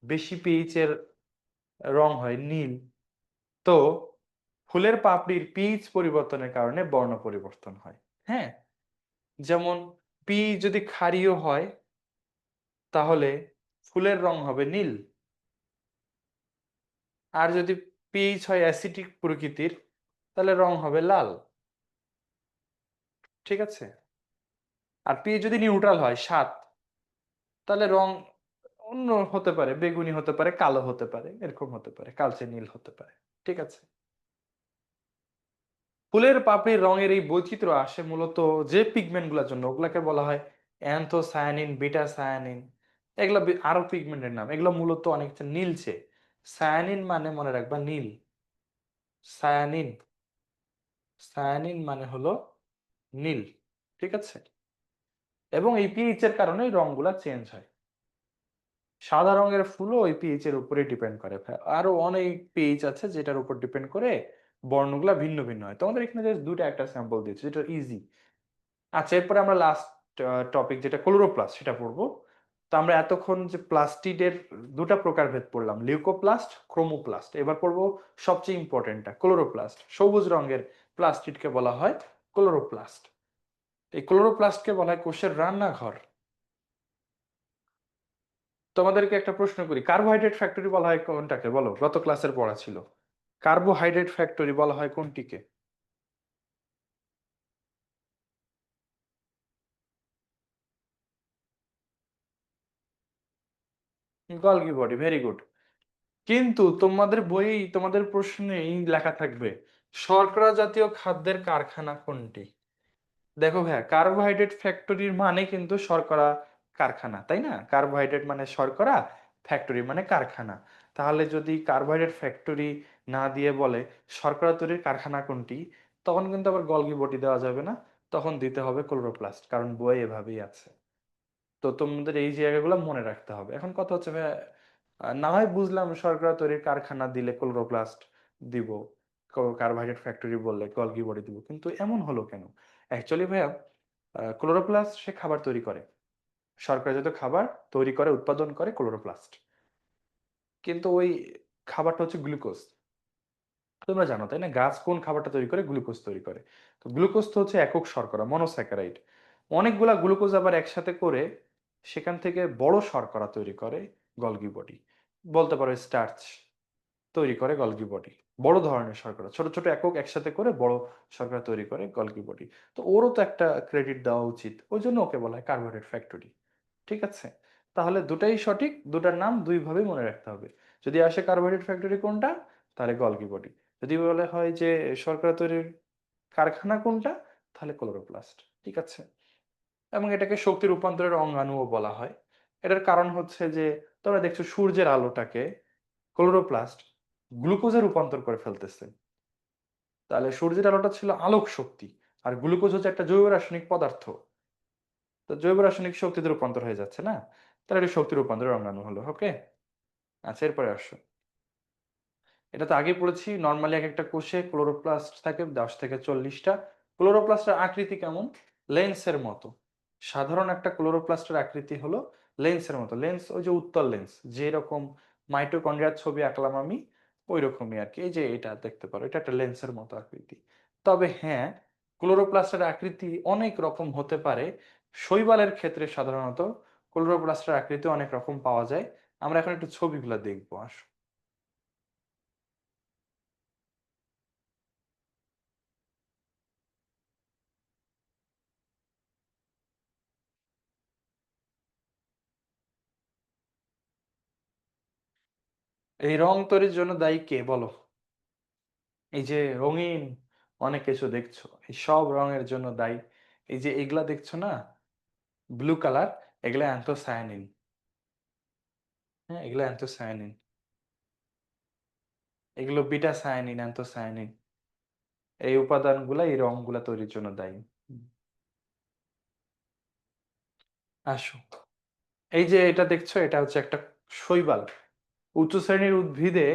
Speaker 1: বেশি পিএইচ এর রং হয় নীল। তো ফুলের পাপড়ির পিএইচ পরিবর্তনের কারণে বর্ণ পরিবর্তন হয়। হ্যাঁ, যেমন পিএইচ যদি ক্ষারীয় হয় তাহলে ফুলের রং হবে নীল, আর যদি পিএইচ হয় অ্যাসিডিক প্রকৃতির তাহলে রং হবে লাল। ঠিক আছে। আর পিএইচ যদি নিউট্রাল হয় 7, তাহলে রং অন্য হতে পারে, বেগুনি হতে পারে, কালো হতে পারে, এরকম হতে পারে, কালচে নীল হতে পারে। ঠিক আছে। ফুলের পাপড়ির রঙের এই বৈচিত্র্য আসে মূলত যে পিগমেন্ট গুলোর জন্য, ওগুলাকে বলা হয় অ্যান্থোসায়ানিন, বিটা সায়ানিন। এগুলো আরো পিগমেন্টের নাম, এগুলো মূলত অনেকটা নীলচে। সায়ানিন মানে মনে রাখবা নীল। সায়ানিন, সায়ানিন মানে হলো নীল। ঠিক আছে। এবং এই পিএইচ এর কারণে রংগুলা চেঞ্জ হয়। সাদা রঙের ফুলও ওই পিএইচ এর উপরে ডিপেন্ড করে। আরো অনেক পিএইচ আছে যেটার উপর ডিপেন্ড করে বর্ণগুলা ভিন্ন ভিন্ন হয়। তোমাদের এখানে জাস্ট দুইটা একটা স্যাম্পল দিচ্ছি, যেটা ইজি। আচ্ছা, এরপরে আমরা লাস্ট টপিক যেটা ক্লোরোপ্লাস্ট সেটা পড়বো। তো আমরা এতক্ষণ যে প্লাস্টিডের দুটা প্রকারভেদ পড়লাম, লিউকোপ্লাস্ট, ক্রোমোপ্লাস্ট। এবার পড়বো সবচেয়ে ইম্পর্টেন্টটা, ক্লোরোপ্লাস্ট। সবুজ রঙের প্লাস্টিডকে বলা হয় ক্লোরোপ্লাস্ট। এই ক্লোরোপ্লাস্টকে বলা হয় কোষের রান্নাঘর। তোমাদেরকে একটা প্রশ্ন করি, কার্বোহাইড্রেট ফ্যাক্টরি বলা হয় কোনটাকে, বলো, গত ক্লাসের পড়া ছিল। কার্বোহাইড্রেট ফ্যাক্টরি বলা হয় কোনটিকে? Golgi body, very good. কিন্তু তোমাদের বইয়েই তোমাদের প্রশ্নেই লেখা থাকবে শর্করা জাতীয় খাদ্যের কারখানা কোনটি। দেখো ভাইয়া, কার্বোহাইড্রেট ফ্যাক্টরির মানে কিন্তু শর্করা কারখানা, তাই না? কার্বোহাইড্রেট মানে শর্করা, ফ্যাক্টরি মানে কারখানা। তাহলে যদি কার্বোহাইড্রেট ফ্যাক্টরি না দিয়ে বলে শর্করা তৈরির কারখানা কোনটি, তখন কিন্তু আবার গলগি বডি দেওয়া যাবে না, তখন দিতে হবে ক্লোরোপ্লাস্ট, কারণ বই এভাবেই আছে। তো তোমাদের এই জায়গাগুলো মনে রাখতে হবে। এখন কথা হচ্ছে ভাইয়া, না হয় বুঝলাম শর্করা তৈরির কারখানা দিলে ক্লোরোপ্লাস্ট দিব, কার্বোহাইড্রেট ফ্যাক্টরি বললে গলগি বডি দিব, কিন্তু এমন হলো কেন? অ্যাকচুয়ালি ভাইয়া, ক্লোরোপ্লাস্ট সে খাবার তৈরি করে, শর্করাজাত খাবার তৈরি করে, উৎপাদন করে ক্লোরোপ্লাস্ট। কিন্তু ওই খাবারটা হচ্ছে গ্লুকোজ। তোমরা জানো তাই না, গাছ কোন খাবারটা তৈরি করে? গ্লুকোজ তৈরি করে। তো গ্লুকোজ তো হচ্ছে একক শর্করা, মনোস্যাকারাইড। অনেকগুলা গ্লুকোজ আবার একসাথে করে সেখান থেকে বড় শর্করা তৈরি করে গলগি বডি, বলতে পারো স্টার্চ তৈরি করে গলগি বডি। বড় ধরনের শর্করা, ছোট ছোট একক একসাথে করে বড় শর্করা তৈরি করে গলগি বডি। তো ওরও তো একটা ক্রেডিট দেওয়া উচিত, ওই জন্য ওকে বলা হয় কার্বোহাইড্রেট ফ্যাক্টরি। ঠিক আছে, তাহলে দুটাই সঠিক, দুটার নাম দুইভাবেই মনে রাখতে হবে। যদি আসে কার্বোহাইড্রেট ফ্যাক্টরি কোনটা, তাহলে গলগি বডি। যদি বলে হয় যে শর্করা তৈরির কারখানা কোনটা, তাহলে ক্লোরোপ্লাস্ট। ঠিক আছে, এবং এটাকে শক্তি রূপান্তরের অঙ্গাণুও বলা হয়। এটার কারণ হচ্ছে যে তোমরা দেখছো সূর্যের আলোটাকে ক্লোরোপ্লাস্ট গ্লুকোজে রূপান্তর করে ফেলতেছে। তাহলে সূর্যের আলোটা ছিল আলোক শক্তি, আর গ্লুকোজ হচ্ছে একটা জৈব রাসায়নিক পদার্থ। তো জৈব রাসায়নিক শক্তিতে রূপান্তর হয়ে যাচ্ছে না, তাহলে এটা শক্তি রূপান্তরের অঙ্গাণু হলো। ওকে, আচ্ছা এরপরে আসো। এটা তো আগে পড়েছি, নর্মালি এক একটা কোষে ক্লোরোপ্লাস্ট থাকে 10 থেকে 40টা। ক্লোরোপ্লাস্টের আকৃতি কেমন? লেন্সের মতো। সাধারণ একটা ক্লোরোপ্লাস্টের আকৃতি হলো লেন্সের মতো। লেন্স ওই যে উত্তল লেন্স, যেরকম মাইটোকন্ড্রিয়ার ছবি আঁকলাম আমি, ওই রকমই আর কি। এই যে এটা দেখতে পারো, এটা একটা লেন্সের মতো আকৃতি। তবে হ্যাঁ, ক্লোরোপ্লাস্টের আকৃতি অনেক রকম হতে পারে। শৈবালের ক্ষেত্রে সাধারণত ক্লোরোপ্লাস্টের আকৃতি অনেক রকম পাওয়া যায়। আমরা এখন একটু ছবিগুলো দেখবো, আসো। এই রং তৈরির জন্য দায়ী কে বলো? এই যে রঙিন অনেক কিছু দেখছো, এই সব রঙের জন্য দায়ী এই যে এগুলা দেখছো না, ব্লু কালার, এগুলা অ্যান্থোসায়ানিন। হ্যাঁ, এগুলো অ্যান্থোসায়ানিন, এগুলো বিটা সায়ানিন, অ্যান্থোসায়ানিন। এই উপাদানগুলা এই রংগুলা তৈরির জন্য দায়ী। হুম, আসো। এই যে এটা দেখছো, এটা হচ্ছে একটা শৈবাল। উঁচু শ্রেণীর উদ্ভিদে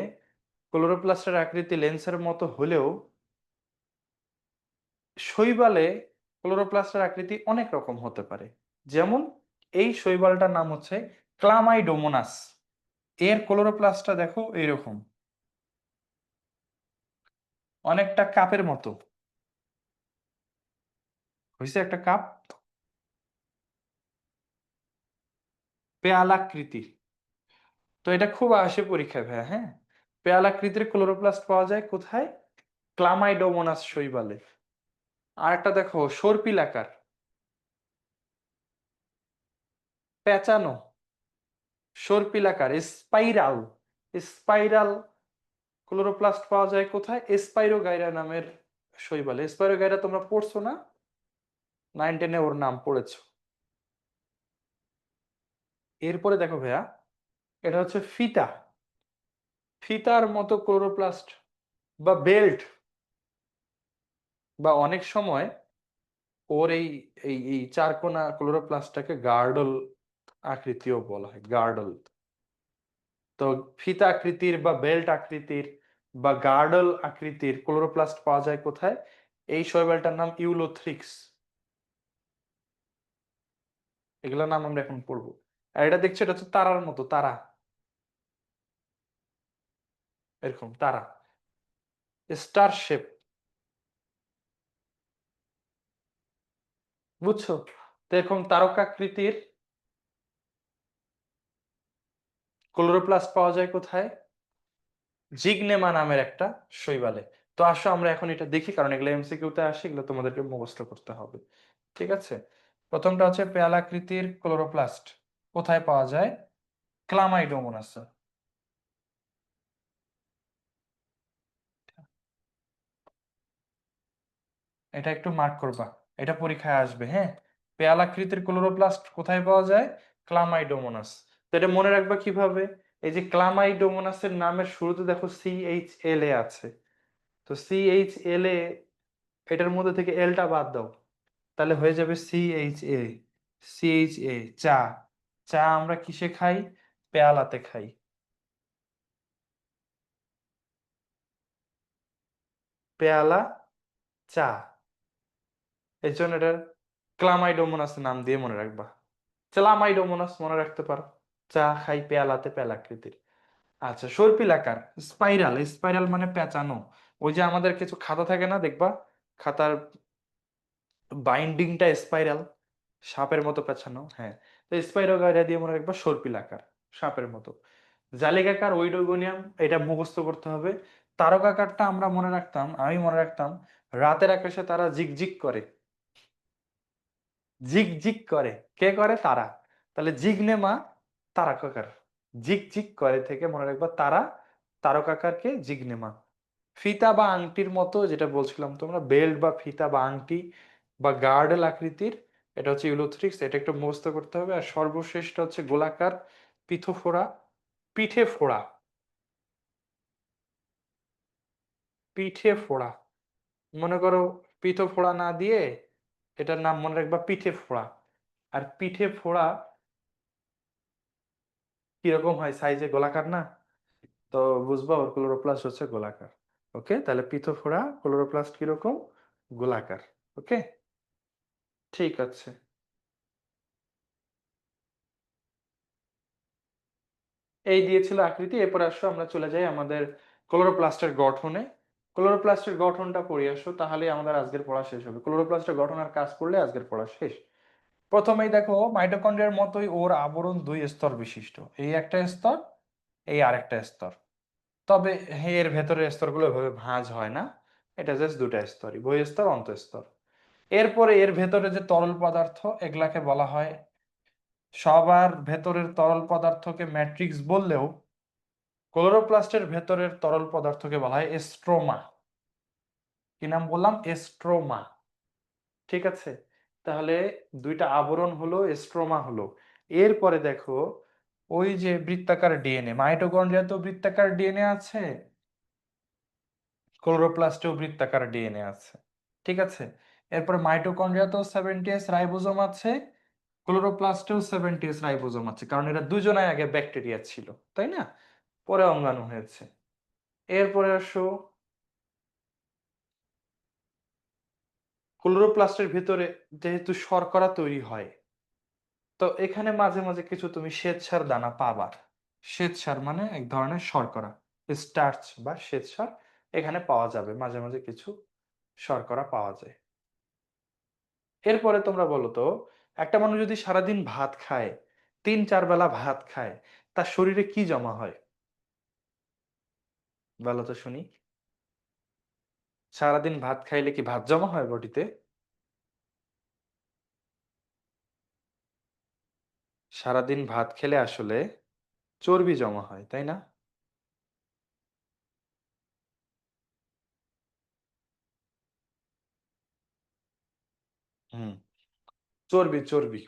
Speaker 1: ক্লোরোপ্লাস্টের আকৃতি লেন্সের মতো হলেও শৈবালে ক্লোরোপ্লাস্টের আকৃতি অনেক রকম হতে পারে। যেমন এই শৈবালটার নাম হচ্ছে ক্লামাইডোমোনাস। এর ক্লোরোপ্লাস্টটা দেখো এইরকম, অনেকটা কাপের মতো। হয়েছে একটা কাপ, পেয়ালাকৃতির। তো এটা খুব আসে পরীক্ষায় ভাইয়া, হ্যাঁ। পেয়ালাকৃতির ক্লোরোপ্লাস্ট পাওয়া যায় কোথায়? ক্লামাইডোমোনাস শৈবালে। আর একটা দেখো সর্পিলাকার, পেঁচানো, সর্পিলাকার, স্পাইরাল। স্পাইরাল ক্লোরোপ্লাস্ট পাওয়া যায় কোথায়? স্পাইরোগাইরা নামের শৈবালে। স্পাইরোগাইরা তোমরা পড়ছো না? 9-10-এ ওর নাম পড়েছো। এরপরে দেখো ভাইয়া, এটা হচ্ছে ফিতা। ফিতার মতো ক্লোরোপ্লাস্ট বা বেল্ট, বা অনেক সময় ওর এই এই এই চারকোনা ক্লোরোপ্লাস্টটাকে গার্ডল আকৃতিও বলা হয়, গার্ডল। তো ফিতা আকৃতির বা বেল্ট আকৃতির বা গার্ডল আকৃতির ক্লোরোপ্লাস্ট পাওয়া যায় কোথায়? এই শৈবালটার নাম ইউলোথ্রিক্স। এগুলোর নাম আমরা এখন পড়বো। আর এটা দেখছো, এটা হচ্ছে তারার মতো, তারা, এরকম তারা, স্টার শেপ। বুঝছো? তো এরকম তারকাকৃতির ক্লোরোপ্লাস্ট পাওয়া যায় কোথায়? জিগনেমা নামের একটা শৈবালে। তো আসো আমরা এখন এটা দেখি, কারণ এগুলো এমসিকিউতে আসে, এগুলো তোমাদেরকে মুখস্থ করতে হবে। ঠিক আছে, প্রথমটা হচ্ছে পেয়ালাকৃতির ক্লোরোপ্লাস্ট কোথায় পাওয়া যায়? ক্লামাইডোমোনাসে। এটা একটু মার্ক করবা, এটা পরীক্ষায় আসবে, হ্যাঁ। পেয়ালাকৃতির ক্লোরোপ্লাস্ট কোথায় পাওয়া যায়? ক্লামাইডোমোনাস। তো এটা মনে রাখবা কিভাবে? এই যে ক্লামাইডোমোনাসের নামের শুরুতে দেখো CHLA আছে, তো CHLA, এটার মধ্যে থেকে এলটা বাদ দাও, তাহলে হয়ে যাবে CHA। CHA, চা। চা আমরা কিসে খাই? পেয়ালাতে খাই। পেয়ালা, চা। এই জন্য এটা ক্লামাইডোমোনাস নাম দিয়ে মনে রাখবা। ক্লামাইডোমোনাস মনে রাখতে পারো। চা খাই পেয়ালাতে, পেয়ালাকৃতির। আচ্ছা, সর্পিলাকার, স্পাইরাল। স্পাইরাল মানে পেঁচানো। ওই যে আমাদের কিছু খাতা থাকে না, দেখবা খাতার বাইন্ডিংটা স্পাইরাল, সাপের মতো পেঁচানো, হ্যাঁ। তো স্পাইরোগাইরা দিয়ে মনে রাখবা সর্পিলাকার, সাপের মতো। জালিকাকার, ওইডোগোনিয়াম, এটা মুখস্থ করতে হবে। তারকাকারটা আমরা মনে রাখতাম, আমি মনে রাখতাম, রাতের আকাশে তারা জিগজিগ করে। জিগজিগ করে, কে করে? তারা। তাহলে জিগনেমা তারকাকার, জিগজিগ করে থেকে মনে রাখবা তারা, তারকাকারকে জিগনেমা। ফিতা বা আংটির মতো, যেটা বলছিলাম তোমরা, বেল্ট বা ফিতা বা আংটি বা গার্ডেল আকৃতির, এটা হচ্ছে ইউলোথ্রিক্স, এটা একটু মুখস্থ করতে হবে। আর সর্বশেষটা হচ্ছে গোলাকার, পিথোফোরা, পিঠে ফোড়া, পিঠে ফোড়া। মনে করো পিঠো ফোড়া না দিয়ে এটার নাম মনে রাখবা পিঠে ফোড়া। আর পিঠে ফোড়া কিরকম হয় সাইজে? গোলাকার না? তো বুঝবা ওর ক্লোরোপ্লাস্ট হচ্ছে গোলাকার। ওকে, তাহলে পিঠো ফোড়া ক্লোরোপ্লাস্ট কিরকম? গোলাকার। ওকে, ঠিক আছে। এই দিয়েছিল আকৃতি। এরপর আসো আমরা চলে যাই আমাদের ক্লোরোপ্লাস্টের গঠনে। ক্লোরোপ্লাস্টের গঠনটা পড়ে আসো, তাহলে আমাদের আজকের পড়া শেষ হবে। ক্লোরোপ্লাস্টের গঠন আর কাজ করলে আজকের পড়া শেষ। প্রথমেই দেখো, মাইটোকন্ড্রিয়ার মতোই ওর আবরণ দুই স্তর বিশিষ্ট। এই একটা স্তর, এই আরেকটা স্তর। তবে এর ভেতরের স্তরগুলো এভাবে ভাঁজ হয় না, এটা জাস্ট দুটা স্তরই, বহিঃস্তর, অন্তঃস্তর। এরপরে এর ভেতরে যে তরল পদার্থ, এগুলাকে বলা হয়, সবার ভেতরের তরল পদার্থকে ম্যাট্রিক্স বললেও ক্লোরোপ্লাস্টের ভেতরের তরল পদার্থকে বলা হয় স্ট্রোমা। কি নাম বললাম? স্ট্রোমা। ঠিক আছে, তাহলে দুইটা আবরণ হলো, স্ট্রোমা হলো। এরপরে দেখো, ওই যে বৃত্তাকার ডিএনএ, মাইটোকন্ড্রিয়া তো বৃত্তাকার ডিএনএ আছে, ক্লোরোপ্লাস্টেও বৃত্তাকার ডিএনএ আছে। ঠিক আছে, এরপর মাইটোকন্ড্রিয়াতেও 70S রাইবোজোম আছে, ক্লোরোপ্লাস্টেও 70S রাইবোজোম আছে, কারণ এরা দুজনাই আগে ব্যাকটেরিয়া ছিল, তাই না? পরে অঙ্গাণু হয়েছে। এরপরে আসো, ক্লোরোপ্লাস্টের ভিতরে যেহেতু শর্করা তৈরি হয়, তো এখানে মাঝে মাঝে কিছু তুমি শ্বেতসার দানা পাবা। শ্বেতসার মানে এক ধরনের শর্করা, স্টার্চ বা শ্বেতসার এখানে পাওয়া যাবে, মাঝে মাঝে কিছু শর্করা পাওয়া যায়। এরপরে তোমরা বলো তো, একটা মানুষ যদি সারাদিন ভাত খায়, 3-4 বেলা ভাত খায়, তার শরীরে কি জমা হয়? বলো তো শুনি। সারাদিন ভাত খাইলে কি ভাত জমা হয় বডিতে? সারাদিন ভাত খেলে আসলে চর্বি জমা হয়, তাই না? হুম, চর্বি, চর্বি।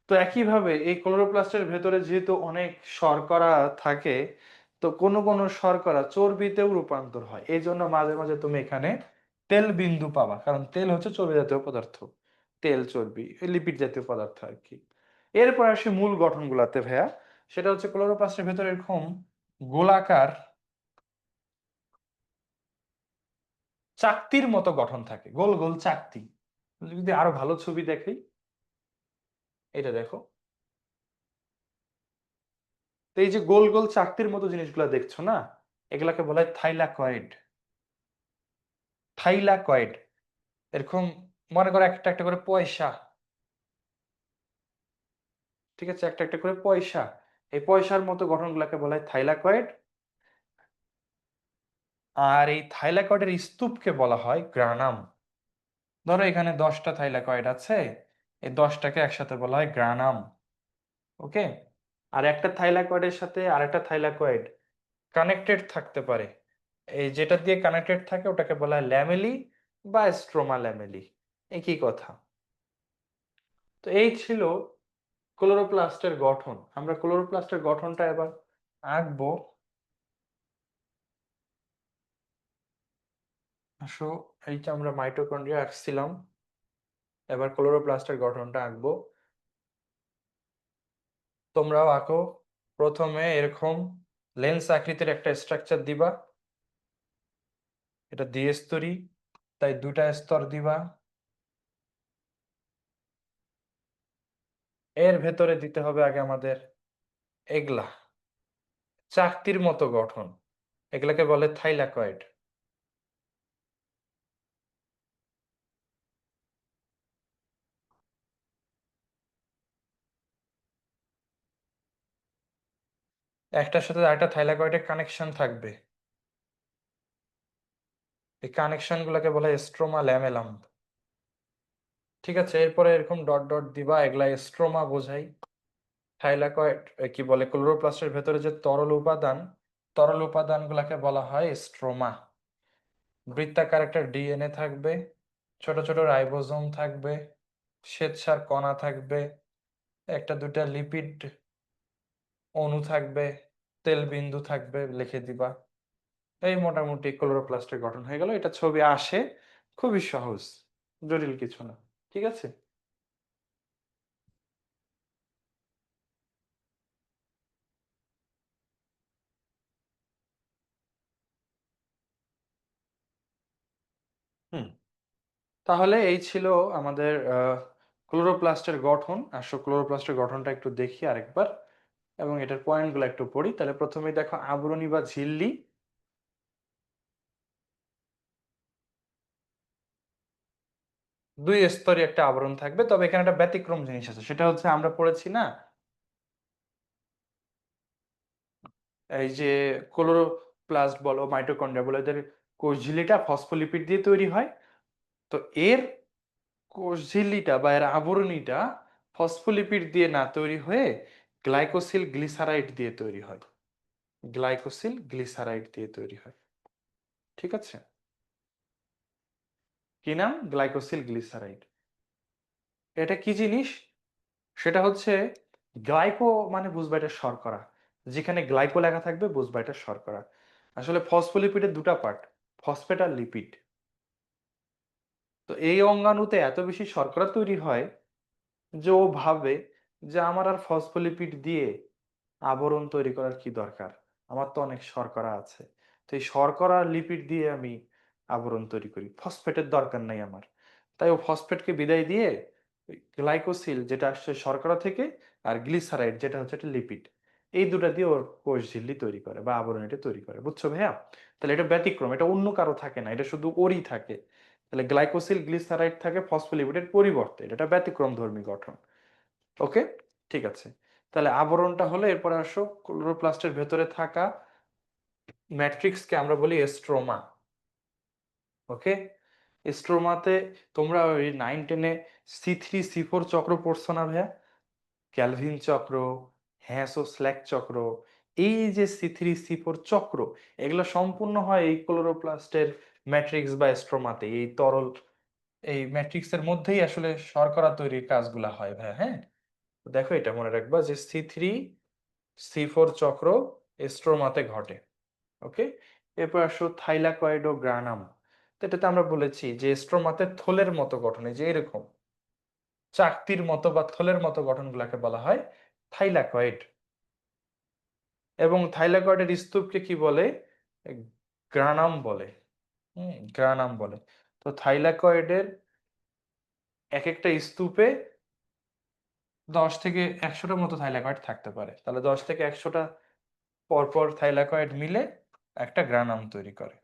Speaker 1: তো একইভাবে এই ক্লোরোপ্লাস্টের ভেতরে যেহেতু অনেক শর্করা থাকে, তো কোনো কোনো শর্করা চর্বিতেও রূপান্তর হয়। এই জন্য মাঝে মাঝে তুমি এখানে তেল বিন্দু পাবা, কারণ তেল হচ্ছে চর্বি জাতীয় পদার্থ। তেল, চর্বি, লিপিড জাতীয় পদার্থ আর কি। এরপর আসি মূল গঠনগুলাতে ভাইয়া। সেটা হচ্ছে ক্লোরোপ্লাস্টের ভেতরে এরকম গোলাকার চাকতির মতো গঠন থাকে, গোল গোল চাকতি। যদি আরো ভালো ছবি দেখাই, এটা দেখো। তো এই যে গোল গোল চাকতির মতো জিনিসগুলো দেখছো না, এগুলাকে বলা হয় থাইলাকয়েড। থাইলাকয়েড, এরকম মনে করো একটা একটা করে পয়সা, ঠিক আছে, একটা একটা করে পয়সা। এই পয়সার মতো গঠনগুলোকে বলা হয় থাইলাকয়েড। আর এই থাইলাকয়েডের স্তূপকে বলা হয় গ্রানাম। ধরো এখানে 10টা থাইলাকয়েড আছে, এই 10টাকে একসাথে বলা হয় গ্রানাম। ওকে। আর একটা থাইলাকয়েডের সাথে আরেকটা থাইলাকয়েড কানেক্টেড থাকতে পারে, এই যেটা দিয়ে কানেক্টেড থাকে ওটাকে বলা হয় ল্যামেলি বা স্ট্রোমা ল্যামেলি। একই কথা। তো এই ছিল ক্লোরোপ্লাস্টের গঠন। আমরা ক্লোরোপ্লাস্টের গঠনটা এবার আঁকবো। আসো, এইটা আমরা মাইটোকন্ড্রিয়া আঁকছিলাম, এবার ক্লোরোপ্লাস্টের গঠনটা আঁকবো। তোমরাও আঁকো। প্রথমে এরকম লেন্স আকৃতির একটা স্ট্রাকচার দিবা, এটা দ্বিস্তরী, তাই দুটা স্তর দিবা। এর ভেতরে দিতে হবে আগে আমাদের এগুলা চাকতির মতো গঠন, এগুলাকে বলে থাইলাকয়েড। একটার সাথে আরেকটা থাইলাকয়েডের কানেকশন থাকবে, এই কানেকশন গুলাকে বলে স্ট্রোমা ল্যামেলাম। ঠিক আছে, এরপরে এরকম ডট ডট দিবা, এগুলা স্ট্রোমা বোঝাই। থাইলাকয়েড কি বলে, ক্লোরোপ্লাস্টের ভেতরে যে তরল উপাদান গুলাকে বলা হয় স্ট্রোমা। বৃত্তাকার একটা ডিএনএ থাকবে, ছোট ছোট রাইবোজোম থাকবে, শ্বেতসার কণা থাকবে, একটা দুটা লিপিড অণু থাকবে, তেল বিন্দু থাকবে, লিখে দিবা। এই মোটামুটি ক্লোরোপ্লাস্টের গঠন হয়ে গেল। এটা ছবি আসে, খুবই সহজ, জটিল কিছু না। ঠিক আছে। হুম। তাহলে এই ছিল আমাদের ক্লোরোপ্লাস্টের গঠন। আসো ক্লোরোপ্লাস্টের গঠনটা একটু দেখি আরেকবার, এবং এটার পয়েন্টগুলো একটু পড়ি। তাহলে প্রথমেই দেখো আবরণী বা ঝিল্লি। দুই স্তরে একটা আবরণ থাকবে, তবে এখানে একটা ব্যতিক্রম জিনিস আছে, সেটা হচ্ছে আমরা পড়েছি না, এই যে ক্লোরোপ্লাস্ট বলো মাইটোকন্ড্রিয়া বলো, এদের কোষ ঝিল্লিটা ফসফোলিপিড দিয়ে তৈরি হয়। তো এর কোষ ঝিল্লিটা বা এর আবরণীটা ফসফোলিপিড দিয়ে না তৈরি হয়ে গ্লাইকোসিল গ্লিসারাইড দিয়ে তৈরি হয়। গ্লাইকোসিল গ্লিসারাইড দিয়ে তৈরি হয়। ঠিক আছে। কি নাম? গ্লাইকোসিল গ্লিসারাইড। এটা কি জিনিস? সেটা হচ্ছে গ্লাইকো মানে বুঝবা এটা শর্করা, যেখানে গ্লাইকো লেখা থাকবে বুঝবা এটা শর্করা। আসলে ফসফোলিপিডের দুটা পার্ট, ফসফেট আর লিপিড। তো এই অঙ্গাণুতে এত বেশি শর্করা তৈরি হয় যে ও ভাবে যে আমার আর ফসফোলিপিড দিয়ে আবরণ তৈরি করার কি দরকার, আমার তো অনেক শর্করা আছে। তো এই শর্করা আর লিপিড দিয়ে আমি আবরণ তৈরি করি, ফসফেটের দরকার নাই আমার। তাই ও ফসফেটকে বিদায় দিয়ে গ্লাইকোসিল যেটা আসছে শর্করা থেকে, আর গ্লিসারাইড যেটা হচ্ছে একটা লিপিড, এই দুটা দিয়ে ওর কোষ ঝিল্লি তৈরি করে বা আবরণীটা তৈরি করে। বুঝছো ভাইয়া? তাহলে এটা ব্যতিক্রম, এটা অন্য কারো থাকে না, এটা শুধু ওরই থাকে। তাহলে গ্লাইকোসিল গ্লিসারাইড থাকে ফসফোলিপিডের পরিবর্তে, এটা একটা ব্যতিক্রম ধর্মী গঠন। ওকে, ঠিক আছে। তাহলে আবরণটা হলো, এরপর আসো ক্লোরোপ্লাস্টের ভেতরে থাকা ম্যাট্রিক্সকে আমরা বলি স্ট্রোমা। ওকে। স্ট্রোমাতে তোমরা ওই 9-10-এ C3 C4 চক্র পড়ছো না ভাইয়া? ক্যালভিন চক্র, হ্যাঁস ও স্ল্যাক চক্র, এই যে C3 C4 চক্র, এগুলো সম্পূর্ণ হয় এই ক্লোরোপ্লাস্টের ম্যাট্রিক্স বা স্ট্রোমাতে। এই তরল এই ম্যাট্রিক্সের মধ্যেই আসলে শর্করা তৈরির কাজগুলা হয় ভাইয়া। হ্যাঁ, দেখো এটা মনে রাখবা যে C3 C4 চক্র স্ট্রোমাতে ঘটে। ওকে। এরপর আসো থাইলাকয়েড ও গ্রানাম। তো এটাতে আমরা বলেছি যে স্ট্রোমাতে থলের মতো গঠন, এই যে এরকম চাকতির মতো বা থলের মতো গঠনগুলোকে বলা হয় থাইলাকয়েড। এবং থাইলাকয়েডের স্তূপকে কি বলে? গ্রানাম বলে। গ্রানাম বলে। তো থাইলাকয়েডের এক একটা স্তূপে 10 থেকে 100টার মতো থাইলাকয়েড থাকতে পারে। তাহলে 10 থেকে 100টা পরপর থাইলাকয়েড মিলে একটা গ্রানাম তৈরি করে।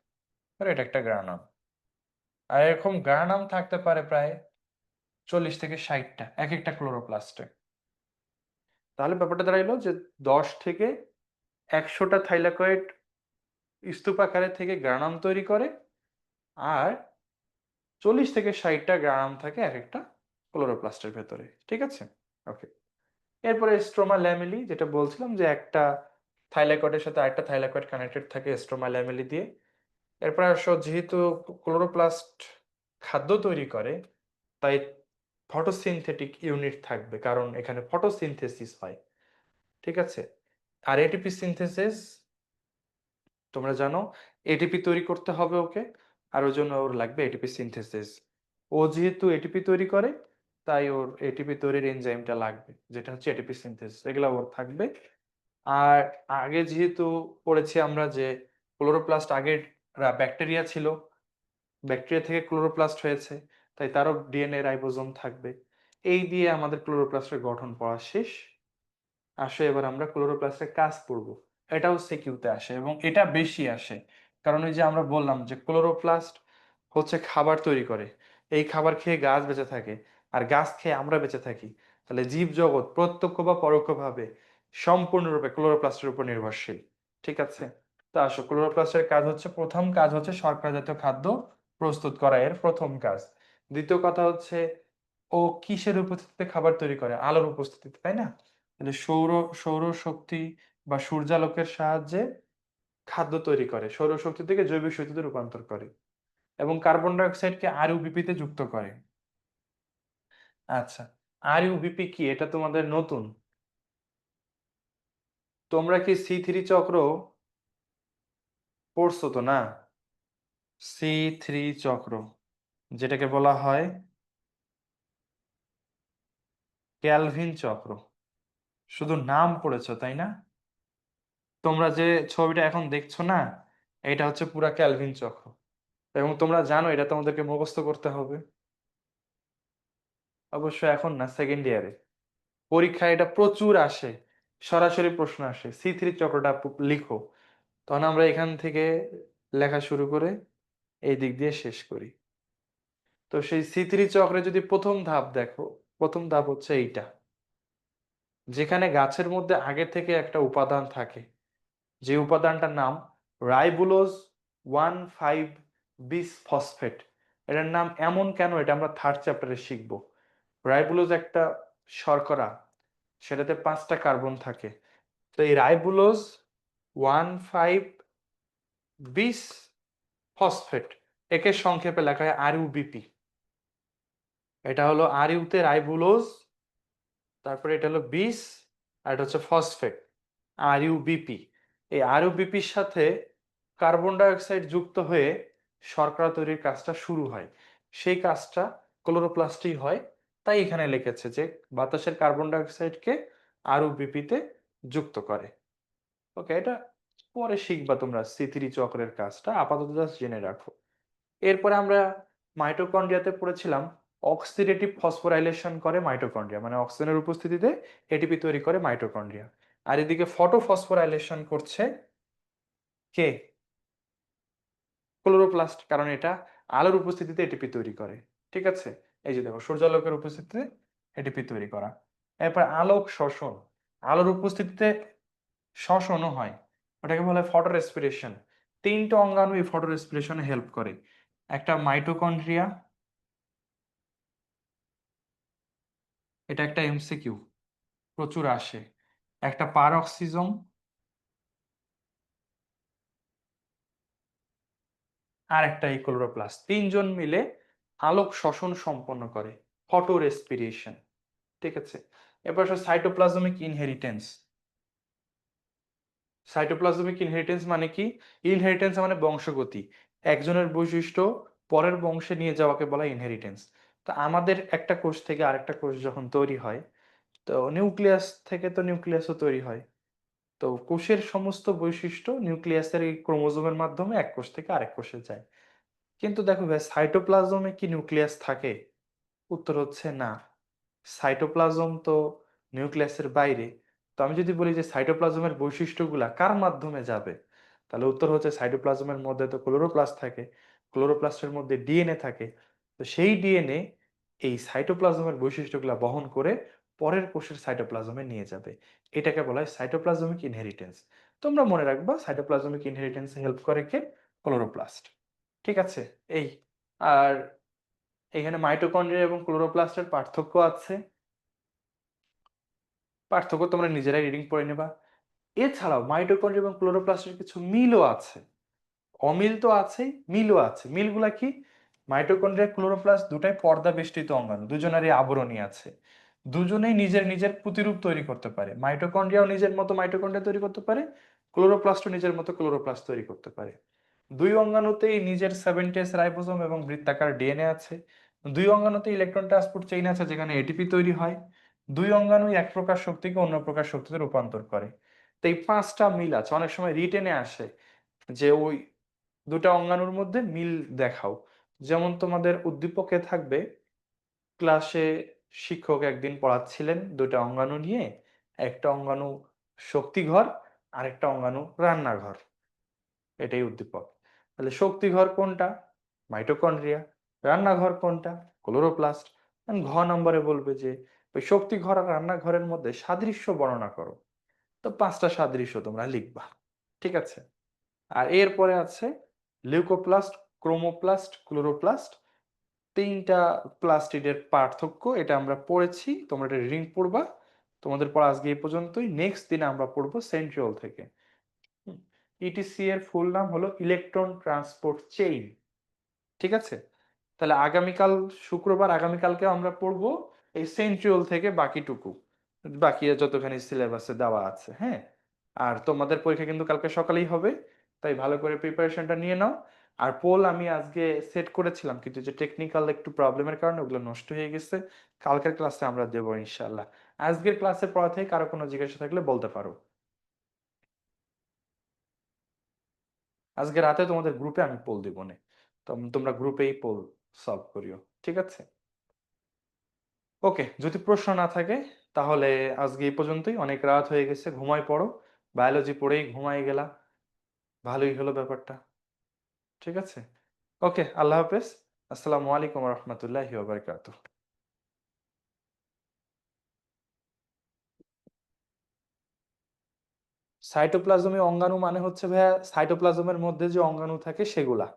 Speaker 1: আর এটা একটা গ্রানাম। আর এরকম গ্রানাম থাকতে পারে প্রায় 40 থেকে 60টা এক একটা ক্লোরোপ্লাস্টে। তাহলে ব্যাপারটা দাঁড়াইলো যে 10 থেকে 100টা থাইলাকয়েড স্তূপাকারে থেকে গ্রানাম তৈরি করে, আর 40 থেকে 60টা গ্রানাম থাকে এক একটা ক্লোরোপ্লাস্টের ভেতরে। ঠিক আছে? ওকে। এরপরে স্ট্রোমা ল্যামেলি, যেটা বলছিলাম যে একটা থাইলাকয়েডের সাথে আরেকটা থাইলাকয়েড কানেক্টেড থাকে স্ট্রোমা ল্যামেলি দিয়ে। এরপর আসো, যেহেতু ক্লোরোপ্লাস্ট খাদ্য তৈরি করে, তাই ফটোসিনথেটিক ইউনিট থাকবে, কারণ এখানে ফটোসিনথেসিস হয়। ঠিক আছে? আর এটিপি সিনথেসিস, তোমরা জানো এটিপি তৈরি করতে হবে ওকে, আর ওই জন্য ওর লাগবে এটিপি সিনথেসিস। ও যেহেতু এটিপি তৈরি করে, তাই ওর এটিপি তৈরির এনজাইমটা লাগবে, যেটা হচ্ছে এটিপি সিনথেসিস, এগুলো ওর থাকবে। আর আগে যেহেতু পড়েছি আমরা যে ক্লোরোপ্লাস্ট আগের ব্যাকটেরিয়া ছিল, ব্যাকটেরিয়া থেকে ক্লোরোপ্লাস্ট হয়েছে, তাই তারও ডিএনএ রাইবোজোম থাকবে। এই দিয়ে আমাদের ক্লোরোপ্লাস্টের গঠন পড়া শেষ। আসে এবার আমরা ক্লোরোপ্লাস্টের কাজ পড়ব। এটাও সিকিউতে আসে এবং এটা বেশি আসে, কারণ ওই যে আমরা বললাম যে ক্লোরোপ্লাস্ট হচ্ছে খাবার তৈরি করে, এই খাবার খেয়ে গাছ বেঁচে থাকে, আর গাছ খেয়ে আমরা বেঁচে থাকি। তাহলে জীব জগৎ প্রত্যক্ষ বা পরোক্ষভাবে সম্পূর্ণরূপে ক্লোরোপ্লাস্টের উপর নির্ভরশীল। ঠিক আছে? তো আসো, ক্লোরোপ্লাস্টের কাজ হচ্ছে, প্রথম কাজ হচ্ছে শর্করা জাতীয় খাদ্য প্রস্তুত করা, এর প্রথম কাজ। দ্বিতীয় কথা হচ্ছে, ও কিসের উপস্থিতিতে খাবার তৈরি করে? আলোর উপস্থিতিতে, তাই না? তাহলে সৌরশক্তি বা সূর্যালোকের সাহায্যে খাদ্য তৈরি করে, সৌরশক্তি থেকে জৈব শক্তিতে রূপান্তর করে, এবং কার্বন ডাই অক্সাইডকে আরইউবিপি তে যুক্ত করে। আচ্ছা, আরইউবিপি কি? এটা তোমাদের নতুন। তোমরা কি C3 চক্র পড়ছো তো, না? C3 চক্র, যেটাকে বলা হয় ক্যালভিন চক্র, শুধু নাম পড়েছো তাই না? তোমরা যে ছবিটা এখন দেখছো না, এটা হচ্ছে পুরা ক্যালভিন চক্র, এবং তোমরা জানো এটা তোমাদেরকে মুখস্থ করতে হবে। অবশ্য এখন না, সেকেন্ড ইয়ারে পরীক্ষায় এটা প্রচুর আসে, সরাসরি প্রশ্ন আসে, C3 চক্রটা লিখো। তখন আমরা এখান থেকে লেখা শুরু করে এই দিক দিয়ে শেষ করি। তো সেই C3 চক্রে যদি প্রথম ধাপ দেখো, প্রথম ধাপ হচ্ছে এইটা, যেখানে গাছের মধ্যে আগে থেকে একটা উপাদান থাকে, যে উপাদানটার নাম রাইবুলোজ 1,5 বিস ফসফেট। এটার নাম এমন কেন, এটা আমরা থার্ড চ্যাপ্টারে শিখবো। রাইবুলোজ একটা শর্করা, সেটাতে 5টা কার্বন থাকে। তো এই রাইবুলোজ 1,5 বিস ফসফেট, একে সংক্ষেপে লেখা হয় আরইউবিপি। এটা হলো আরইউতে রাইবুলোজ, তারপরে এটা হলো বিস, আর এটা হচ্ছে ফসফেট, আরইউবিপি। এই আরইউবিপির সাথে কার্বন ডাই অক্সাইড যুক্ত হয়ে শর্করা তৈরির কাজটা শুরু হয়। সেই কাজটা ক্লোরোপ্লাস্টেই হয়, তাই এখানে লিখেছে যে বাতাসের কার্বন ডাই অক্সাইডকে আরইউবিপিতে যুক্ত করে। ওকে, এটা পরে শিখবা তোমরা C3 চক্রের কাজটা, আপাতত জাস্ট জেনে রাখো। এরপরে আমরা মাইটোকন্ড্রিয়াতে পড়েছিলাম অক্সিডেটিভ ফসফোরাইলেশন করে মাইটোকন্ড্রিয়া, মানে অক্সিজেনের উপস্থিতিতে এটিপি তৈরি করে মাইটোকন্ড্রিয়া। আর এদিকে ফটোফসফোরাইলেশন করছে কে? ক্লোরোপ্লাস্ট, কারণ এটা আলোর উপস্থিতিতে এটিপি তৈরি করে। ঠিক আছে? এই যে দেখো, সূর্যালোকের উপস্থিতিতে এটিপি তৈরি করা। এরপর আলোক শোষণ, আলোর উপস্থিতিতে শ্বসনও হয়, ওটাকে বলা হয় ফটো রেসপিরেশন। 3টে অঙ্গাণু এই ফটো রেসপিরেশনে হেল্প করে। একটা মাইটোকন্ড্রিয়া, এটা একটা এমসিকিউ, প্রচুর আসে। একটা পারঅক্সিজম, আর একটা এই ক্লোরোপ্লাস্ট, 3জন মিলে আলোক শ্বসন সম্পন্ন করে, ফটো রেসপিরেশন। ঠিক আছে? এরপর সাইটোপ্লাজমিক ইনহেরিটেন্স। সাইটোপ্লাজমিক ইনহেরিটেন্স মানে কি? ইনহেরিটেন্স মানে বংশগতি, একজনের বৈশিষ্ট্য পরের বংশে নিয়ে যাওয়াকে বলা ইনহেরিটেন্স। তো আমাদের একটা কোষ থেকে আরেকটা কোষ যখন তৈরি হয়, তো নিউক্লিয়াস থেকে তো নিউক্লিয়াসও তৈরি হয়। তো কোষের সমস্ত বৈশিষ্ট্য নিউক্লিয়াসের এই ক্রোমোজোমের মাধ্যমে এক কোষ থেকে আরেক কোষে যায়। কিন্তু দেখো ভাই, সাইটোপ্লাজমে কি নিউক্লিয়াস থাকে? উত্তর হচ্ছে না। সাইটোপ্লাজম তো নিউক্লিয়াসের বাইরে। তো আমি যদি বলি যে সাইটোপ্লাজমের বৈশিষ্ট্যগুলা কার মাধ্যমে যাবে, তাহলে উত্তর হচ্ছে সাইটোপ্লাজমের মধ্যে তো ক্লোরোপ্লাস্ট থাকে, ক্লোরোপ্লাস্টের মধ্যে ডিএনএ থাকে। তো সেই ডিএনএ এই সাইটোপ্লাজমের বৈশিষ্ট্যগুলা বহন করে পরের কোষের সাইটোপ্লাজমে নিয়ে যাবে। এটাকে বলা হয় সাইটোপ্লাজমিক ইনহেরিটেন্স। তোমরা মনে রাখবা সাইটোপ্লাজমিক ইনহেরিটেন্সে হেল্প করে কে? ক্লোরোপ্লাস্ট। ঠিক আছে? এই। আর এখানে মাইটোকন্ড্রিয়া এবং ক্লোরোপ্লাস্টের পার্থক্য আছে। পার্থক্য তোমরা নিজেরাই রিডিং পড়ে নেবা। এছাড়াও মাইটোকন্ড্রিয়া এবং ক্লোরোপ্লাস্টের কিছু মিলও আছে। অমিল তো আছেই, মিলও আছে। মিলগুলা কি? মাইটোকন্ড্রিয়া ক্লোরোপ্লাস্ট দুটাই পর্দা বেষ্টিত অঙ্গাণু, দুজনেরই আবরণী আছে। দুজনেই নিজের নিজের প্রতিরূপ তৈরি করতে পারে। মাইটোকন্ড্রিয়াও নিজের মতো মাইটোকন্ড্রিয়া তৈরি করতে পারে, ক্লোরোপ্লাস্টও নিজের মতো ক্লোরোপ্লাস্ট তৈরি করতে পারে। দুই অঙ্গাণুতেই নিজের 7 রাইবোসোম এবং বৃত্তাকার ডিএনএ আছে। দুই অঙ্গাণুতে ইলেকট্রন ট্রান্সপোর্ট চেইন আছে যেখানে এটিপি তৈরি হয়। দুই অঙ্গাণুই এক প্রকার শক্তিকে অন্য প্রকার শক্তিতে রূপান্তর করে। তো এই 5টা মিল আছে। অনেক সময় রিটেনে আসে যে ওই দুটা অঙ্গাণুর মধ্যে মিল দেখাও। যেমন তোমাদের উদ্দীপকে থাকবে, ক্লাসে শিক্ষক একদিন পড়াচ্ছিলেন দুটা অঙ্গাণু নিয়ে। একটা অঙ্গাণু শক্তিঘর, আরেকটা অঙ্গাণু রান্নাঘর। এটাই উদ্দীপক। তাহলে শক্তিঘর কোনটা? মাইটোকন্ড্রিয়া। রান্নাঘর কোনটা? ক্লোরোপ্লাস্ট। ঘ নম্বরে বলবে যে ওই শক্তিঘর আর রান্নাঘরের মধ্যে সাদৃশ্য বর্ণনা করো। তো 5টা সাদৃশ্য তোমরা লিখবা। ঠিক আছে? আর এরপরে আছে লিউকোপ্লাস্ট, ক্রোমোপ্লাস্ট, ক্লোরোপ্লাস্ট। 3টা প্লাস্টিডের পার্থক্য এটা আমরা পড়েছি, তোমরা এটা রিডিং পড়বা। তোমাদের পড়া আজকে এই পর্যন্তই। নেক্সট দিনে আমরা পড়বো সেন্ট্রিওল থেকে। ইটিসি এর ফুল নাম হলো ইলেকট্রন ট্রান্সপোর্ট চেইন। ঠিক আছে? তাহলে আগামীকাল শুক্রবার, আগামীকালকে আমরা পড়বো এই সেন্ট্রিওল থেকে বাকিটুকু, বাকি যতখানি সিলেবাসে দেওয়া আছে। হ্যাঁ, আর তোমাদের পরীক্ষা কিন্তু কালকে সকালেই হবে, তাই ভালো করে প্রিপারেশনটা নিয়ে নাও। আর পোল আমি আজকে সেট করেছিলাম, কিন্তু যে টেকনিক্যাল একটু প্রবলেমের কারণে ওগুলো নষ্ট হয়ে গেছে। কালকের ক্লাসে আমরা দেবো ইনশাল্লাহ। আজকের ক্লাসের পড়া থেকে কারো কোনো জিজ্ঞাসা থাকলে বলতে পারো। আজকে রাতে তোমাদের গ্রুপে আমি পোল দিব না, তোমরা গ্রুপেই পোল সলভ করিও। ঠিক আছে? ওকে, যদি প্রশ্ন না থাকে তাহলে আজকে এই পর্যন্তই। অনেক রাত হয়ে গেছে, ঘুমায় পড়ো। বায়োলজি পড়েই ঘুমাই গেলা, ভালোই হলো ব্যাপারটা। ঠিক আছে? ওকে, আল্লাহ হাফেজ। আসসালামু আলাইকুম রহমতুল্লাহি ওয়া বারাকাতুহু। সাইটোপ্লাজমে অঙ্গাণু মানে হচ্ছে ভাইয়া সাইটোপ্লাজমের মধ্যে যে অঙ্গাণু থাকে সেগুলা।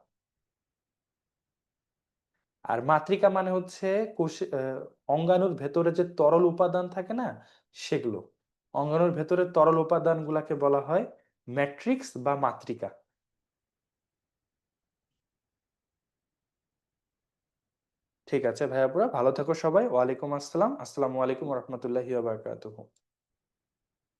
Speaker 1: আর মাতৃকা মানে হচ্ছে অঙ্গাণুর ভেতরে যে তরল উপাদান থাকে না, সেগুলো। অঙ্গাণুর ভেতরে তরল উপাদানগুলাকে বলা হয় ম্যাট্রিক্স বা মাতৃকা। ঠিক আছে ভাইয়া, পুরা ভালো থাকো সবাই। ওয়ালাইকুম আসসালাম। আসসালামু আলাইকুম রহমতুল্লাহি ওয়া বারাকাতুহু।